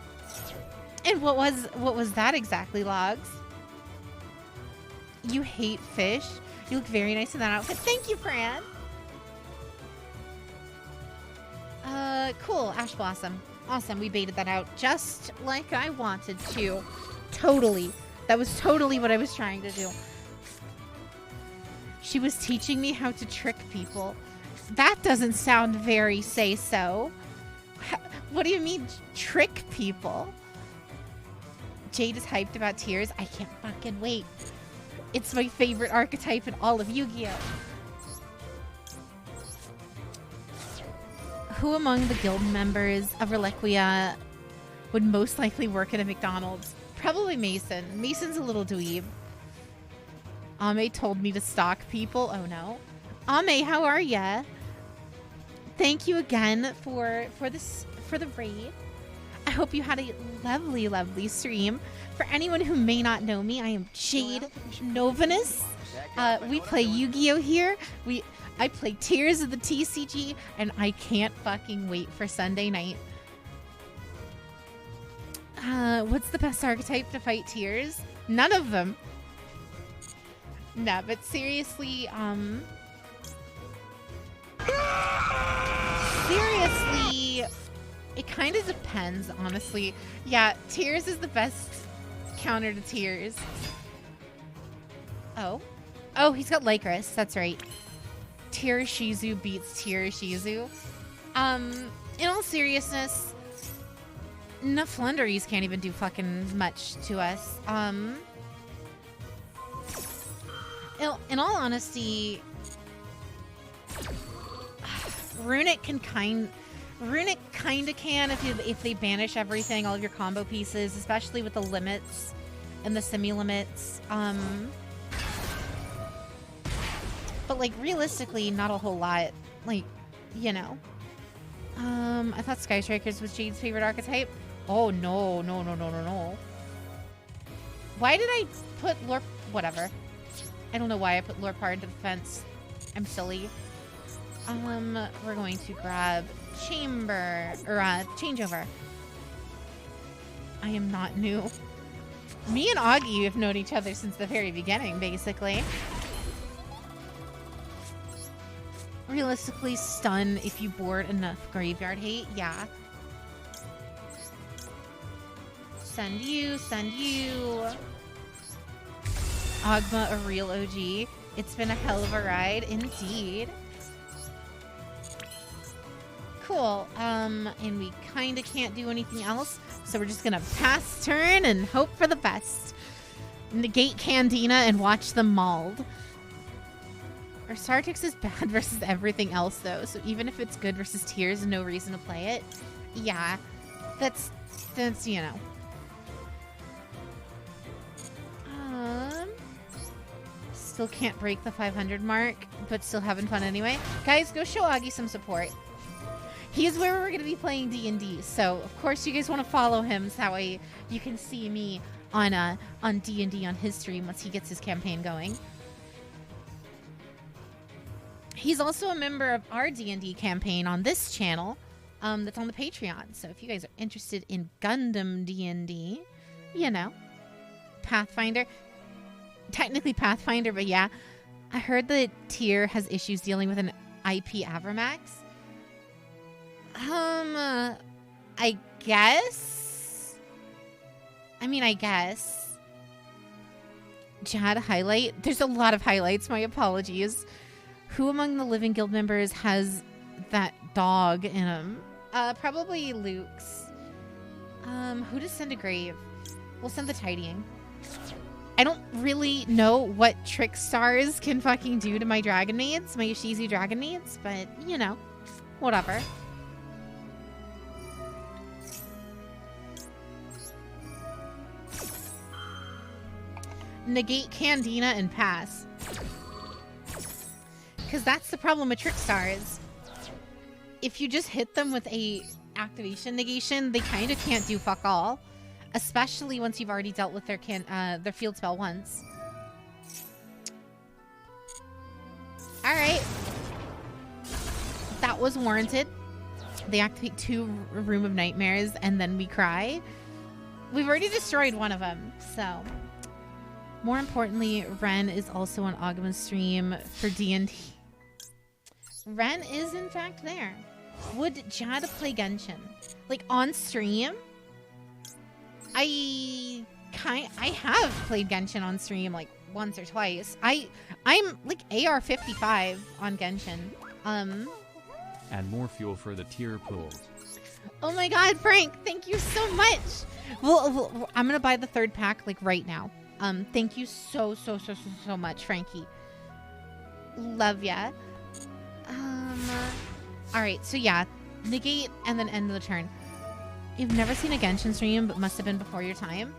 And what was that exactly, Logs? You hate fish? You look very nice in that outfit. Thank you, Fran. Cool. Ash Blossom. Awesome. We baited that out just like I wanted to. Totally. That was totally what I was trying to do. She was teaching me how to trick people. That doesn't sound very say-so. What do you mean, trick people? Jade is hyped about Tears. I can't fucking wait. It's my favorite archetype in all of Yu-Gi-Oh! Who among the guild members of Reliquia would most likely work at a McDonald's? Probably Mason. Mason's a little dweeb. Ame told me to stalk people. Oh no. Ame, how are ya? Thank you again for the raid. I hope you had a lovely, lovely stream. For anyone who may not know me, I am Jade Novanus. We play Yu-Gi-Oh! Here. I play Tears of the TCG, and I can't fucking wait for Sunday night. What's the best archetype to fight Tears? None of them. Nah, but seriously, seriously, it kind of depends, honestly. Yeah, Tears is the best counter to Tears. Oh, he's got Lycaris. That's right. Tearshizu beats Tearshizu. In all seriousness, Flunderies can't even do fucking much to us. In all honesty, Runic kinda can if they banish everything, all of your combo pieces, especially with the limits and the semi-limits. But like realistically, not a whole lot. Like, you know. I thought Sky Strikers was Jade's favorite archetype. Oh no. Why did I put Lore? Whatever. I don't know why I put Lore Power into defense. I'm silly. We're going to grab Chamber or Changeover. I am not new. Me and Augie have known each other since the very beginning, basically. Realistically, stun if you board enough graveyard hate. Yeah. Send you. Ogma, a real OG. It's been a hell of a ride, indeed. Cool. And we kind of can't do anything else, so we're just gonna pass turn and hope for the best. Negate Candina and watch them mauled. Our Sartix is bad versus everything else, though, so even if it's good versus Tears, no reason to play it. Yeah, that's you know. Still can't break the 500 mark, but still having fun anyway. Guys, go show Augie some support. He's where we're going to be playing D&D, so of course you guys want to follow him so that way you can see me on D&D on his stream once he gets his campaign going. He's also a member of our D&D campaign on this channel that's on the Patreon. So if you guys are interested in Gundam D&D, you know, Pathfinder. Technically Pathfinder, but yeah. I heard that Tier has issues dealing with an IP Avramax. I guess. I guess. Jad highlight. There's a lot of highlights. My apologies. Who among the living guild members has that dog in him? Probably Luke's. Who to send a grave? We'll send the tidying. I don't really know what trick stars can fucking do to my dragon maids, my Yoshizu dragon maids, but you know, whatever. Negate Candina and pass. Because that's the problem with trick stars. If you just hit them with a activation negation, they kind of can't do fuck all. Especially once you've already dealt with their field spell once. Alright. That was warranted. They activate 2 Room of Nightmares and then we cry. We've already destroyed one of them, so... More importantly, Ren is also on Agama's stream for D&D. Ren is in fact there. Would Jada play Genshin? Like on stream? I have played Genshin on stream like once or twice. I'm like AR 55 on Genshin. Add more fuel for the tier pools. Oh my god, Frank, thank you so much. Well, I'm gonna buy the 3rd pack like right now. Thank you so much, Frankie. Love ya. Alright, so yeah. Negate and then end of the turn. You've never seen a Genshin stream, but must have been before your time.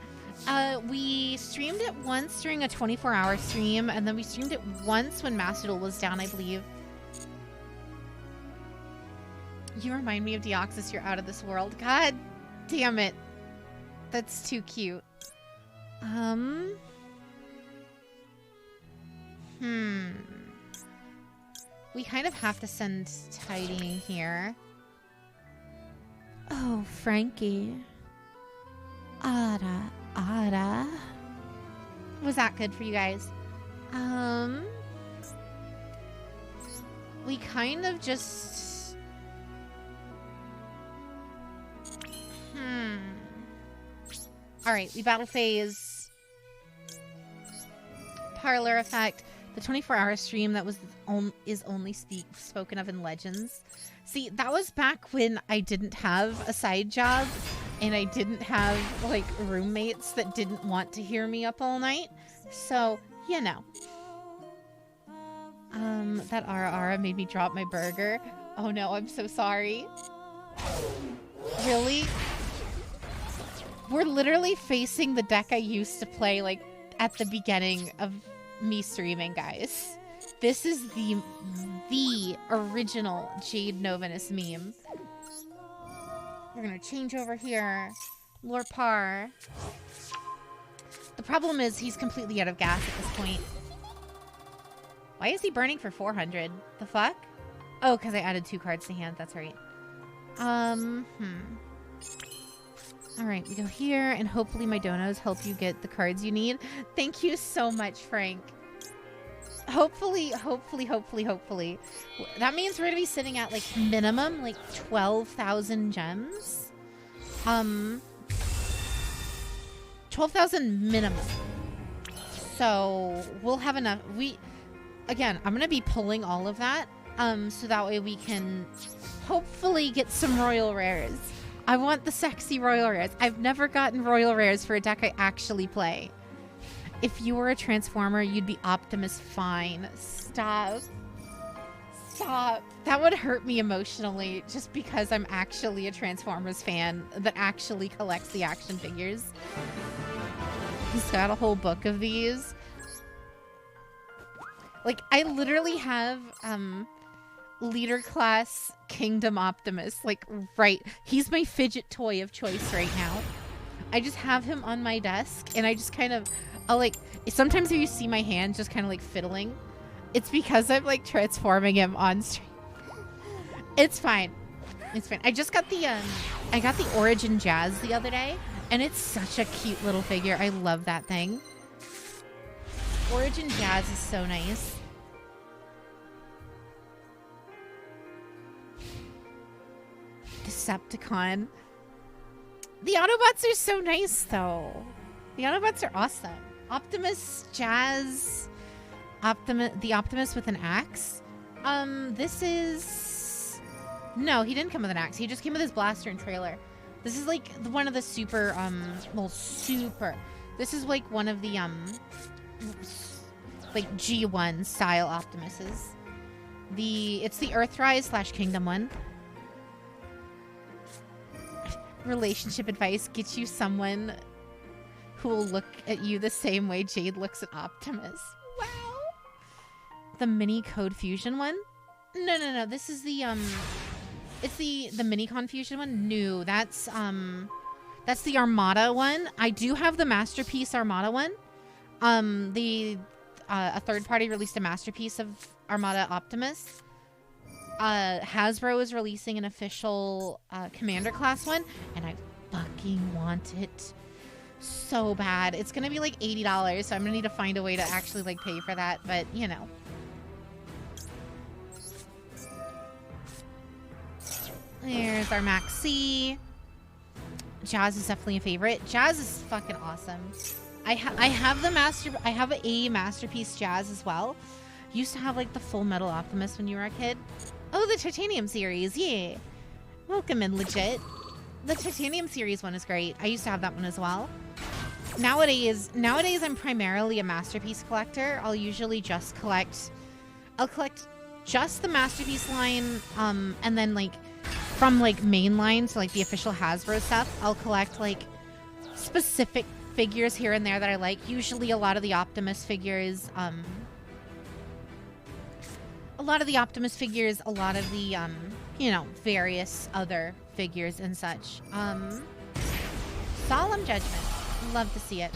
We streamed it once during a 24-hour stream, and then we streamed it once when Master Duel was down, I believe. You remind me of Deoxys, you're out of this world. God damn it. That's too cute. We kind of have to send tidying here. Oh, Frankie. Ada. Was that good for you guys? We kind of just... Alright, we battle phase. Parlor effect. The 24-hour stream that is only spoken of in Legends. See, that was back when I didn't have a side job and I didn't have, like, roommates that didn't want to hear me up all night. So, you know. That Ara made me drop my burger. Oh no, I'm so sorry. Really? We're literally facing the deck I used to play, like, at the beginning of me streaming, guys. This is the original Jade Novinus meme. We're gonna change over here. Lorpar. The problem is he's completely out of gas at this point. Why is he burning for 400? The fuck? Oh, because I added 2 cards to hand. That's right. Alright, we go here, and hopefully my donos help you get the cards you need. Thank you so much, Frank. Hopefully. That means we're gonna be sitting at, like, minimum, like, 12,000 gems. 12,000 minimum. So, we'll have enough. Again, I'm gonna be pulling all of that, so that way we can hopefully get some royal rares. I want the sexy royal rares. I've never gotten royal rares for a deck I actually play. If you were a Transformer, you'd be Optimus Fine. Stop. Stop. That would hurt me emotionally just because I'm actually a Transformers fan that actually collects the action figures. He's got a whole book of these. Like, I literally have, leader class Kingdom Optimus, like, right. He's my fidget toy of choice right now. I just have him on my desk, and I just kind of, I'll, like, sometimes if you see my hand just kind of, like, fiddling, it's because I'm, like, transforming him on stream. It's fine. It's fine. I just got the, I got the Origin Jazz the other day, and it's such a cute little figure. I love that thing. Origin Jazz is so nice. Decepticon. The Autobots are so nice, though. The Autobots are awesome. Optimus, Jazz, the Optimus with an axe. This is... No, he didn't come with an axe. He just came with his blaster and trailer. This is, like, one of the super, This is, like, one of the, like, G1 style Optimuses. It's the Earthrise / Kingdom one. Relationship advice: get you someone who will look at you the same way Jade looks at Optimus. Wow. The mini Code Fusion one? No. This is the it's the mini Confusion one. No, that's the Armada one. I do have the Masterpiece Armada one. A third party released a Masterpiece of Armada Optimus. Hasbro is releasing an official Commander class one, and I fucking want it so bad. It's gonna be like $80, so I'm gonna need to find a way to actually, like, pay for that, but you know. There's our Maxi. Jazz is definitely a favorite. Jazz is fucking awesome. I have a Masterpiece Jazz as well. Used to have, like, the Full Metal Optimus when you were a kid. Oh, the Titanium series, yeah. Welcome in, legit. The Titanium series one is great. I used to have that one as well. Nowadays I'm primarily a Masterpiece collector. I'll usually just collect just the Masterpiece line, and then, like, from, like, main line, so, like, the official Hasbro stuff, I'll collect, like, specific figures here and there that I like. Usually a lot of the Optimus figures, a lot of the, you know, various other figures and such. Solemn Judgment. Love to see it.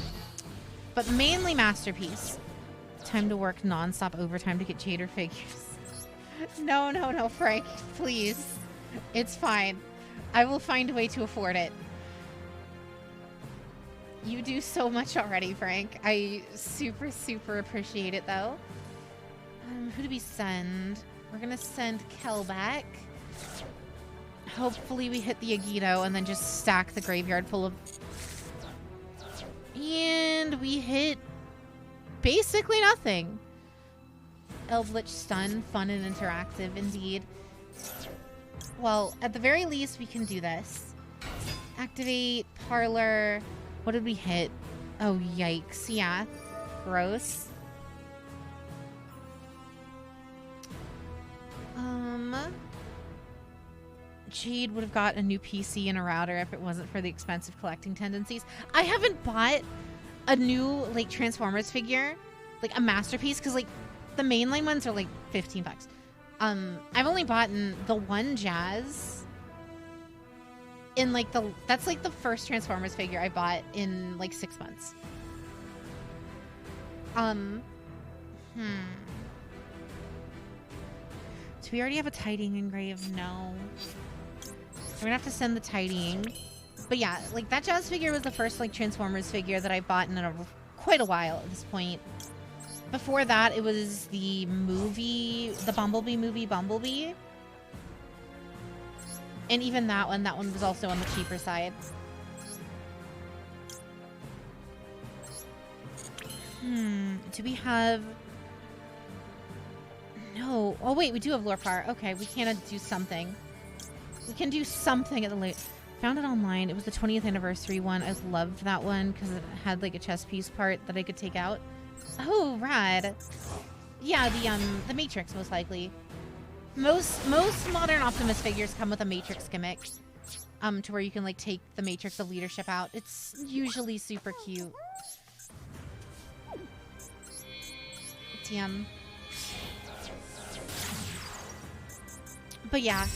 But mainly Masterpiece. Time to work non-stop overtime to get Jader figures. No, Frank. Please. It's fine. I will find a way to afford it. You do so much already, Frank. I super, super appreciate it, though. Who do we send? We're gonna send Kel back. Hopefully we hit the Agito and then just stack the graveyard full of... And we hit basically nothing. Eldritch Stun, fun and interactive indeed. Well, at the very least, we can do this. Activate, Parlor. What did we hit? Oh, yikes. Yeah. Gross. Jade would have got a new PC and a router if it wasn't for the expensive collecting tendencies. I haven't bought a new, like, Transformers figure, like, a masterpiece, because, like, the mainline ones are, like, $15. I've only bought the one Jazz in, like, that's, like, the first Transformers figure I bought in, like, 6 months. Do we already have a tidying engrave? No. We're gonna have to send the tidying. But yeah, like, that Jazz figure was the first, like, Transformers figure that I bought in quite a while at this point. Before that, it was the movie, the Bumblebee movie, Bumblebee. And even that one was also on the cheaper side. Do we have... No. Oh, wait, we do have lore power. Okay, we can do something. We can do something at the late... Found it online. It was the 20th anniversary one. I loved that one because it had, like, a chess piece part that I could take out. Oh, rad. Yeah, the Matrix, most likely. Most modern Optimus figures come with a Matrix gimmick. To where you can, like, take the Matrix of leadership out. It's usually super cute. Damn. But yeah,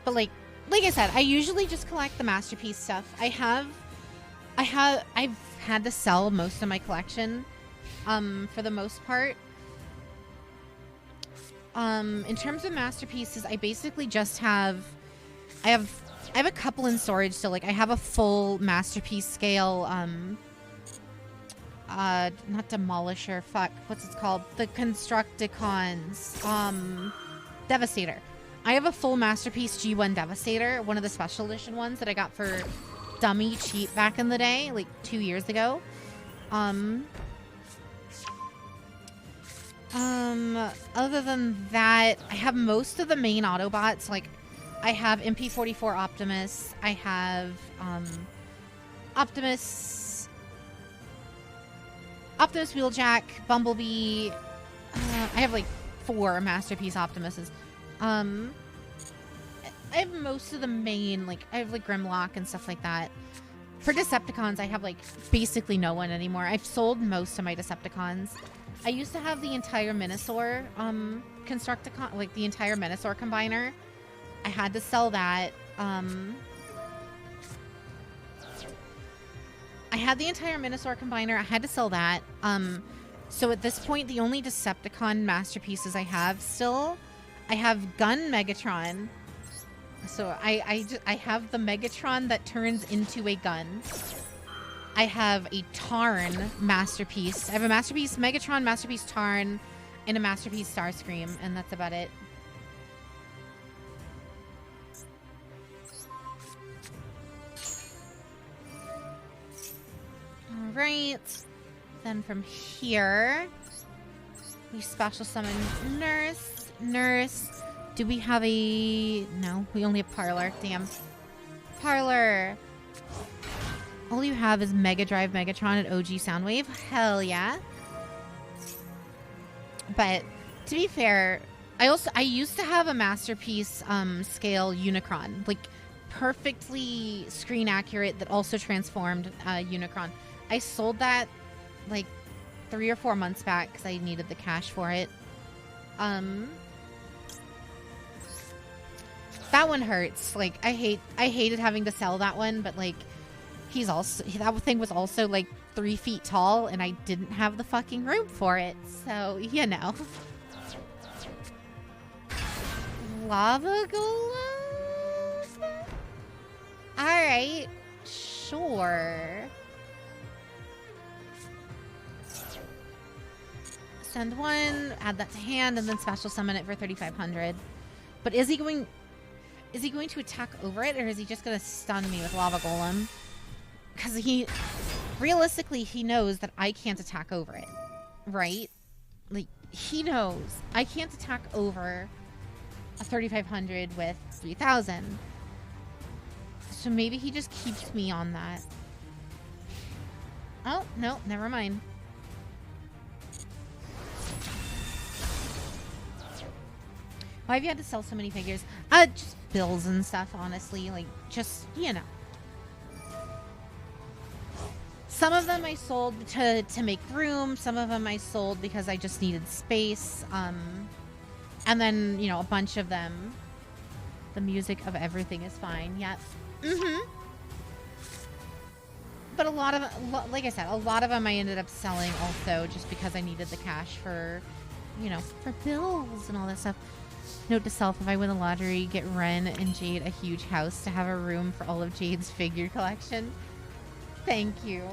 but like I said, I usually just collect the masterpiece stuff. I've had to sell most of my collection, for the most part. In terms of masterpieces, I basically just have, I have a couple in storage. So like I have a full masterpiece scale, not Demolisher, fuck, what's it called? The Constructicons, Devastator. I have a full Masterpiece G1 Devastator, one of the special edition ones that I got for dummy cheap back in the day, like 2 years ago. Other than that, I have most of the main Autobots. Like, I have MP44 Optimus, I have, Optimus Wheeljack, Bumblebee. I have like 4 Masterpiece Optimuses. I have most of the main, like, I have like Grimlock and stuff like that. For Decepticons, I have like basically no one anymore. I've sold most of my Decepticons. I used to have the entire Minosaur Constructicon, like the entire Minosaur combiner. I had to sell that. I had the entire Minosaur combiner. I had to sell that. So at this point, the only Decepticon masterpieces I have still, I have Gun Megatron. So I have the Megatron that turns into a gun. I have a Tarn masterpiece. I have a masterpiece Megatron, masterpiece Tarn, and a masterpiece Starscream, and that's about it. Alright. Then from here, we special summon Nurse. Do we have a... No, we only have Parlor. Damn. Parlor. All you have is Mega Drive Megatron and OG Soundwave. Hell yeah. But to be fair, I used to have a masterpiece scale Unicron, like perfectly screen accurate that also transformed Unicron. I sold that like 3 or 4 months back because I needed the cash for it. That one hurts. Like I hated having to sell that one, but like that thing was also like 3 feet tall and I didn't have the fucking room for it. So, you know. Lava Golem? Alright. Sure. Send one, add that to hand, and then special summon it for 3,500. But is he going to attack over it, or is he just going to stun me with Lava Golem? Because realistically, he knows that I can't attack over it, right? Like, he knows I can't attack over a 3,500 with 3,000. So maybe he just keeps me on that. Oh, no, never mind. Why have you had to sell so many figures? Just bills and stuff, honestly. Like, just, you know. Some of them I sold to make room. Some of them I sold because I just needed space. And then, you know, a bunch of them. The music of everything is fine. Yep. But a lot of, like I said, a lot of them I ended up selling also just because I needed the cash for, you know, for bills and all that stuff. Note to self, if I win the lottery, get Ren and Jade a huge house to have a room for all of Jade's figure collection. Thank you.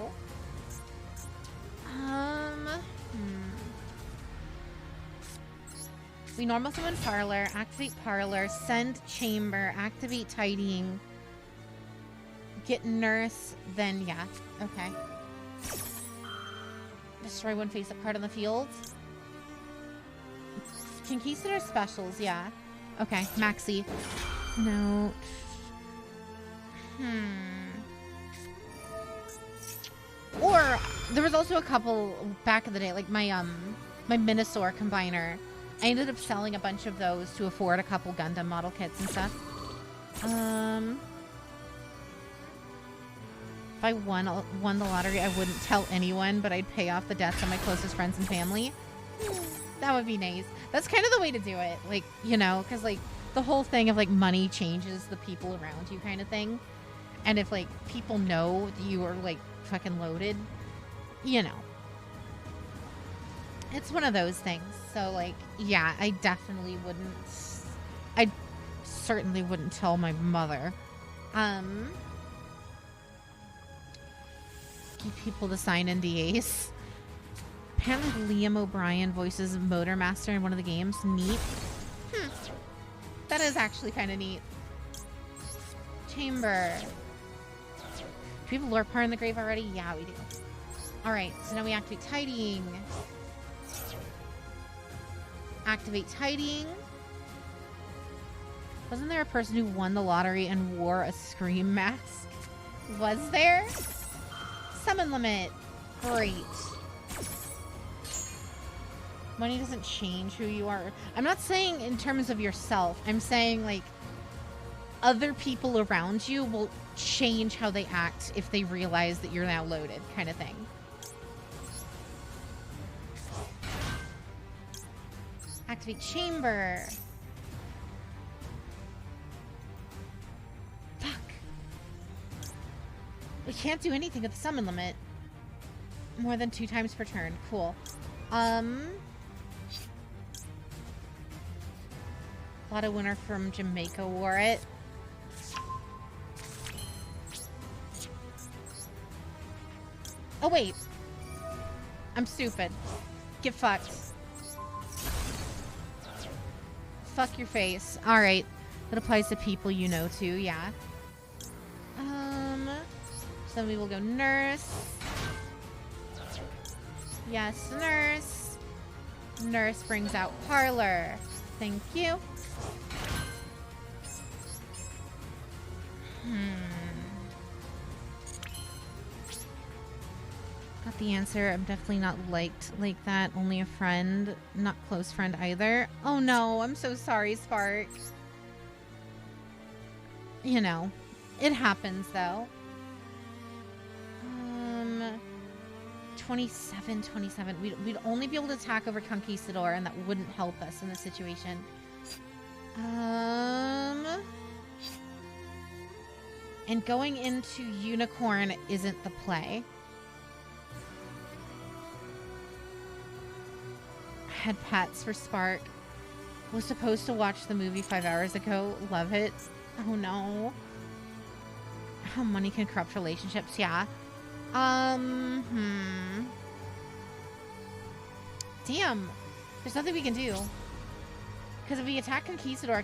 We normal summon Parlor, activate Parlor, send Chamber, activate Tidying, get Nurse, then yeah. Okay. Destroy one face-up card on the field. Conquistador specials, yeah. Okay, Maxi. No. Or there was also a couple back in the day, like my my Minosaur combiner. I ended up selling a bunch of those to afford a couple Gundam model kits and stuff. If I won the lottery, I wouldn't tell anyone, but I'd pay off the debts of my closest friends and family. That would be nice. That's kind of the way to do it. Like, you know, because, like, the whole thing of, like, money changes the people around you kind of thing. And if, like, people know you are, like, fucking loaded, you know. It's one of those things. So, like, yeah, I definitely wouldn't. I certainly wouldn't tell my mother. Get people to sign NDAs. Apparently Liam O'Brien voices Motor Master in one of the games. Neat. That is actually kind of neat. Chamber. Do we have a lore par in the grave already? Yeah, we do. Alright, so now we activate Tidying. Activate Tidying. Wasn't there a person who won the lottery and wore a Scream mask? Was there? Summon limit. Great. Money doesn't change who you are. I'm not saying in terms of yourself. I'm saying, like, other people around you will change how they act if they realize that you're now loaded, kind of thing. Activate Chamber. Fuck. We can't do anything at the summon limit. More than 2 times per turn. Cool. A lot of winner from Jamaica wore it. Oh, wait. I'm stupid. Get fucked. Fuck your face. Alright. That applies to people you know, too. Yeah. So we will go Nurse. Yes, Nurse. Nurse brings out Parlor. Thank you. Got the answer. I'm definitely not liked like that. Only a friend. Not close friend either. Oh no, I'm so sorry, Spark. You know, it happens though. 27. We'd only be able to attack over Conquistador, and that wouldn't help us in this situation. And going into Unicorn isn't the play. Had pats for Spark. Was supposed to watch the movie 5 hours ago. Love it. Oh no. How money can corrupt relationships. Yeah. Damn. There's nothing we can do. Because if we attack Conquistador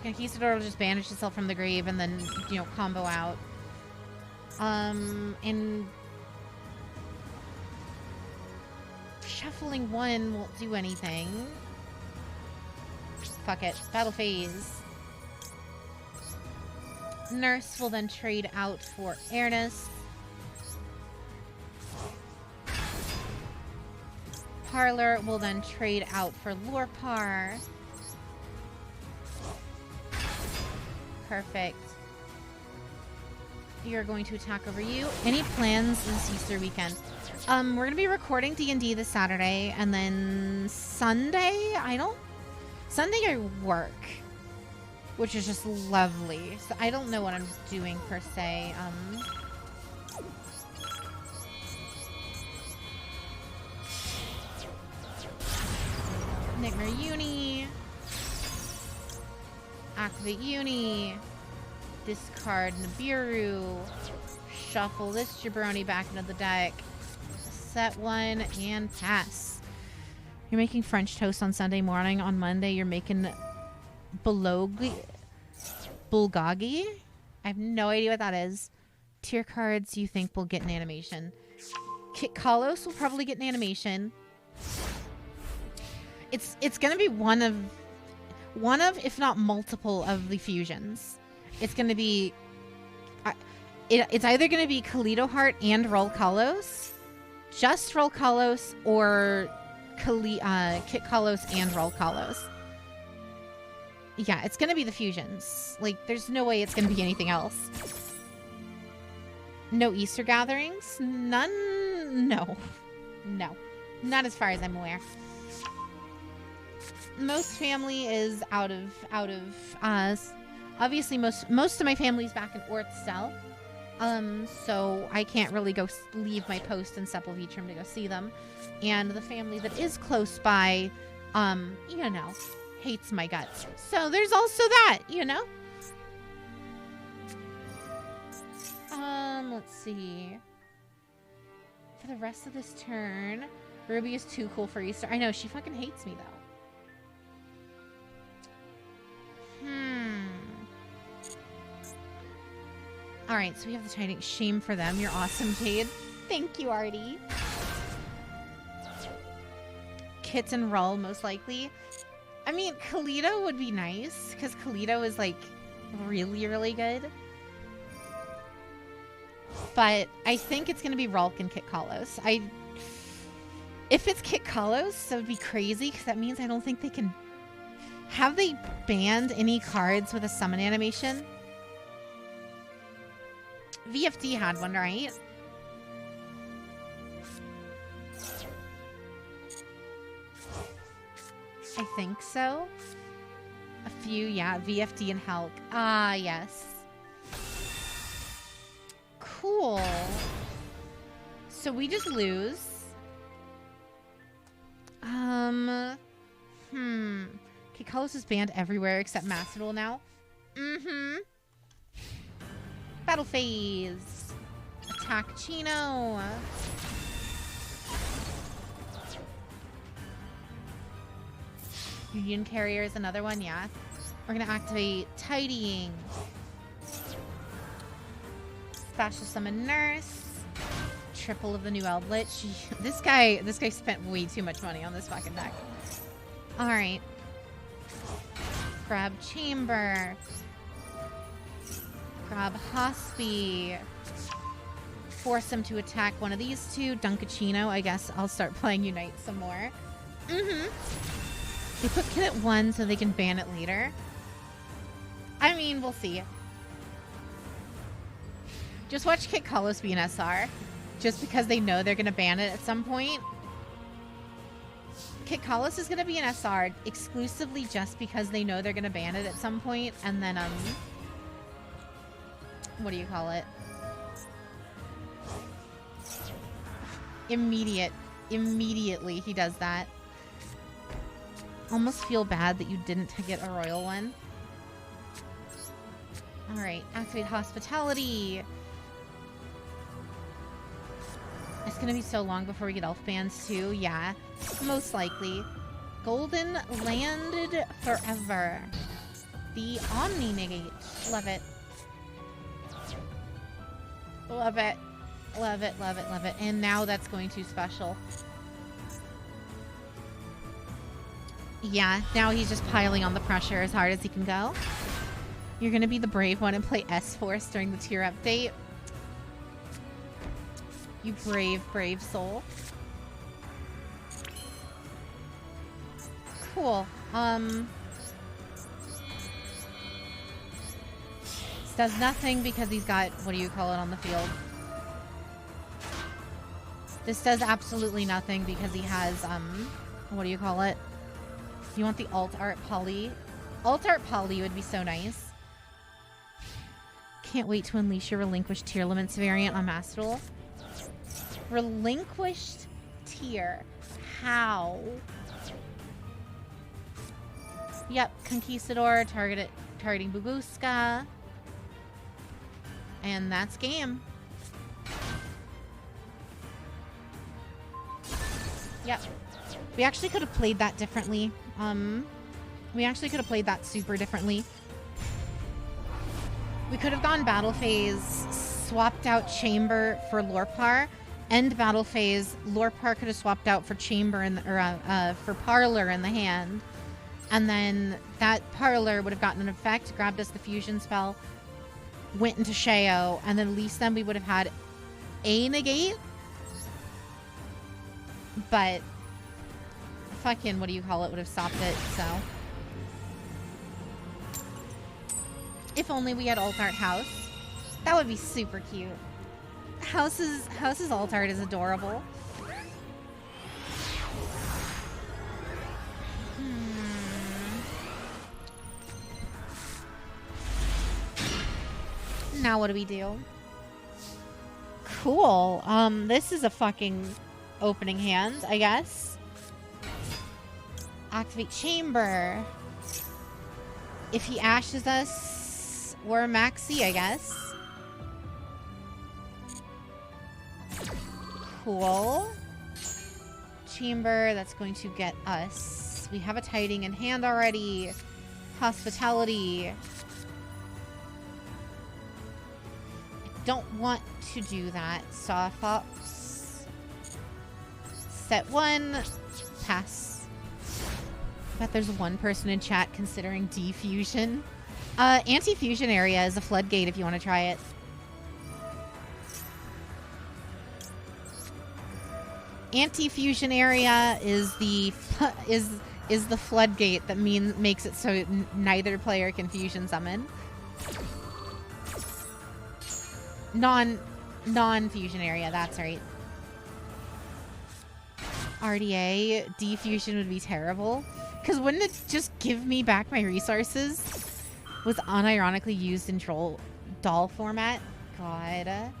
will just banish itself from the grave and then, you know, combo out. And shuffling 1 won't do anything. Fuck it. Battle phase. Nurse will then trade out for Airness. Parlor will then trade out for Lorepar. Perfect. You're going to attack over you. Any plans this Easter weekend? We're gonna be recording D&D this Saturday, and then Sunday, Sunday I work, which is just lovely. So I don't know what I'm doing per se. Nightmare Uni. Activate Uni. Discard Nibiru. Shuffle this jabroni back into the deck. Set one and pass. You're making French toast on Sunday morning. On Monday, you're making bulgogi. I have no idea what that is. Tier cards you think will get an animation. Kit Kalos will probably get an animation. It's gonna be one of if not multiple of the fusions. It's gonna be it's either gonna be Kalito Heart and Roll Kalos, just Roll Kalos, or Kit Kalos and Roll Kalos. Yeah, it's gonna be the fusions. Like, there's no way it's gonna be anything else. No Easter gatherings? None? No. No. Not as far as I'm aware. Most family is out of obviously most of my family's back in Ortstell. So I can't really go leave my post in Sepulvetrum to go see them. And the family that is close by, you know, hates my guts. So there's also that, you know? Let's see. For the rest of this turn, Ruby is too cool for Easter. I know, she fucking hates me, though. Alright, so we have the tidings. Shame for them. You're awesome, Jade. Thank you, Artie. Kits and Roll, most likely. I mean, Kalito would be nice, because Kalito is, like, really, really good. But I think it's going to be Rulk and Kit Kalos. If it's Kit Kalos, that would be crazy, because that means I don't think they can... Have they banned any cards with a summon animation? VFD had one, right? I think so. A few, yeah. VFD and Hulk. Ah, yes. Cool. So we just lose. Kikalos is banned everywhere except Macedol now. Battle phase. Attack Chino. Union Carrier is another one, yeah. We're gonna activate Tidying. Special Summon Nurse. Triple of the new Eldritch. This guy spent way too much money on this fucking deck. Alright. Grab Chamber. Grab Hospi. Force him to attack one of these two. Dunkachino. I guess I'll start playing Unite some more. They put Kit at 1 so they can ban it later. I mean, we'll see. Just watch Kit Kalos be an SR. Just because they know they're going to ban it at some point. Kit Kalos is going to be an SR exclusively just because they know they're going to ban it at some point. And then, what do you call it? Immediately he does that. Almost feel bad that you didn't get a royal one. Alright, activate Hospitality. It's gonna be so long before we get elf bands too. Yeah, most likely. Golden Landed Forever. The Omni Negate. Love it. Love it. Love it, love it, love it. And now that's going to special. Yeah, now he's just piling on the pressure as hard as he can go. You're going to be the brave one and play S-Force during the tier update. You brave, brave soul. Cool. does nothing because he's got, what do you call it, on the field. This does absolutely nothing because he has, what do you call it? You want the alt art poly? Alt art poly would be so nice. Can't wait to unleash your relinquished tier limits variant on Master Duel. Relinquished tier. How? Yep, Conquistador, targeting Bubuska. And that's game. Yep. We actually could have played that differently. We actually could have played that super differently. We could have gone battle phase, swapped out Chamber for Lorpar, end battle phase. Lorpar could have swapped out for Chamber in the, for Parlor in the hand, and then that Parlor would have gotten an effect, grabbed us the fusion spell, went into Sheo, and then at least then we would have had a negate. But fucking, what do you call it, would have stopped it, so. If only we had alt art house. That would be super cute. House's alt art is adorable. Now what do we do? Cool. This is a fucking opening hand, I guess. Activate Chamber. If he ashes us, we're Maxi, I guess. Cool. Chamber, that's going to get us. We have a Tiding in hand already. Hospitality. I don't want to do that. Saw Fox. Set 1. Pass. I bet there's one person in chat considering defusion. Anti-fusion area is a floodgate if you want to try it. Anti-fusion area is the floodgate that makes it so neither player can fusion summon. Non-fusion area, that's right. RDA defusion would be terrible. Because wouldn't it just give me back my resources? Was unironically used in doll format. God. A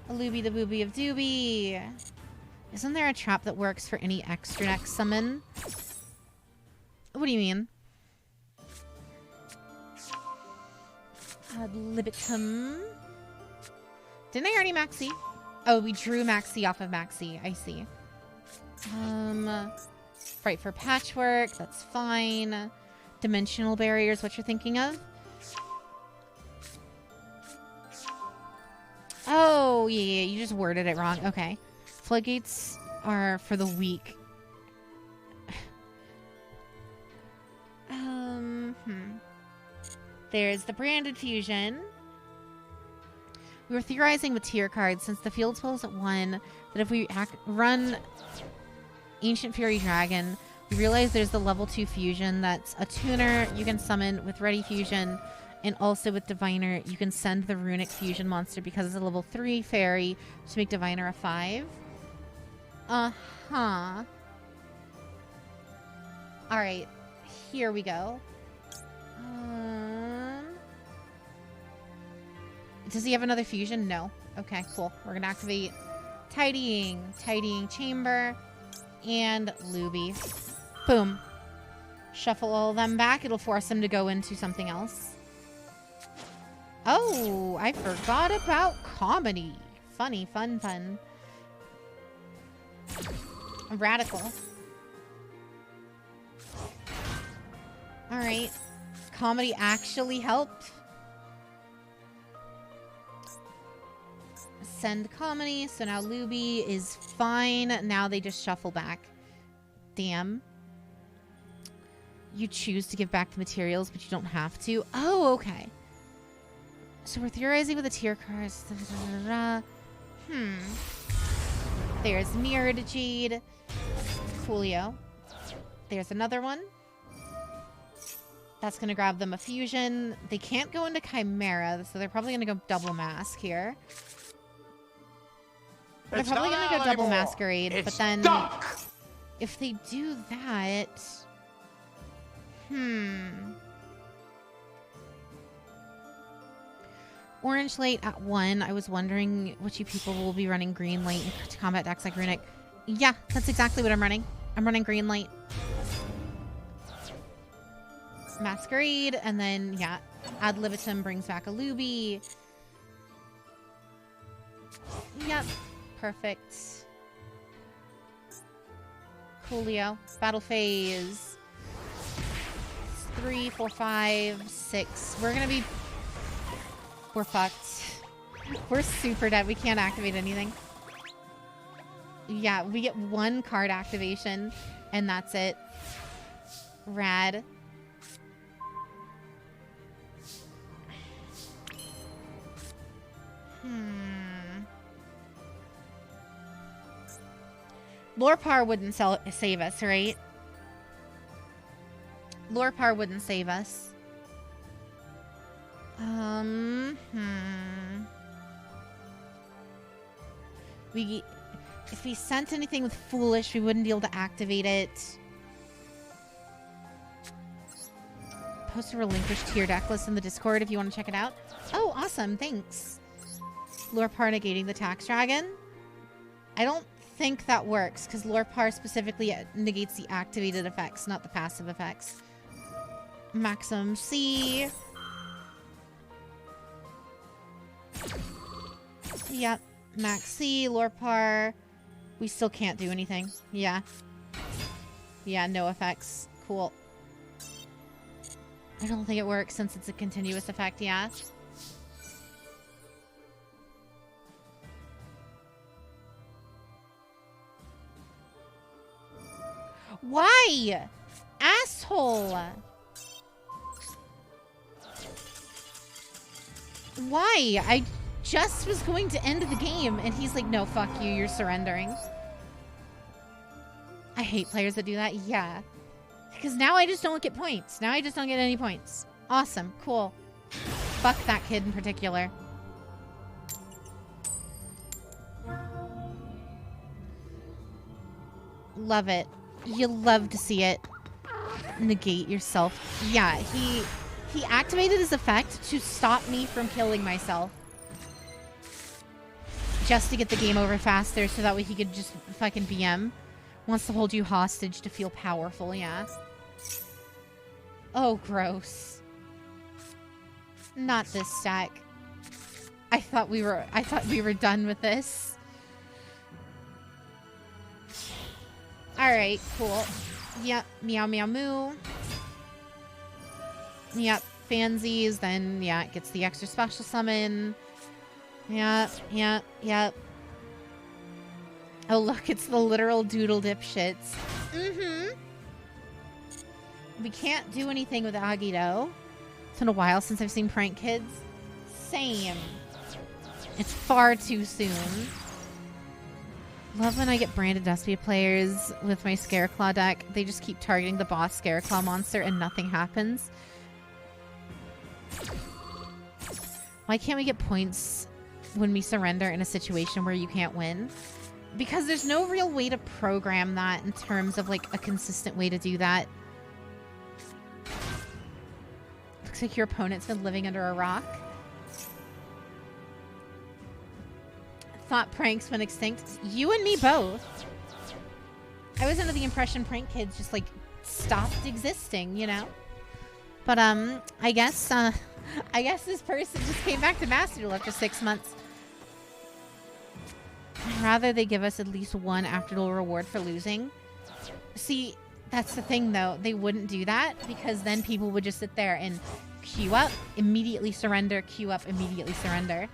Looby the Booby of Doobie. Isn't there a trap that works for any extra next summon? What do you mean? Ad libitum. Didn't I already Maxi? Oh, we drew Maxi off of Maxi. I see. Fright for Patchwork. That's fine. Dimensional barriers, what you're thinking of? Oh, yeah, you just worded it wrong. Okay. Floodgates are for the weak. There's the branded fusion. We were theorizing with tier cards since the field spell is at 1 that if we run Ancient Fury Dragon, we realize there's the level 2 fusion that's a tuner you can summon with Ready Fusion, and also with Diviner you can send the Runic Fusion monster because it's a level 3 fairy to make Diviner a 5. Uh-huh. Alright, here we go. Does he have another fusion? No. Okay, cool. We're gonna activate Tidying Chamber, and Looby. Boom. Shuffle all of them back. It'll force them to go into something else. Oh, I forgot about comedy. Funny, fun. Radical. Alright. Comedy actually helped. Send comedy. So now Looby is fine. Now they just shuffle back. Damn. You choose to give back the materials, but you don't have to. Oh, okay. So we're theorizing with the tier cards. There's Mirrored Jade. Coolio. There's another one. That's going to grab them a fusion. They can't go into Chimera, so they're probably going to go double mask here. They're probably going to go double masquerade, but then if they do that, Orange late at 1. I was wondering which you people will be running green late to combat decks like Runic. Yeah, that's exactly what I'm running. I'm running green light. Masquerade, and then, yeah, Ad Libitum brings back a Luby. Yep, perfect. Coolio. Battle phase. 3, 4, 5, 6. We're fucked. We're super dead. We can't activate anything. Yeah, we get 1 card activation, and that's it. Rad. Lorepar wouldn't save us, right? Lorepar wouldn't save us. If we sent anything with Foolish, we wouldn't be able to activate it. Post a relinquished tier deck list in the Discord if you want to check it out. Oh, awesome. Thanks. Lorepar negating the Tax Dragon. I don't think that works because Lorepar specifically negates the activated effects, not the passive effects. Maximum C. Yep. Max C, Lorepar. We still can't do anything. Yeah. Yeah, no effects. Cool. I don't think it works since it's a continuous effect, yeah. Why? Asshole! Why? I just was going to end the game, and he's like, no, fuck you, you're surrendering. I hate players that do that. Yeah. Because now I just don't get points. Now I just don't get any points. Awesome. Cool. Fuck that kid in particular. Love it. You love to see it. Negate yourself. Yeah, he activated his effect to stop me from killing myself. Just to get the game over faster so that way he could just fucking BM. Wants to hold you hostage to feel powerful, yeah. Oh, gross. Not this stack. I thought we were done with this. Alright, cool. Yep, meow meow moo. Yep, fansies, then yeah, it gets the extra special summon. Yep, yep, yep. Oh look, it's the literal doodle dipshits. We can't do anything with Agito. It's been a while since I've seen Prank Kids. Same. It's far too soon. Love when I get branded Despia players with my Scareclaw deck. They just keep targeting the boss Scareclaw monster and nothing happens. Why can't we get points when we surrender in a situation where you can't win? Because there's no real way to program that in terms of like a consistent way to do that. Looks like your opponent's been living under a rock. Thought pranks went extinct. You and me both. I was under the impression Prank Kids just like stopped existing, you know? But I guess this person just came back to Master Duel after 6 months. I'd rather they give us at least one after duel reward for losing. See, that's the thing though. They wouldn't do that because then people would just sit there and queue up, immediately surrender, queue up, immediately surrender.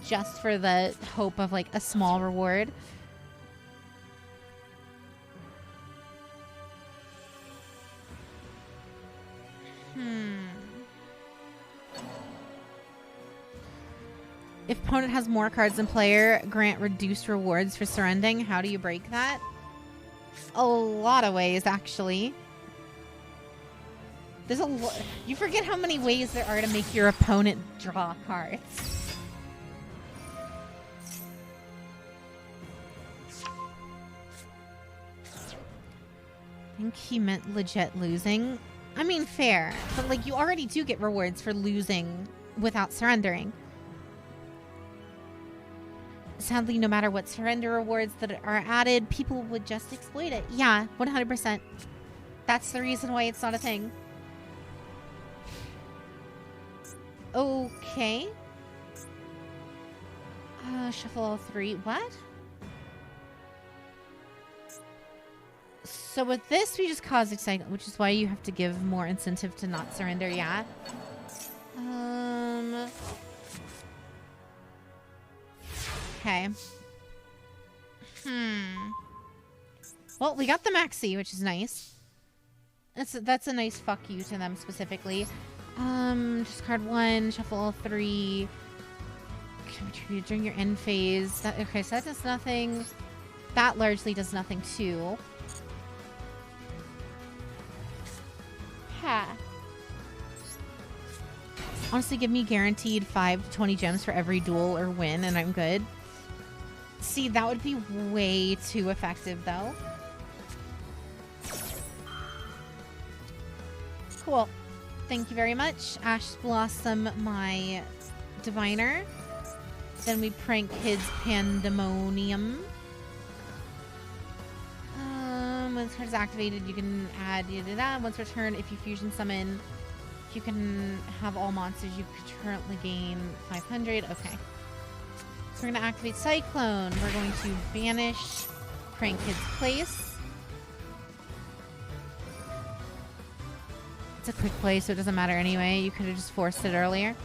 Just for the hope of like a small reward. If opponent has more cards than player, grant reduced rewards for surrendering. How do you break that? A lot of ways, actually. There's you forget how many ways there are to make your opponent draw cards. I think he meant legit losing. I mean, fair. But, like, you already do get rewards for losing without surrendering. Sadly, no matter what surrender rewards that are added, people would just exploit it. Yeah, 100%. That's the reason why it's not a thing. Okay. Shuffle all 3. What? So with this, we just cause excitement, which is why you have to give more incentive to not surrender. Yeah. Okay. Well, we got the maxi, which is nice. That's a nice fuck you to them specifically. Discard 1, shuffle all 3. Contribute during your end phase. Okay, so that does nothing. That largely does nothing too. Ha. Honestly, give me guaranteed 5 to 20 gems for every duel or win, and I'm good. See, that would be way too effective, though. Cool. Thank you very much. Ash Blossom, my diviner. Then we prank Kids Pandemonium. Once card is activated, you can add once returned. If you fusion summon, you can have all monsters you currently gain 500. Okay. So we're going to activate Cyclone. We're going to banish Prank Kid's Place. It's a quick play, so it doesn't matter anyway. You could have just forced it earlier.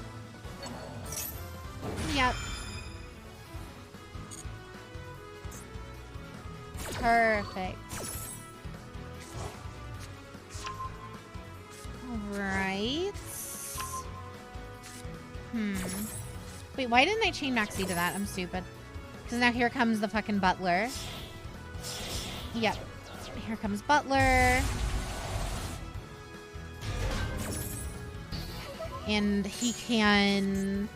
Yep. Perfect. Alright. Wait, why didn't I chain Maxi to that? I'm stupid. Because now here comes the fucking butler. Yep. Here comes butler. And he can...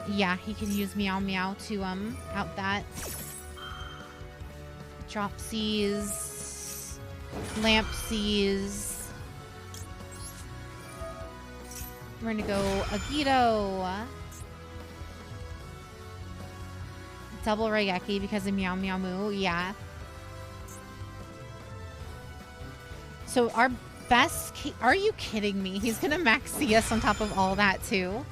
Yeah, he can use Meow Meow to out that. Dropsies. Lampsies. We're gonna go Agito. Double Raigeki because of Meow Meow Moo. Yeah. So our best... Are you kidding me? He's gonna Maxi us on top of all that too.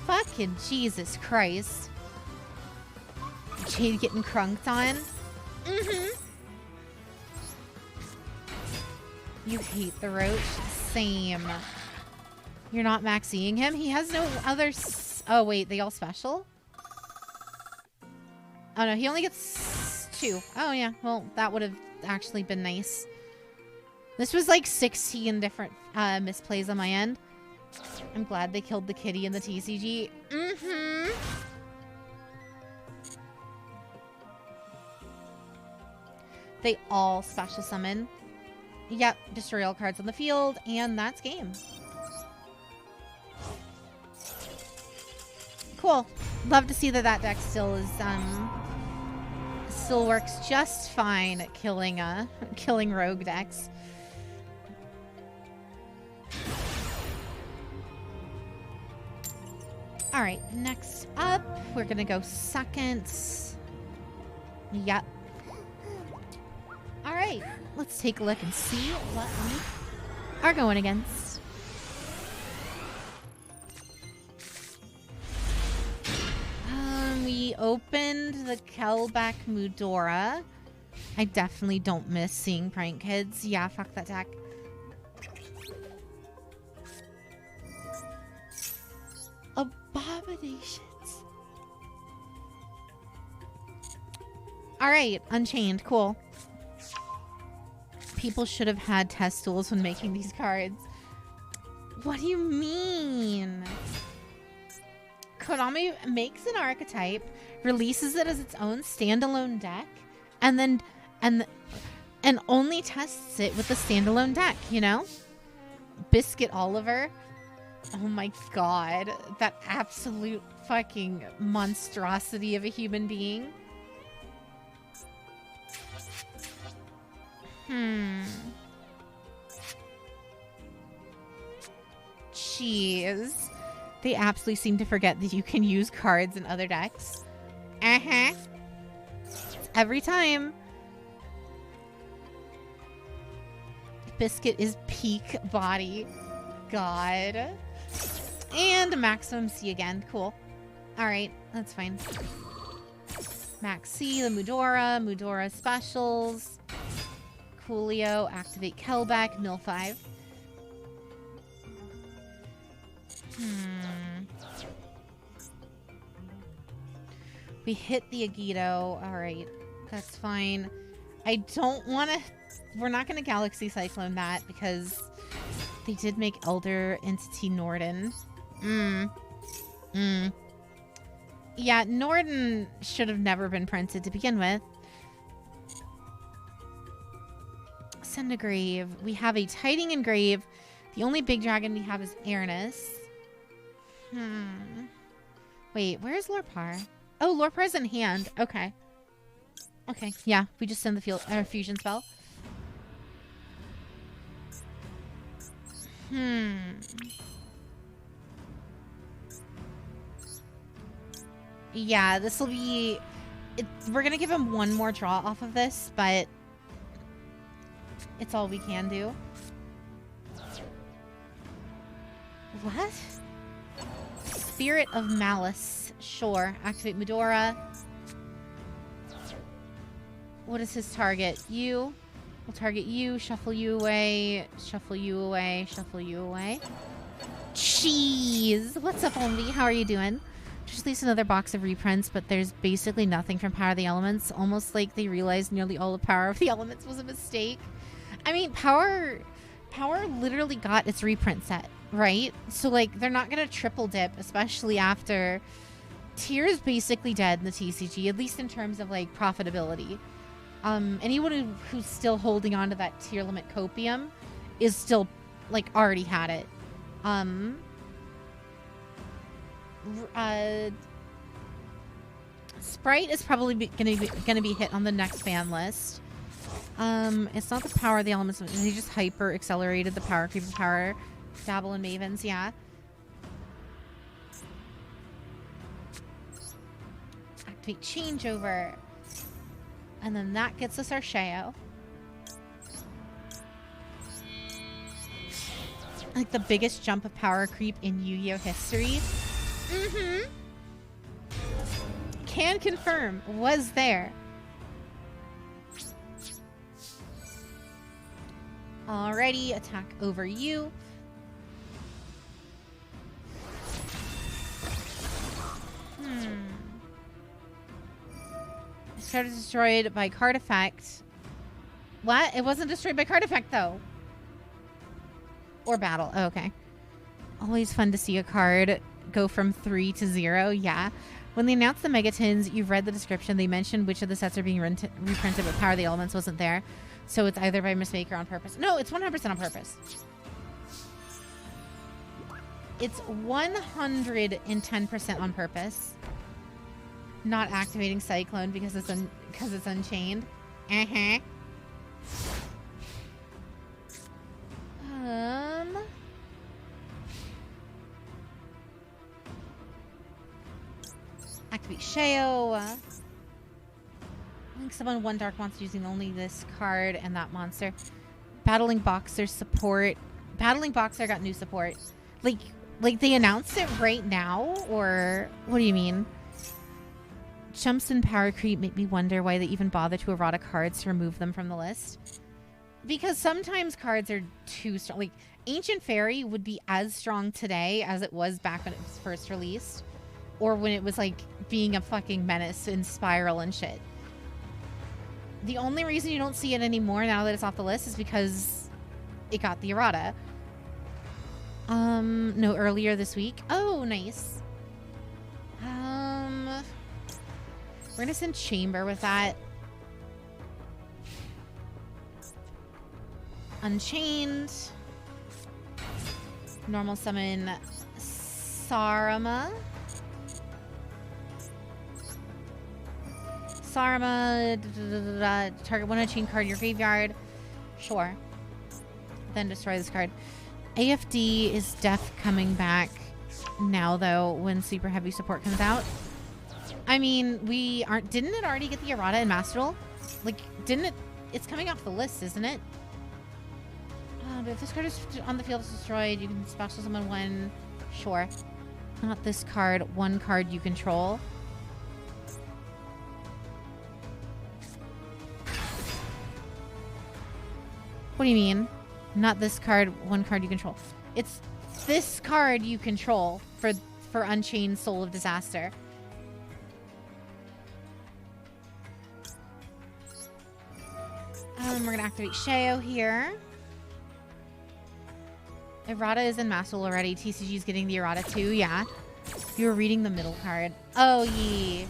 Fucking Jesus Christ. Jade getting crunked on. You hate the roach? Same. You're not maxing him? He has no other... Oh, wait. They all special? Oh, no. He only gets 2. Oh, yeah. Well, that would have actually been nice. This was like 16 different misplays on my end. I'm glad they killed the kitty in the TCG. They all special summon. Yep. Destroy all cards on the field. And that's game. Cool. Love to see that that deck still is still works just fine at killing rogue decks. All right, next up, we're gonna go seconds. Yep. All right, let's take a look and see what we are going against. We opened the Kelback Mudora. I definitely don't miss seeing Prank Kids. Yeah, fuck that deck. Abominations. Alright, Unchained. Cool. People should have had test tools when making these cards. What do you mean? Konami makes an archetype, releases it as its own standalone deck, and then and only tests it with the standalone deck, you know? Biscuit Oliver. Oh my god. That absolute fucking monstrosity of a human being. Jeez. They absolutely seem to forget that you can use cards in other decks. Every time. Biscuit is peak body. God. And maximum C again. Cool. Alright, that's fine. Max C, the Mudora specials. Coolio, activate Kelbeck, mill 5. We hit the Agito. Alright, that's fine. I don't want to... We're not going to Galaxy Cyclone that because they did make Elder Entity Norden. Yeah, Norden should have never been printed to begin with. Send a grave. We have a Tiding Engrave. The only big dragon we have is Airness. Wait, where's Lorpar? Oh, Lorpar's in hand. Okay. Okay, yeah. We just send the fusion spell. Yeah, this will be... we're going to give him one more draw off of this, but it's all we can do. What? Spirit of Malice. Sure. Activate Mudora. What is his target? You. We'll target you. Shuffle you away. Shuffle you away. Shuffle you away. Jeez. What's up, Omni? How are you doing? Just released another box of reprints, but there's basically nothing from Power of the Elements. Almost like they realized nearly all the Power of the Elements was a mistake. I mean, Power literally got its reprint set, right? So, like, they're not going to triple dip, especially after Tier is basically dead in the TCG, at least in terms of, like, profitability. Anyone who's still holding on to that tier limit copium is still, like, already had it. Sprite is probably gonna be hit on the next ban list. It's not the Power of the Elements. They just hyper accelerated the power creep of power. Dabble and Mavens, yeah. Activate Changeover. And then that gets us our Sheo. Like the biggest jump of power creep in Yu-Gi-Oh history. Can confirm. Was there. Alrighty, attack over you. This card is destroyed by card effect. What? It wasn't destroyed by card effect, though. Or battle. Oh, okay. Always fun to see a card go from 3 to 0. Yeah. When they announced the Megatins, you've read the description. They mentioned which of the sets are being reprinted, but Power of the Elements wasn't there. So it's either by mistake or on purpose. No, it's 100% on purpose. It's 110% on purpose. Not activating Cyclone because it's Unchained. Activate Sheo. I think someone one dark monster using only this card and that monster. Battling Boxer support. Battling Boxer got new support. Like they announced it right now, or what do you mean? Jumps and power creep make me wonder why they even bother to errata cards to remove them from the list. Because sometimes cards are too strong. Like, Ancient Fairy would be as strong today as it was back when it was first released. Or when it was, like, being a fucking menace in Spiral and shit. The only reason you don't see it anymore now that it's off the list is because it got the errata. No, earlier this week. Oh, nice. We're gonna send Chamber with that. Unchained. Normal summon Sarama. Target one unchained card in your graveyard. Sure. Then destroy this card. AFD is def coming back now, though, when super heavy support comes out. I mean, didn't it already get the errata in Master Duel? Like, didn't it? It's coming off the list, isn't it? But if this card is on the field is destroyed, you can special summon one. Sure. Not this card. One card you control. What do you mean? Not this card, one card you control. It's this card you control for Unchained Soul of Disaster. We're gonna activate Sheo here. Errata is in Master Duel already. TCG is getting the errata too. Yeah. You were reading the middle card. Oh, yeah.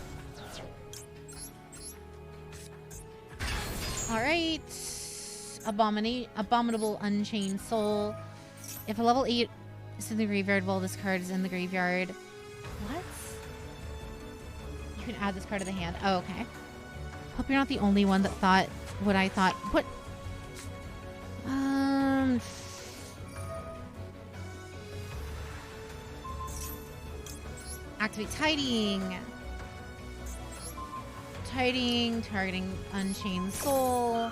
All right. Abominable Unchained Soul. If a level 8 is in the graveyard while this card is in the graveyard. What? You can add this card to the hand. Oh, okay. Hope you're not the only one that thought what I thought. What? Activate Tidying. Tidying, targeting Unchained Soul.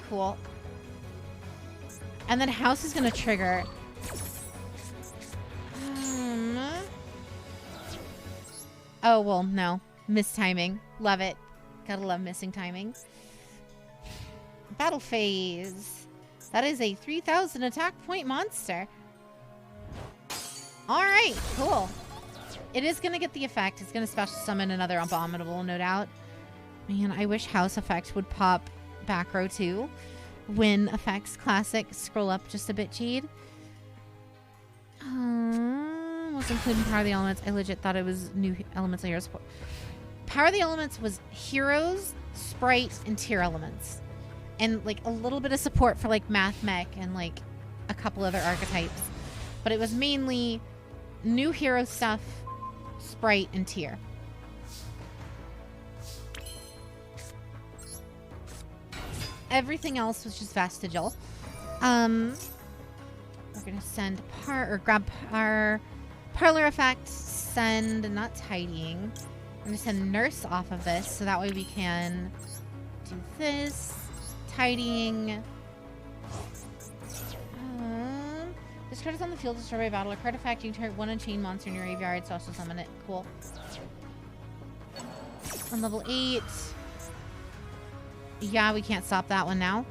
Cool. And then House is going to trigger. Oh, well, no. Missed timing. Love it. Gotta love missing timing. Battle Phase. That is a 3,000 attack point monster. Alright, cool. It is going to get the effect. It's going to special summon another Abominable, no doubt. Man, I wish House Effect would pop back row too. Win Effects Classic. Scroll up just a bit, Jade. Was including Power of the Elements. I legit thought it was new elements and hero support. Power of the Elements was heroes, sprite, and tier elements. And like a little bit of support for like Math Mech and like a couple other archetypes. But it was mainly new hero stuff, sprite, and tier. Everything else was just vestigial. We're gonna send grab our Parlor Effect, send, not Tidying. We're gonna send Nurse off of this, so that way we can do this. Tidying. This card is on the field, destroyed by battle. A card effect, you can target one Unchained monster in your graveyard, so also summon it. Cool. On level 8. Yeah, we can't stop that one now.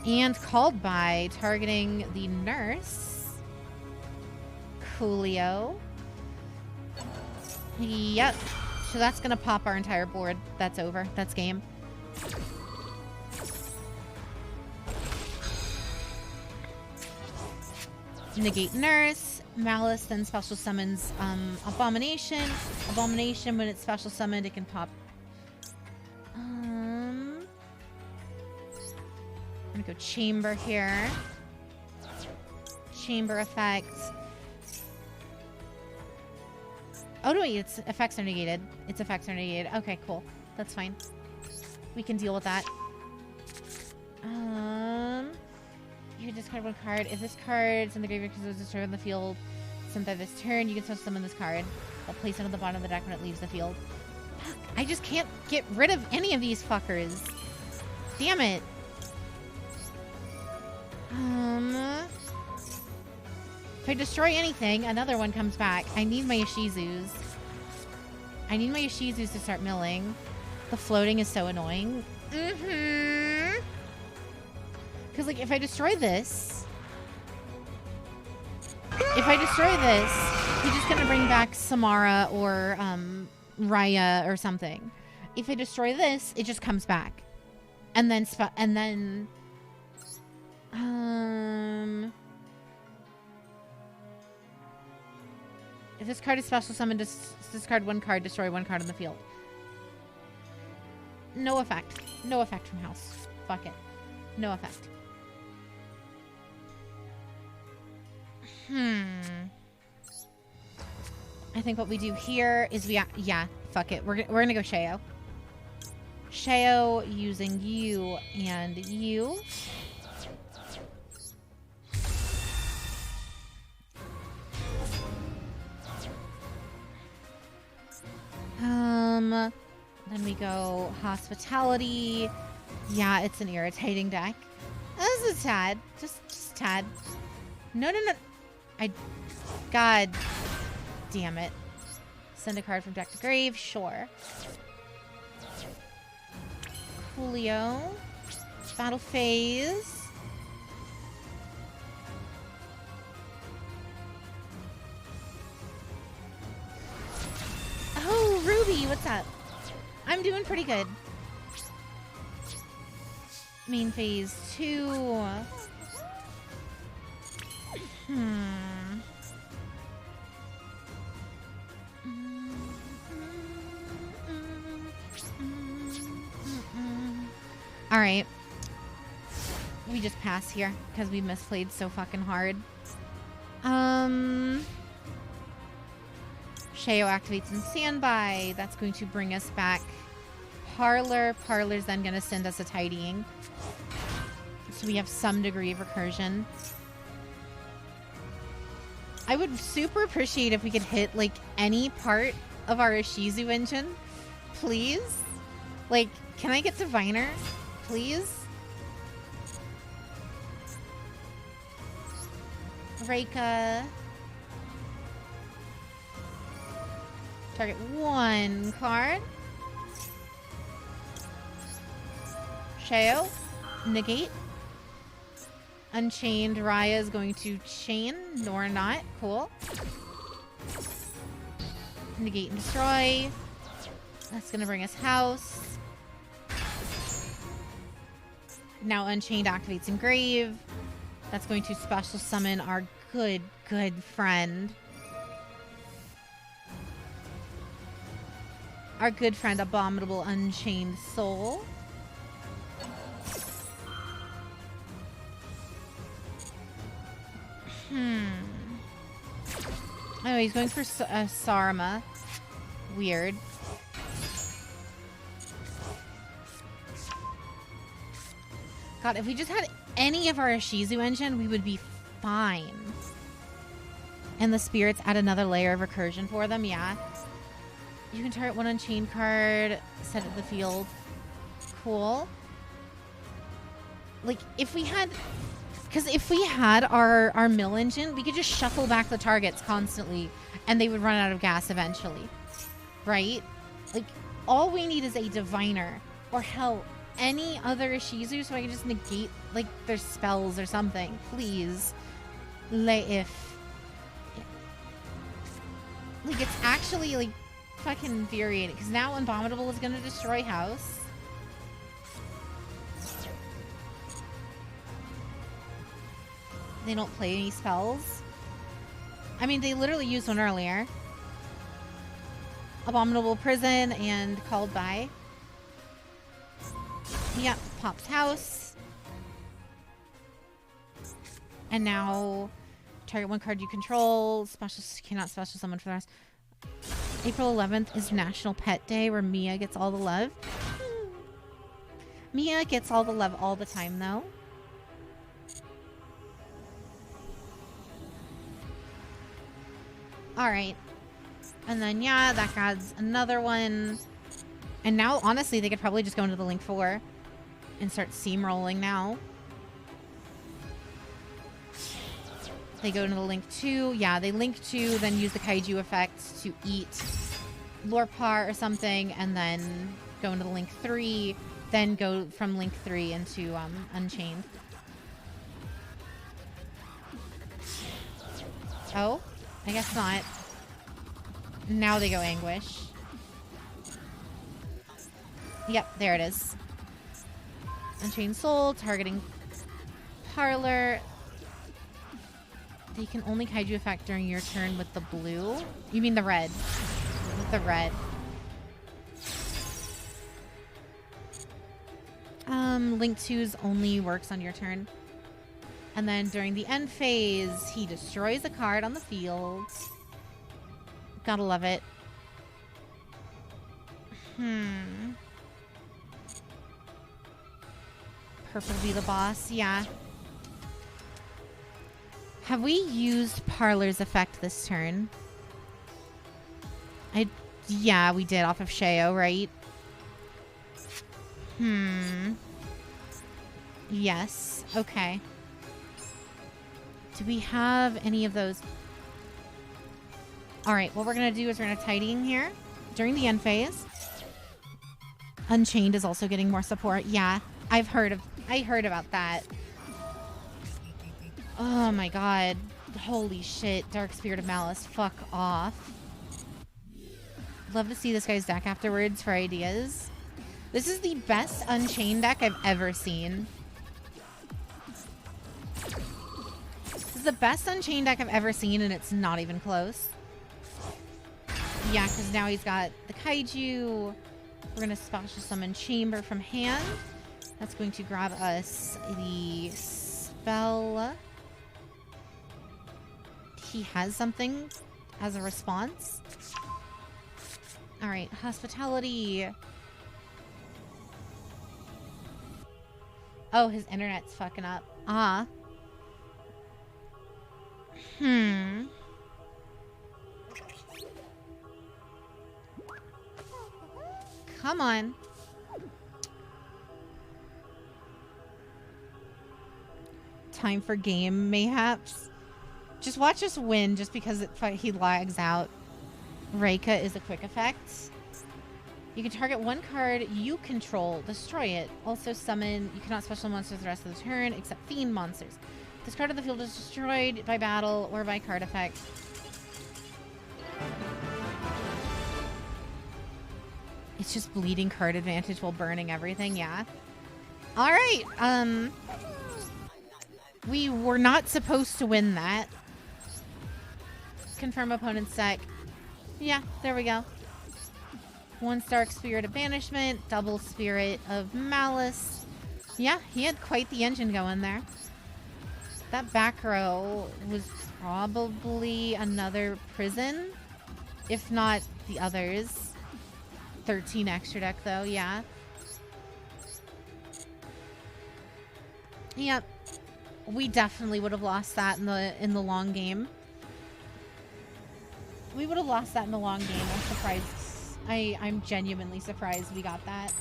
And called by targeting the Nurse. Coolio. Yep. So that's going to pop our entire board. That's over. That's game. Negate Nurse. Malice then special summons Abomination. Abomination, when it's special summoned, it can pop. I'm gonna go Chamber here. Chamber effects. Oh no, wait, its effects are negated. Its effects are negated. Okay, cool. That's fine. We can deal with that. You can discard one card. If this card's in the graveyard because it was destroyed on the field sometime this turn, you can still summon this card. I'll place it on the bottom of the deck when it leaves the field. Fuck, I just can't get rid of any of these fuckers. Damn it. If I destroy anything, another one comes back. I need my Ishizus. I need my Ishizus to start milling. The floating is so annoying. Because, like, if I destroy this... he's just going to bring back Samara or Raya or something. If I destroy this, it just comes back. And then... if this card is special summoned, discard one card, destroy one card on the field. No effect. No effect from House. Fuck it. No effect. I think what we do here is yeah, fuck it. We're gonna go Sheo. Sheo using you and you. Then we go hospitality. Yeah, it's an irritating deck. This is a tad. Just tad. No. God damn it. Send a card from deck to grave. Sure. Coolio. Battle phase. Oh, Ruby, what's up? I'm doing pretty good. Main phase 2. All right. We just pass here because we misplayed so fucking hard. Sheo activates in standby. That's going to bring us back. Parlor. Parlor's then going to send us a tidying. So we have some degree of recursion. I would super appreciate if we could hit, like, any part of our Ishizu engine. Please? Like, can I get Diviner? Please? Reika. Target 1 card. Sheo. Negate. Unchained. Raya is going to chain, nor not. Cool. Negate and destroy. That's going to bring us house. Now Unchained activates Engrave. That's going to special summon our good friend. Our good friend, Abominable Unchained Soul. Oh, he's going for Sarma. Weird. God, if we just had any of our Ishizu engine, we would be fine. And the spirits add another layer of recursion for them, yeah. You can target 1 Unchained card, set it to the field. Cool. Like, if we had... Because if we had our mill engine, we could just shuffle back the targets constantly, and they would run out of gas eventually. Right? Like, all we need is a Diviner. Or hell, any other Ishizu so I can just negate, like, their spells or something. Please. If... Like, it's actually, like, fucking infuriating. Because now Abominable is going to destroy house. They don't play any spells. I mean, they literally used one earlier. Abominable Prison and Called By. Yep, pops house. And now target 1 card you control. Cannot special summon for the rest. April 11th is National Pet Day where Mia gets all the love. Mia gets all the love all the time though. Alright. And then, yeah, that adds another one. And now, honestly, they could probably just go into the Link 4 and start steamrolling now. They go into the Link 2. Yeah, they Link 2, then use the Kaiju effect to eat Lorpar or something, and then go into the Link 3, then go from Link 3 into Unchained. Oh? I guess not. Now they go Anguish. Yep, there it is. Unchained Soul, targeting Parlor. They can only Kaiju effect during your turn with the blue. You mean the red. With the red. Link 2's only works on your turn. And then during the end phase, he destroys a card on the field. Gotta love it. Purple be the boss, yeah. Have we used Parlor's effect this turn? Yeah, we did off of Sheo, right? Yes. Okay. Do we have any of those? Alright, what we're going to do is we're going to tidying here during the end phase. Unchained is also getting more support. Yeah, I heard about that. Oh my god. Holy shit. Dark Spirit of Malice. Fuck off. Love to see this guy's deck afterwards for ideas. This is the best Unchained deck I've ever seen. This is the best Unchained deck I've ever seen, and it's not even close. Yeah, because now he's got the Kaiju. We're going to special summon Chamber from hand. That's going to grab us the spell. He has something as a response. Alright, Hospitality. Oh, his internet's fucking up. Ah. Come on. Time for game, mayhaps. Just watch us win just because he lags out. Reika is a quick effect. You can target one card you control, destroy it. Also summon, you cannot special monsters the rest of the turn except fiend monsters. This card of the field is destroyed by battle or by card effect. It's just bleeding card advantage while burning everything, yeah. Alright, we were not supposed to win that. Confirm opponent's deck. Yeah, there we go. One Dark Spirit of Banishment, double Spirit of Malice. Yeah, he had quite the engine going there. That back row was probably another prison, if not the others. 13 extra deck though, yeah. Yep. We definitely would have lost that in the long game. We would have lost that in the long game. I'm surprised. I'm genuinely surprised we got that.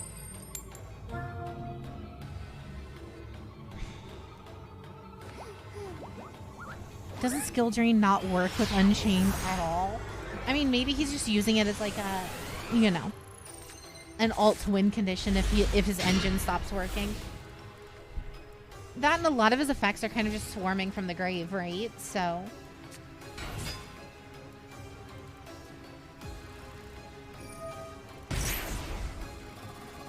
Doesn't Skill Drain not work with Unchained at all? I mean, maybe he's just using it as like a, you know, an alt win condition if his engine stops working. That and a lot of his effects are kind of just swarming from the grave, right? So...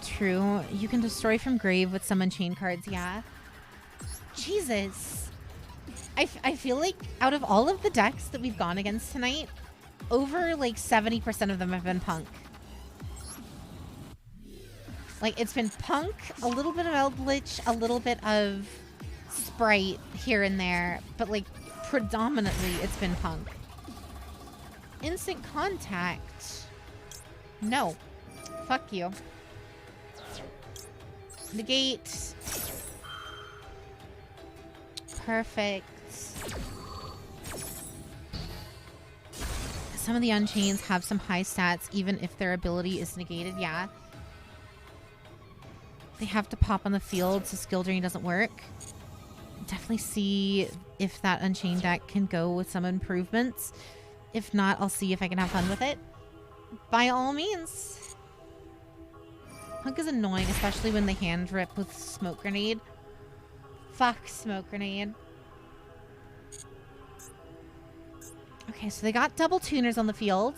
True. You can destroy from grave with some Unchained cards, yeah. Jesus. I feel like out of all of the decks that we've gone against tonight, over like 70% of them have been Punk. Like, it's been Punk, a little bit of Eldritch, a little bit of Sprite here and there, but like predominantly it's been Punk. Instant Contact. No. Fuck you. Negate. Perfect. Some of the Unchains have some high stats even if their ability is negated, yeah. They have to pop on the field so Skill Drain doesn't work. Definitely see if that Unchained deck can go with some improvements. If not, I'll see if I can have fun with it. By all means. Punk is annoying, especially when they hand rip with Smoke Grenade. Fuck Smoke Grenade. Okay, so they got double tuners on the field.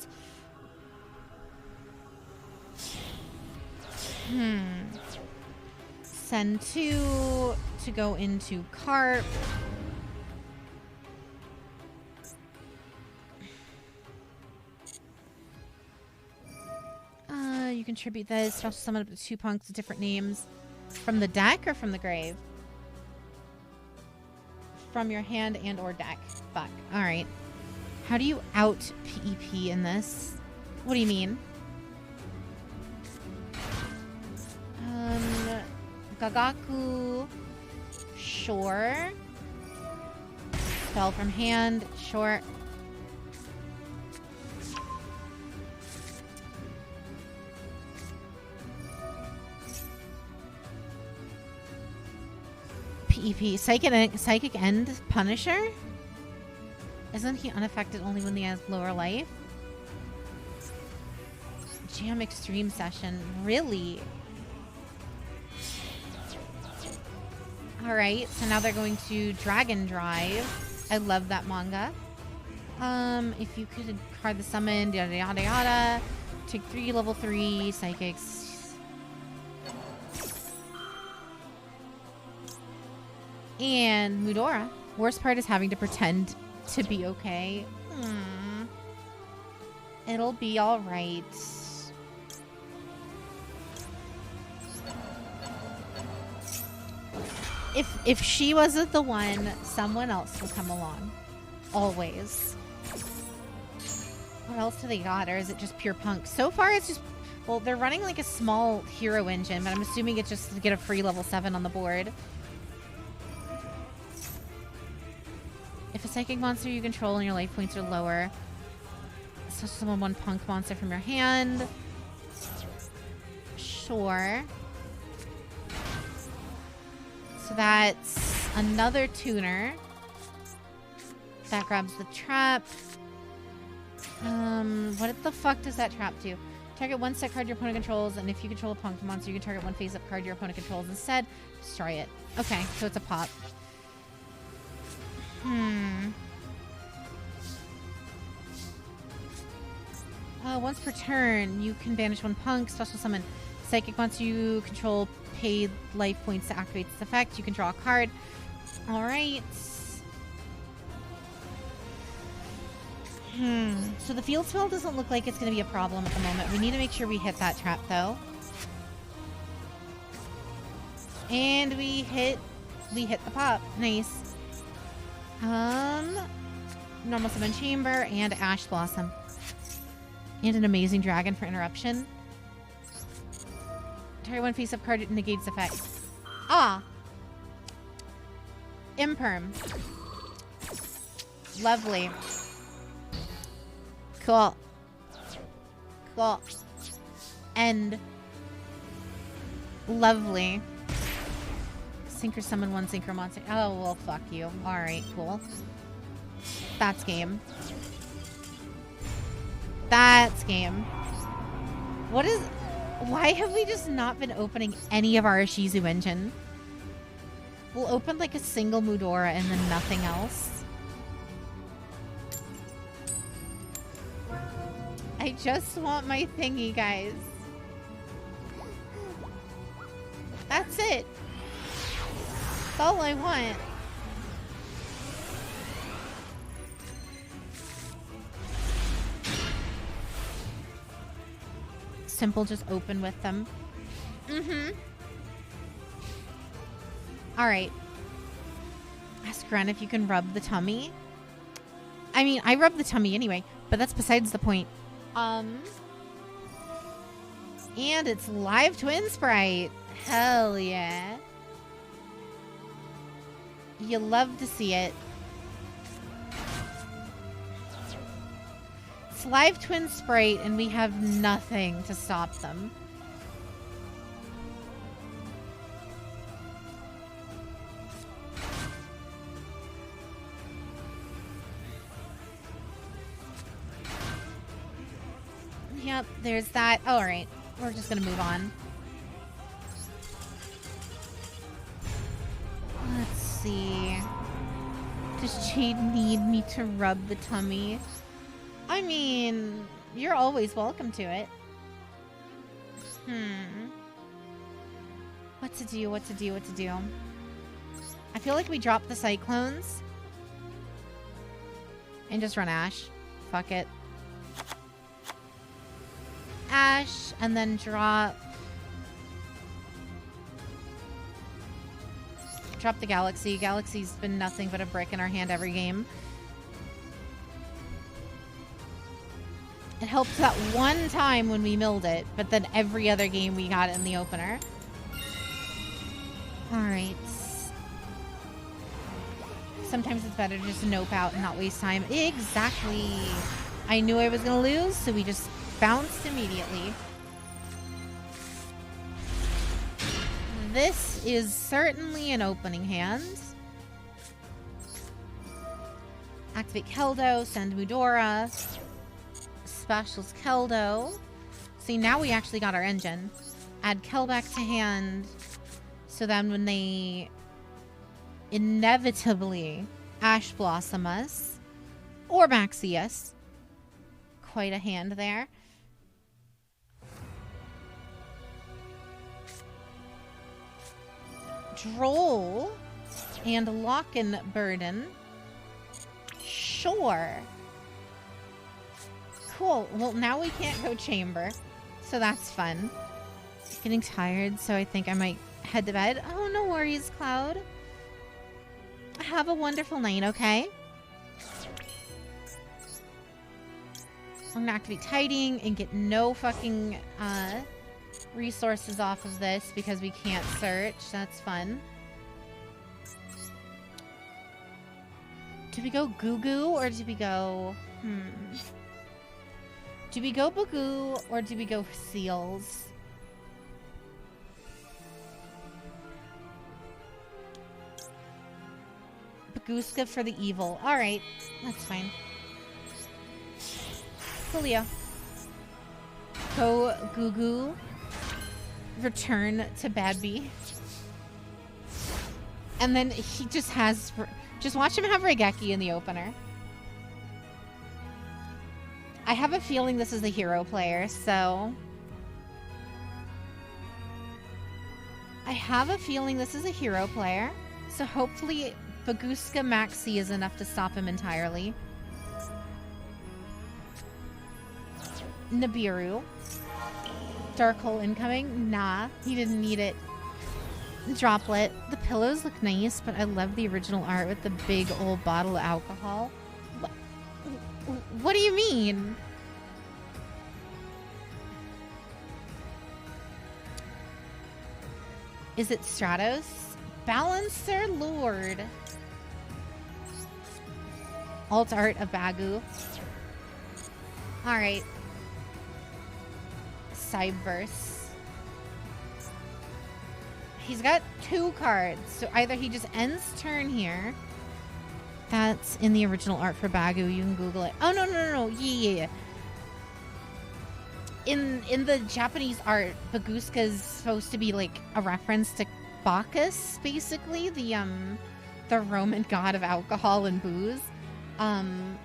Send 2 to go into Carp. You contribute this. Also summon up to 2 punks with different names. From the deck or from the grave? from your hand and or deck. Fuck. Alright. How do you out PEP in this? What do you mean? Gagaku. Sure. Spell from hand. Sure. PEP. Psychic End Punisher? Isn't he unaffected only when he has lower life? Jam Extreme Session. Really? Alright, so now they're going to Dragon Drive. I love that manga. If you could card the summon, yada yada yada. Take 3 level 3 psychics. And Mudora. Worst part is having to pretend to be okay. It'll be alright. If she wasn't the one, someone else will come along. Always. What else do they got? Or is it just pure punk? So far, it's just... Well, they're running like a small hero engine, but I'm assuming it's just to get a free level 7 on the board. If a psychic monster you control and your life points are lower, so summon one punk monster from your hand. Sure. So that's another tuner. That grabs the trap. What the fuck does that trap do? Target one set card your opponent controls, and if you control a punk monster, you can target one face-up card your opponent controls instead. Destroy it. Okay, so it's a pop. Once per turn, you can banish one punk, special summon psychic monster you control, pay life points to activate this effect. You can draw a card. Alright. So the field spell doesn't look like it's going to be a problem at the moment. We need to make sure we hit that trap, though. And we hit the pop. Nice. Normal Summon Chamber and Ash Blossom. And an Amazing Dragon for interruption. Target one face-up card negates effect. Ah! Imperm. Lovely. Cool. Cool. End. Lovely. Synchro summon one synchro monster. Oh, well, fuck you. Alright, cool. That's game. That's game. What is... Why have we just not been opening any of our Ishizu engine? We'll open like a single Mudora and then nothing else. I just want my thingy, guys. That's it. That's all I want. Simple, just open with them. Alright. Ask Ren if you can rub the tummy. I mean, I rub the tummy anyway, but that's besides the point. And it's live twin sprite. Hell yeah. You love to see it. It's live twin sprite and we have nothing to stop them. Yep, there's that. Oh, all right. We're just gonna move on. Let's see. Does Jade need me to rub the tummy? I mean, you're always welcome to it. What to do, what to do, what to do. I feel like we drop the Cyclones. And just run Ash. Fuck it. Ash, and then drop Drop the Galaxy. Galaxy's been nothing but a brick in our hand every game. It helped that one time when we milled it, but then every other game we got it in the opener. Alright. Sometimes it's better to just nope out and not waste time. Exactly. I knew I was going to lose, so we just bounced immediately. This is certainly an opening hand. Activate Keldo, send Mudora. Specials Keldo. See, now we actually got our engine. Add Kel back to hand. So then when they inevitably Ash Blossom us, or Maxi us, quite a hand there. Droll and Lockenburden. Sure. Cool. Well, now we can't go chamber, so that's fun. Getting tired, so I think I might head to bed. Oh, no worries, Cloud. Have a wonderful night, okay? I'm gonna activate Tidying and get no fucking resources off of this because we can't search. That's fun. Do we go Goo Goo or do we go... Do we go Bagoo or do we go Seals? Bagooska for the evil. Alright, that's fine. Coolio. Go Goo Goo. Return to Badby. And then he just has... Just watch him have Regeki in the opener. I have a feeling this is the hero player, so... I have a feeling this is a hero player, so hopefully Bagooska Maxi is enough to stop him entirely. Nibiru. Dark Hole incoming? Nah, he didn't need it. Droplet. The pillows look nice, but I love the original art with the big old bottle of alcohol. What do you mean? Is it Stratos? Balancer Lord. Alt art of Bagu. Alright. Cyberse. He's got 2 cards, so either he just ends turn here. That's in the original art for Bagu. You can Google it. Oh, no. Yeah. In the Japanese art, Bagooska is supposed to be like a reference to Bacchus, basically, the Roman god of alcohol and booze.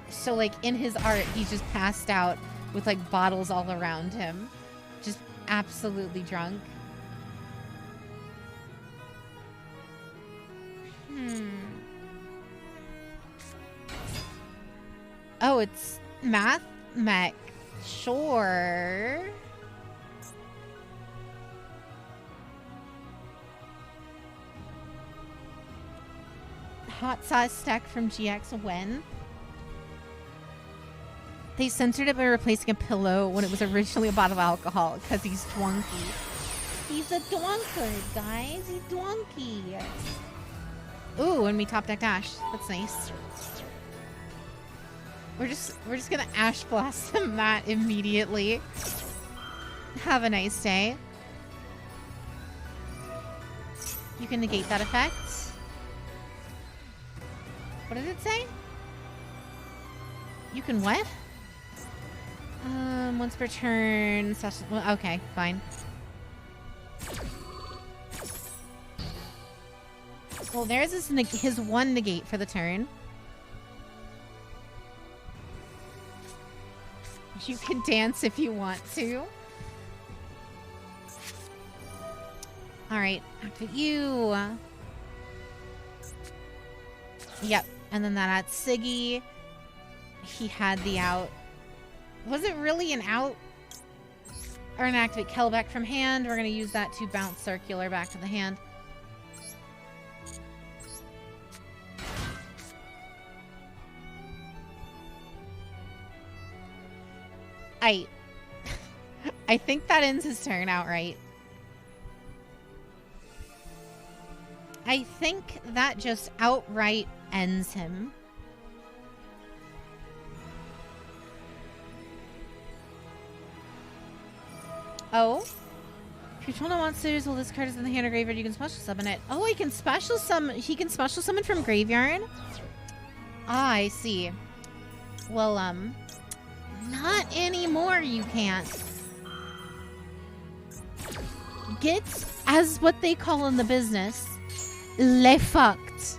So like in his art, he's just passed out with like bottles all around him, just absolutely drunk. Oh, it's Math Mech. Sure. Hot sauce stack from GX when? They censored it by replacing a pillow when it was originally a bottle of alcohol because he's dwunky. He's a dwunkard, guys. He's dwunky. Ooh, and we top deck Ash. That's nice. We're just gonna Ash Blast him that immediately. Have a nice day. You can negate that effect. What did it say? You can what? Once per turn. Well, okay, fine. Well, there's his one negate for the turn. You can dance if you want to. Alright, activate you. Yep, and then that adds Siggy. He had the out. Was it really an out? Or an activate Kelbeck from hand? We're going to use that to bounce Circular back to the hand. I think that ends his turn outright. I think that just outright ends him. Oh. If your opponent wants to use, well, this card is in the hand or graveyard, you can special summon it. Oh, he can special summon from graveyard? Ah, I see. Well, not anymore, you can't. Get, as what they call in the business, le fucked.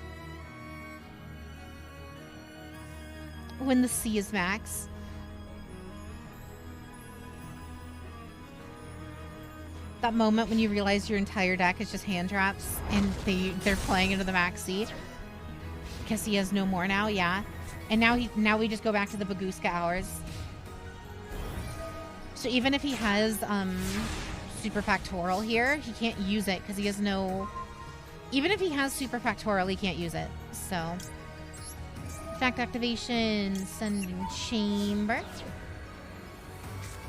When the C is max. That moment when you realize your entire deck is just hand traps and they're playing into the max C. Because he has no more now, yeah. And now we just go back to the Bagooska hours. So even if he has Super Factorial here, he can't use it because he has no... Even if he has Super Factorial, he can't use it. So... Fact activation, sending chamber.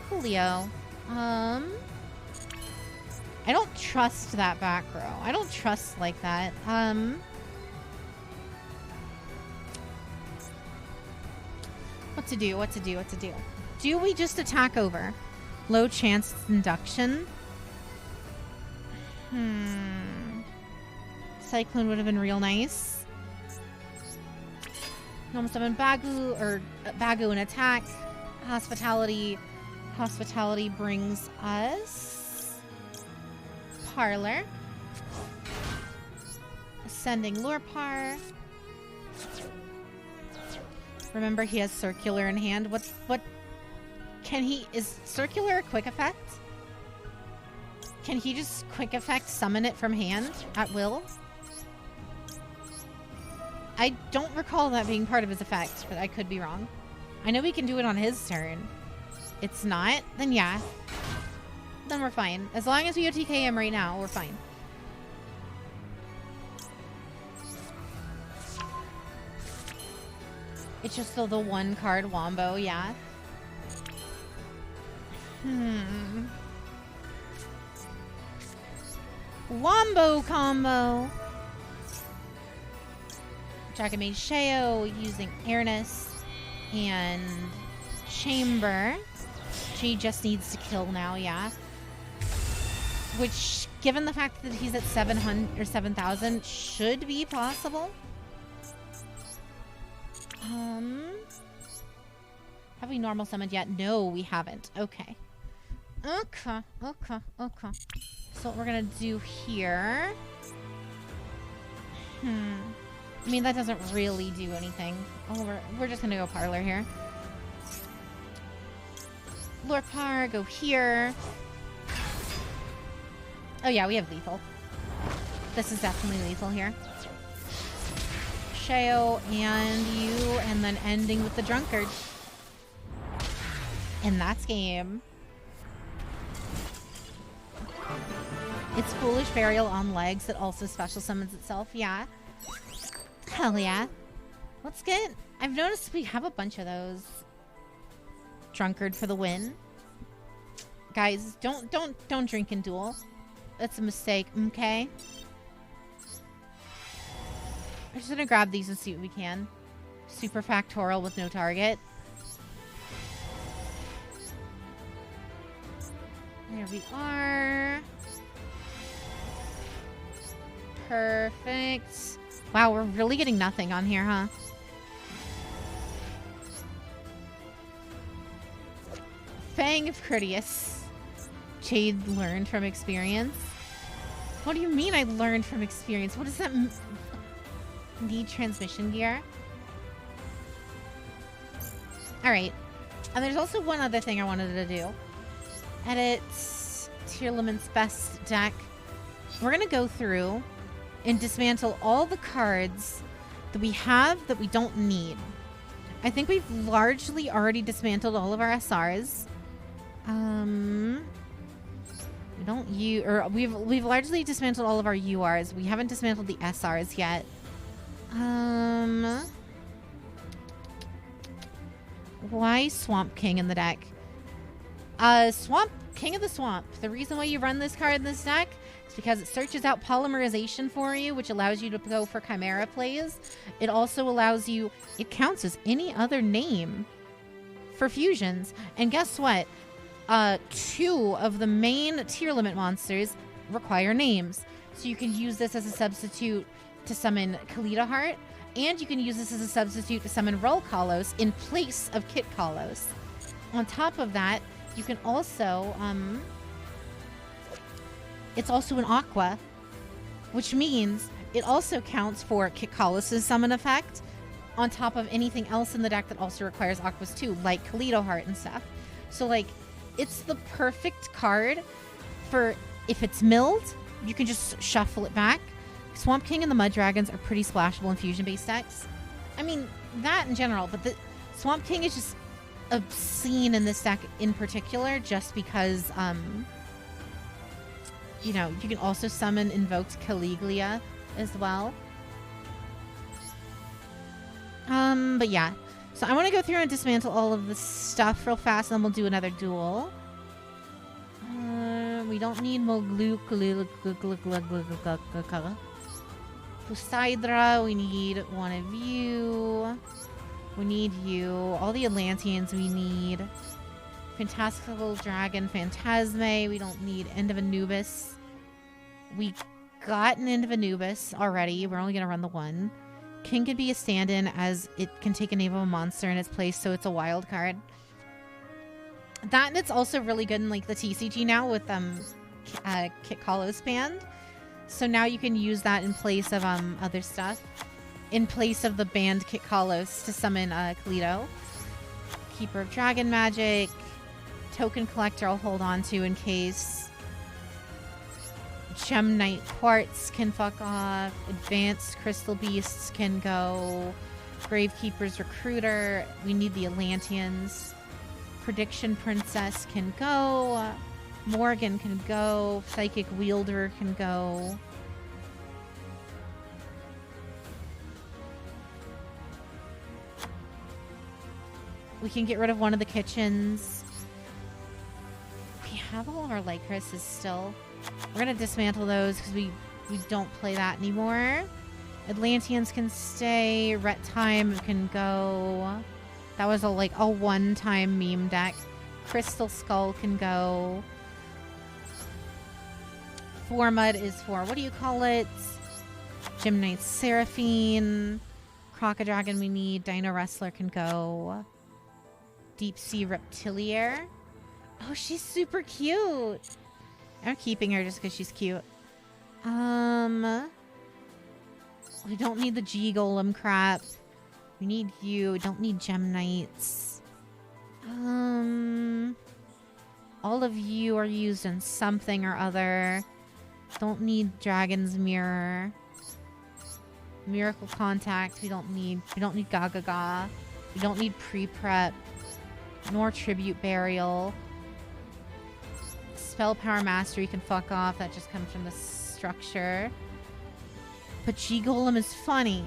Coolio. I don't trust that back row. I don't trust like that. What to do? What to do? What to do? Do we just attack over? Low chance induction? Cyclone would have been real nice. Normal summon Bagu, or Bagu and attack. Hospitality. Hospitality brings us Parlor. Ascending Lorpar. Remember, he has Circular in hand. What can he... Is Circular a quick effect? Can he just quick effect summon it from hand at will? I don't recall that being part of his effect, but I could be wrong. I know we can do it on his turn. It's not? Then yeah. Then we're fine. As long as we OTK him right now, we're fine. It's just still the one card Wombo, yeah. Wombo combo. Dragon Mage Sheo using Airness and Chamber. She just needs to kill now, yeah. Which, given the fact that he's at 700 or 7,000, should be possible. Have we normal summoned yet? No, we haven't. Okay. Okay. So what we're gonna do here... I mean, that doesn't really do anything. Oh, we're just gonna go Parlor here. Lorpar, go here. Oh yeah, we have lethal. This is definitely lethal here. Sheo and you, and then ending with the Drunkard. And that's game. It's Foolish Burial on legs that also special summons itself, yeah. Hell yeah. Let's get... I've noticed we have a bunch of those. Drunkard for the win. Guys, don't drink and duel. That's a mistake, okay? I'm just gonna grab these and see what we can. Super Factorial with no target. There we are. Perfect. Wow, we're really getting nothing on here, huh? Fang of Critias. Jade learned from experience. What do you mean I learned from experience? What does that mean? Need transmission gear? Alright. And there's also one other thing I wanted to do. Edit Tearlament's best deck. We're going to go through and dismantle all the cards that we have that we don't need. I think we've largely already dismantled all of our SRs. We don't use, or we've largely dismantled all of our URs. We haven't dismantled the SRs yet. Why Swamp King in the deck? Swamp, King of the Swamp. The reason why you run this card in this deck is because it searches out polymerization for you, which allows you to go for Chimera plays. It also allows you, it counts as any other name for fusions. And guess what? 2 of the main tier limit monsters require names. So you can use this as a substitute to summon Kalita Heart, and you can use this as a substitute to summon Roll Kalos in place of Kit Kalos. On top of that, you can also, it's also an Aqua, which means it also counts for Kit Kalos' summon effect on top of anything else in the deck that also requires Aquas too, like Kalito Heart and stuff. So, like, it's the perfect card for if it's milled, you can just shuffle it back. Swamp King and the Mud Dragons are pretty splashable in fusion-based decks. I mean, that in general, but the Swamp King is just obscene in this deck in particular, just because, you know, you can also summon Invoked Caligula as well. But yeah. So I want to go through and dismantle all of this stuff real fast, and then we'll do another duel. We don't need Moglu. Poseidra, we need one of you. We need you. All the Atlanteans we need. Fantastical Dragon, Phantasme. We don't need End of Anubis. We got an End of Anubis already. We're only going to run the one. King can be a stand-in as it can take a name of a monster in its place, so it's a wild card. That, and it's also really good in like the TCG now with Kit Kalos banned. So now you can use that in place of other stuff. In place of the banned Kit Kalos to summon Kalito. Keeper of Dragon Magic. Token Collector I'll hold on to in case. Gem Knight Quartz can fuck off. Advanced Crystal Beasts can go. Gravekeeper's Recruiter. We need the Atlanteans. Prediction Princess can go. Morgan can go. Psychic Wielder can go. We can get rid of one of the kitchens. We have all of our Lycrises still. We're going to dismantle those because we don't play that anymore. Atlanteans can stay. Ret Time can go. That was a one-time meme deck. Crystal Skull can go. Mud is for, what do you call it? Gem Knight Seraphine. Crocodragon we need. Dino Wrestler can go. Deep Sea Reptiliaire. Oh, she's super cute. I'm keeping her just because she's cute. We don't need the G Golem crap. We need you. We don't need Gem Knights. All of you are used in something or other. Don't need Dragon's Mirror. Miracle Contact. We don't need Gaga. We don't need Pre-Prep. Nor Tribute Burial. Spell Power Mastery can fuck off. That just comes from the structure. But G Golem is funny.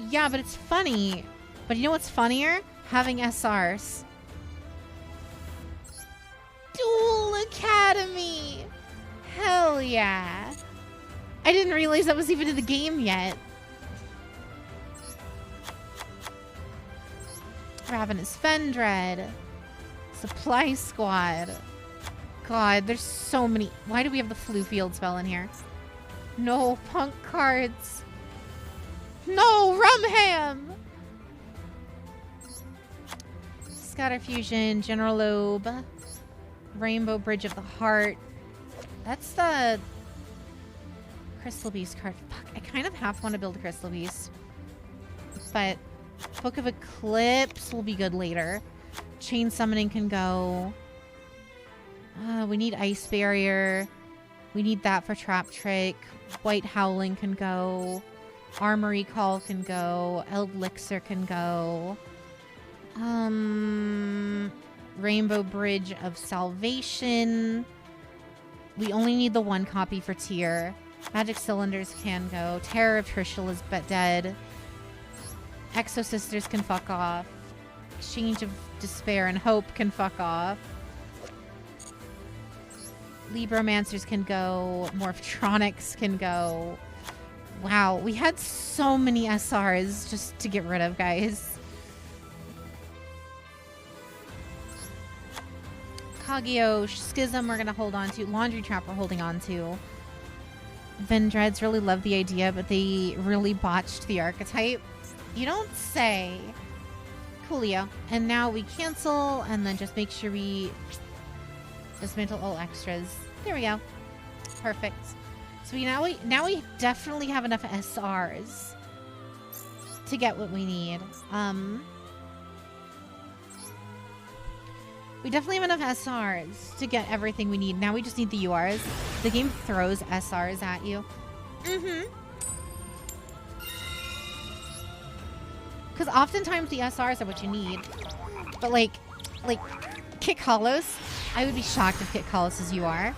Yeah, but it's funny. But you know what's funnier? Having SRs. Duel Academy! Hell yeah. I didn't realize that was even in the game yet. Ravenous Fendred. Supply Squad. God, there's so many. Why do we have the Flu Field spell in here? No punk cards. No, Rumham! Scatterfusion, General Lobe, Rainbow Bridge of the Heart. That's the Crystal Beast card. Fuck, I kind of half want to build a Crystal Beast. But Book of Eclipse will be good later. Chain Summoning can go. We need Ice Barrier. We need that for Trap Trick. White Howling can go. Armory Call can go. Elixir can go. Rainbow Bridge of Salvation. We only need the one copy for tier. Magic Cylinders can go. Terror of Trishul is dead. Exo Sisters can fuck off. Exchange of Despair and Hope can fuck off. Libromancers can go. Morphtronics can go. Wow, we had so many SRs just to get rid of, guys. Kagyo, Schism we're going to hold on to. Laundry Trap we're holding on to. Vendreads really love the idea, but they really botched the archetype. You don't say. Coolio. And now we cancel and then just make sure we dismantle all extras. There we go. Perfect. So now we definitely have enough SRs to get what we need. We definitely have enough SRs to get everything we need. Now we just need the URs. The game throws SRs at you. Because oftentimes the SRs are what you need. But like Kick Hollows, I would be shocked if Kick Hollows is UR.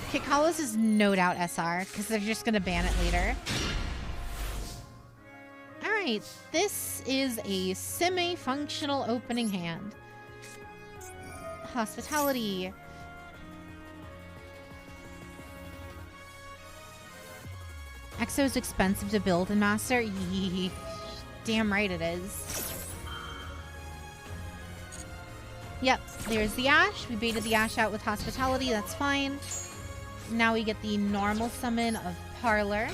Kick Hollows is no doubt SR, because they're just going to ban it later. Alright, this is a semi-functional opening hand. Hospitality. Exo's expensive to build and master? Yee. Damn right it is. Yep, there's the Ash. We baited the Ash out with Hospitality. That's fine. Now we get the normal summon of Parlor.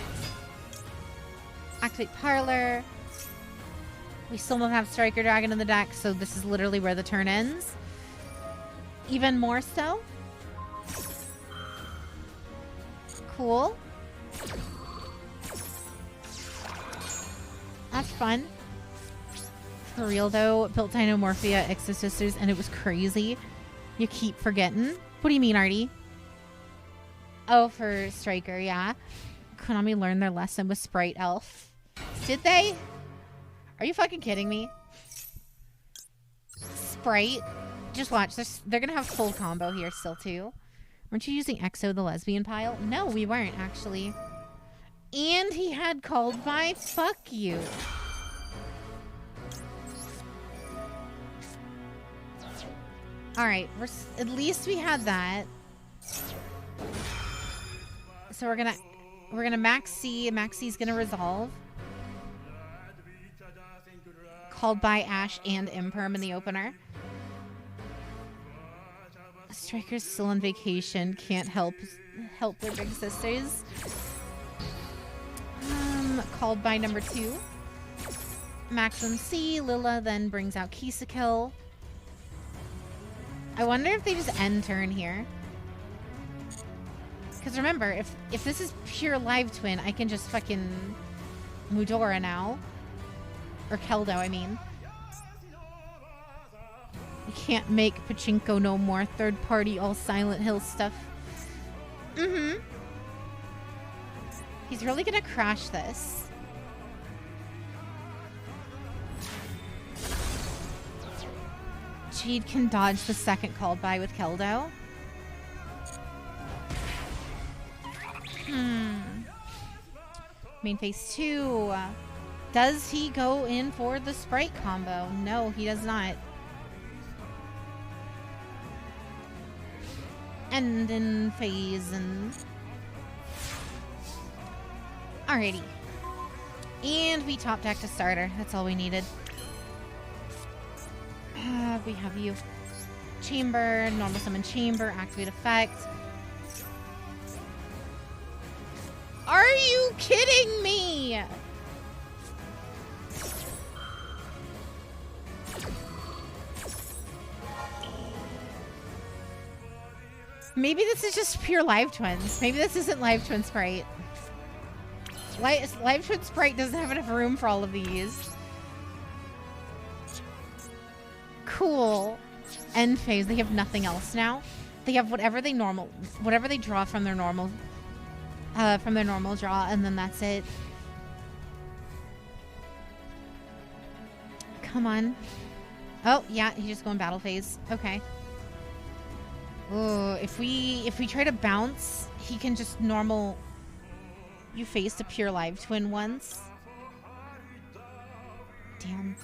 Activate Parlor. We still don't have Striker Dragon in the deck, so this is literally where the turn ends. Even more so. Cool. That's fun. For real though, built Dinomorphia, Exo Sisters, and it was crazy. You keep forgetting. What do you mean, Artie? Oh, for Striker, yeah. Konami learned their lesson with Sprite Elf. Did they? Are you fucking kidding me? Sprite? Just watch. They're gonna have full combo here still, too. Weren't you using Exo the lesbian pile? No, we weren't, actually. And he had called by fuck you. Alright, at least we had that. So we're gonna max C. Max C's gonna resolve. Called by Ash and Imperm in the opener. Striker's still on vacation. Can't help their big sisters. Called by number 2. Maximum C. Lilla then brings out Kisakill. I wonder if they just end turn here. Because remember, if this is pure live twin, I can just fucking Mudora now. Or Keldo, I mean. You can't make Pachinko no more. Third party, all Silent Hill stuff. He's really gonna crash this. Jade can dodge the second called by with Keldo. Main phase 2. Does he go in for the Sprite combo? No, he does not. End in phase and... Alrighty. And we top decked a starter. That's all we needed. We have you. Chamber, normal summon chamber, activate effect. Are you kidding me? Maybe this is just pure live twins. Maybe this isn't live twin Sprite. Live twin Sprite doesn't have enough room for all of these. Cool. End phase. They have nothing else now. They have whatever they draw from their normal draw, and then that's it. Come on. Oh, yeah, he's just going battle phase. Okay. Ooh, if we try to bounce, he can just normal. You faced a pure live twin once. Damn.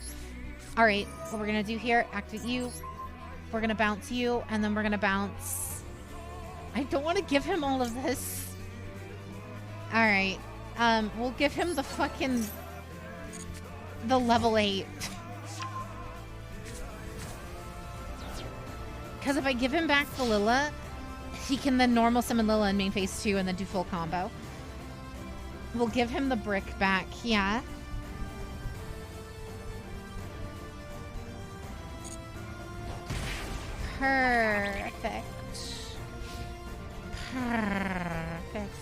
All right, what we're gonna do here, activate you. We're gonna bounce you, and then we're gonna bounce. I don't want to give him all of this. All right, we'll give him the level 8. Because if I give him back the Lilla, he can then normal summon Lilla in main phase 2 and then do full combo. We'll give him the brick back, yeah. Perfect. Perfect.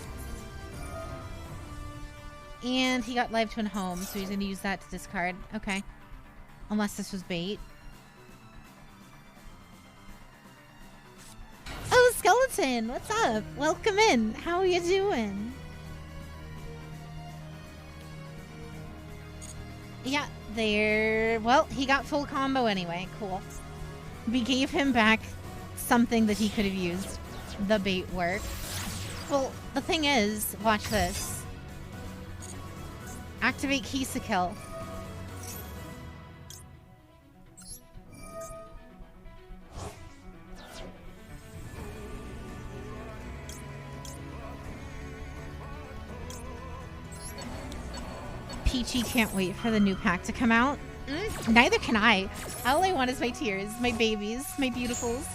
And he got live twin home, so he's going to use that to discard. Okay. Unless this was bait. Oh, Skeleton! What's up? Welcome in. How are you doing? Yeah, there. Well, he got full combo anyway. Cool. We gave him back something that he could have used. The bait work. Well, the thing is, watch this. Activate Kisa Kill. Peachy can't wait for the new pack to come out. Neither can I. All I want is my tears, my babies, my beautifuls.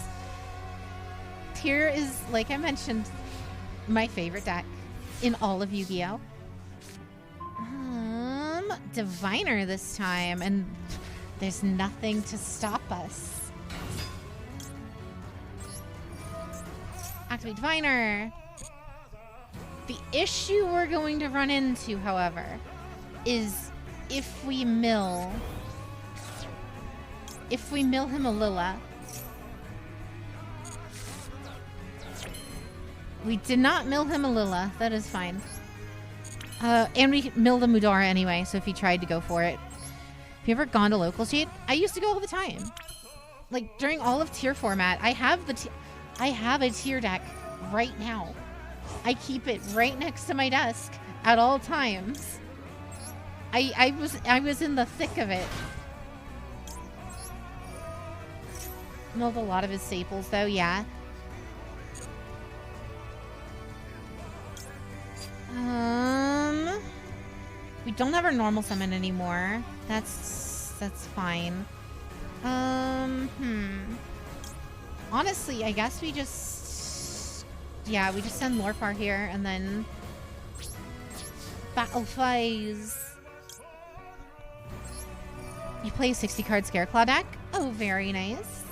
Tear is, like I mentioned, my favorite deck in all of Yu-Gi-Oh! Diviner this time, and there's nothing to stop us. Activate Diviner. The issue we're going to run into, however, is if we mill him a Lilla. We did not mill him a Lilla. That is fine. And we milled a Mudara anyway, so if he tried to go for it. Have you ever gone to local shade? I used to go all the time. Like, during all of tier format, I have a tier deck right now. I keep it right next to my desk at all times. I was in the thick of it. Milled a lot of his staples though, yeah. We don't have our normal summon anymore. That's fine. Honestly, I guess we just send Lorfar here and then battle phase. You play a 60-card Scareclaw deck? Oh, very nice.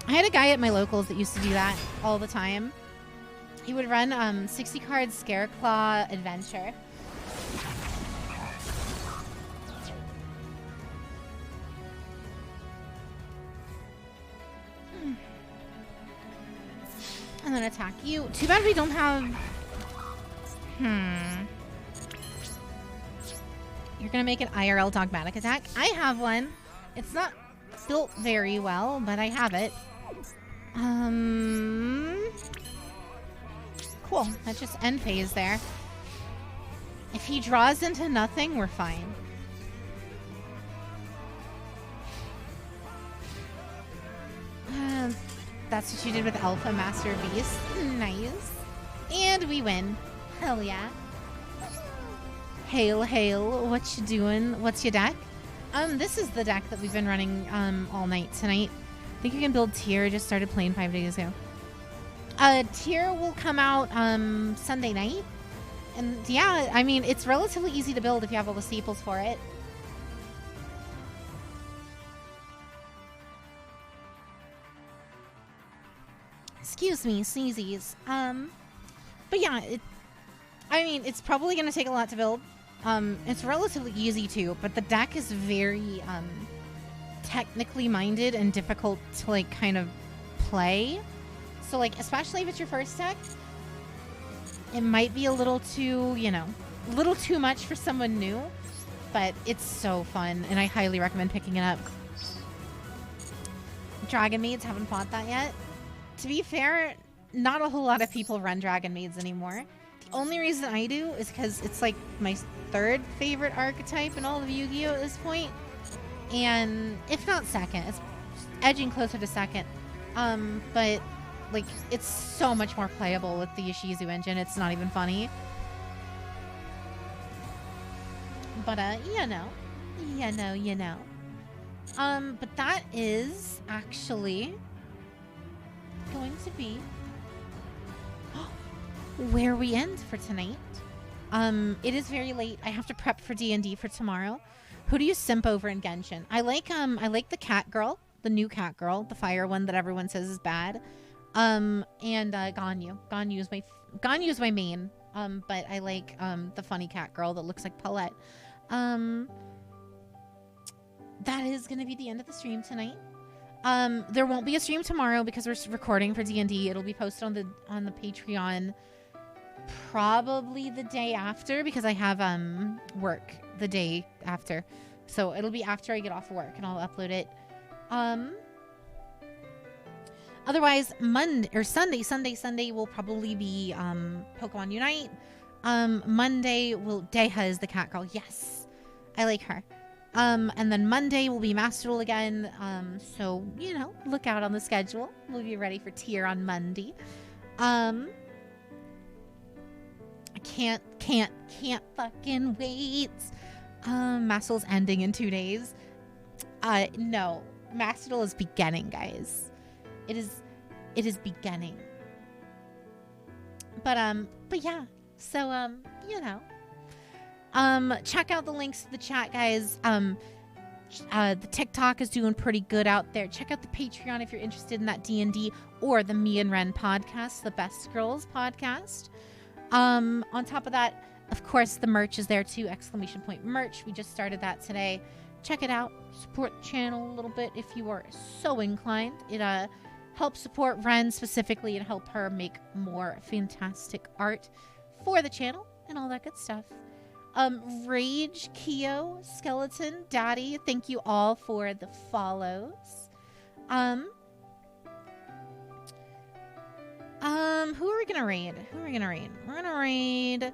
I had a guy at my locals that used to do that all the time. He would run 60-card Scareclaw Adventure. And then attack you. Too bad we don't have... You're gonna make an IRL dogmatic attack? I have one. It's not built very well, but I have it. Cool. That's just end phase there. If he draws into nothing, we're fine. That's what you did with Alpha Master Beast. Nice. And we win. Hell yeah. Hail, hail. What you doing? What's your deck? This is the deck that we've been running all night tonight. I think you can build Tier. Just started playing 5 days ago. Tier will come out Sunday night. And yeah, I mean, it's relatively easy to build if you have all the staples for it. Excuse me, sneezies. But yeah, I mean, it's probably going to take a lot to build. It's relatively easy too, but the deck is very technically minded and difficult to like kind of play. So like, especially if it's your first deck, it might be a little too, you know, a little too much for someone new, but it's so fun and I highly recommend picking it up. Dragon Maids, haven't fought that yet. To be fair, not a whole lot of people run Dragon Maids anymore. The only reason I do is because it's like my third favorite archetype in all of Yu-Gi-Oh! At this point. And if not second, it's edging closer to second. But like it's so much more playable with the Yoshizu engine. It's not even funny. But you know. But that is actually going to be where we end for tonight. It is very late. I have to prep for D&D for tomorrow. Who do you simp over in Genshin? I like the cat girl, the new cat girl, the fire one that everyone says is bad. And Ganyu. Ganyu's my main. But I like the funny cat girl that looks like Paulette. That is gonna be the end of the stream tonight. There won't be a stream tomorrow because we're recording for D&D. It'll be posted on the Patreon probably the day after because I have work the day after. So it'll be after I get off work and I'll upload it. Otherwise, Sunday will probably be Pokemon Unite. Monday Deha is the cat girl. Yes, I like her. And then Monday will be Master Duel again. So you know, look out on the schedule. We'll be ready for tier on Monday. I can't fucking wait. Master Duel's ending in 2 days. No, Master Duel is beginning, guys. It is beginning. But yeah. So you know. Check out the links to the chat, guys. The TikTok is doing pretty good out there. Check out the Patreon if you're interested in that D&D or the Me and Ren podcast, the Best Girls podcast. On top of that, of course, the merch is there too. ! Merch. We just started that today. Check it out. Support the channel a little bit if you are so inclined. It helps support Ren specifically and help her make more fantastic art for the channel and all that good stuff. Rage, Keo, Skeleton, Daddy, thank you all for the follows. Who are we gonna raid? We're gonna raid.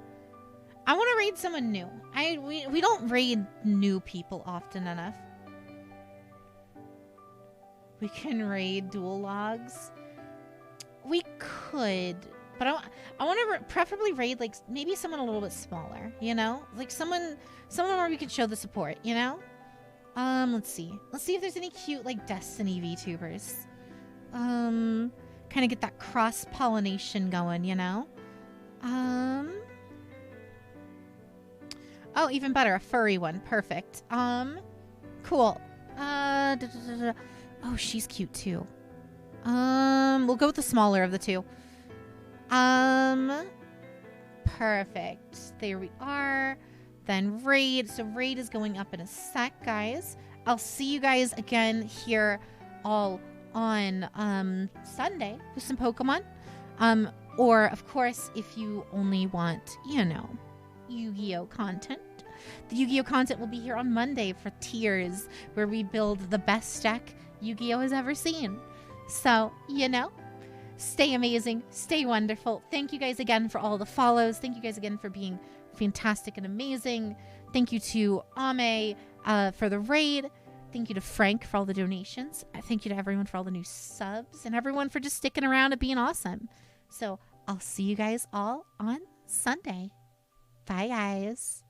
I want to raid someone new. We don't raid new people often enough. We can raid dual logs. We could, but I want to preferably raid like maybe someone a little bit smaller, you know, like someone where we could show the support, you know. Let's see if there's any cute like Destiny VTubers. Kind of get that cross pollination going, you know. Oh, even better, a furry one. Perfect. Cool. Oh, she's cute too. We'll go with the smaller of the two. Perfect. There we are. Then raid. So raid is going up in a sec, guys. I'll see you guys again here all on Sunday with some Pokemon. Or of course, if you only want, you know, Yu-Gi-Oh content. The Yu-Gi-Oh content will be here on Monday for tiers, where we build the best deck Yu-Gi-Oh has ever seen. So, you know, stay amazing, stay wonderful. Thank you guys again for all the follows. Thank you guys again for being fantastic and amazing. Thank you to Ame for the raid. Thank you to Frank for all the donations. Thank you to everyone for all the new subs and everyone for just sticking around and being awesome. So I'll see you guys all on Sunday. Bye, guys.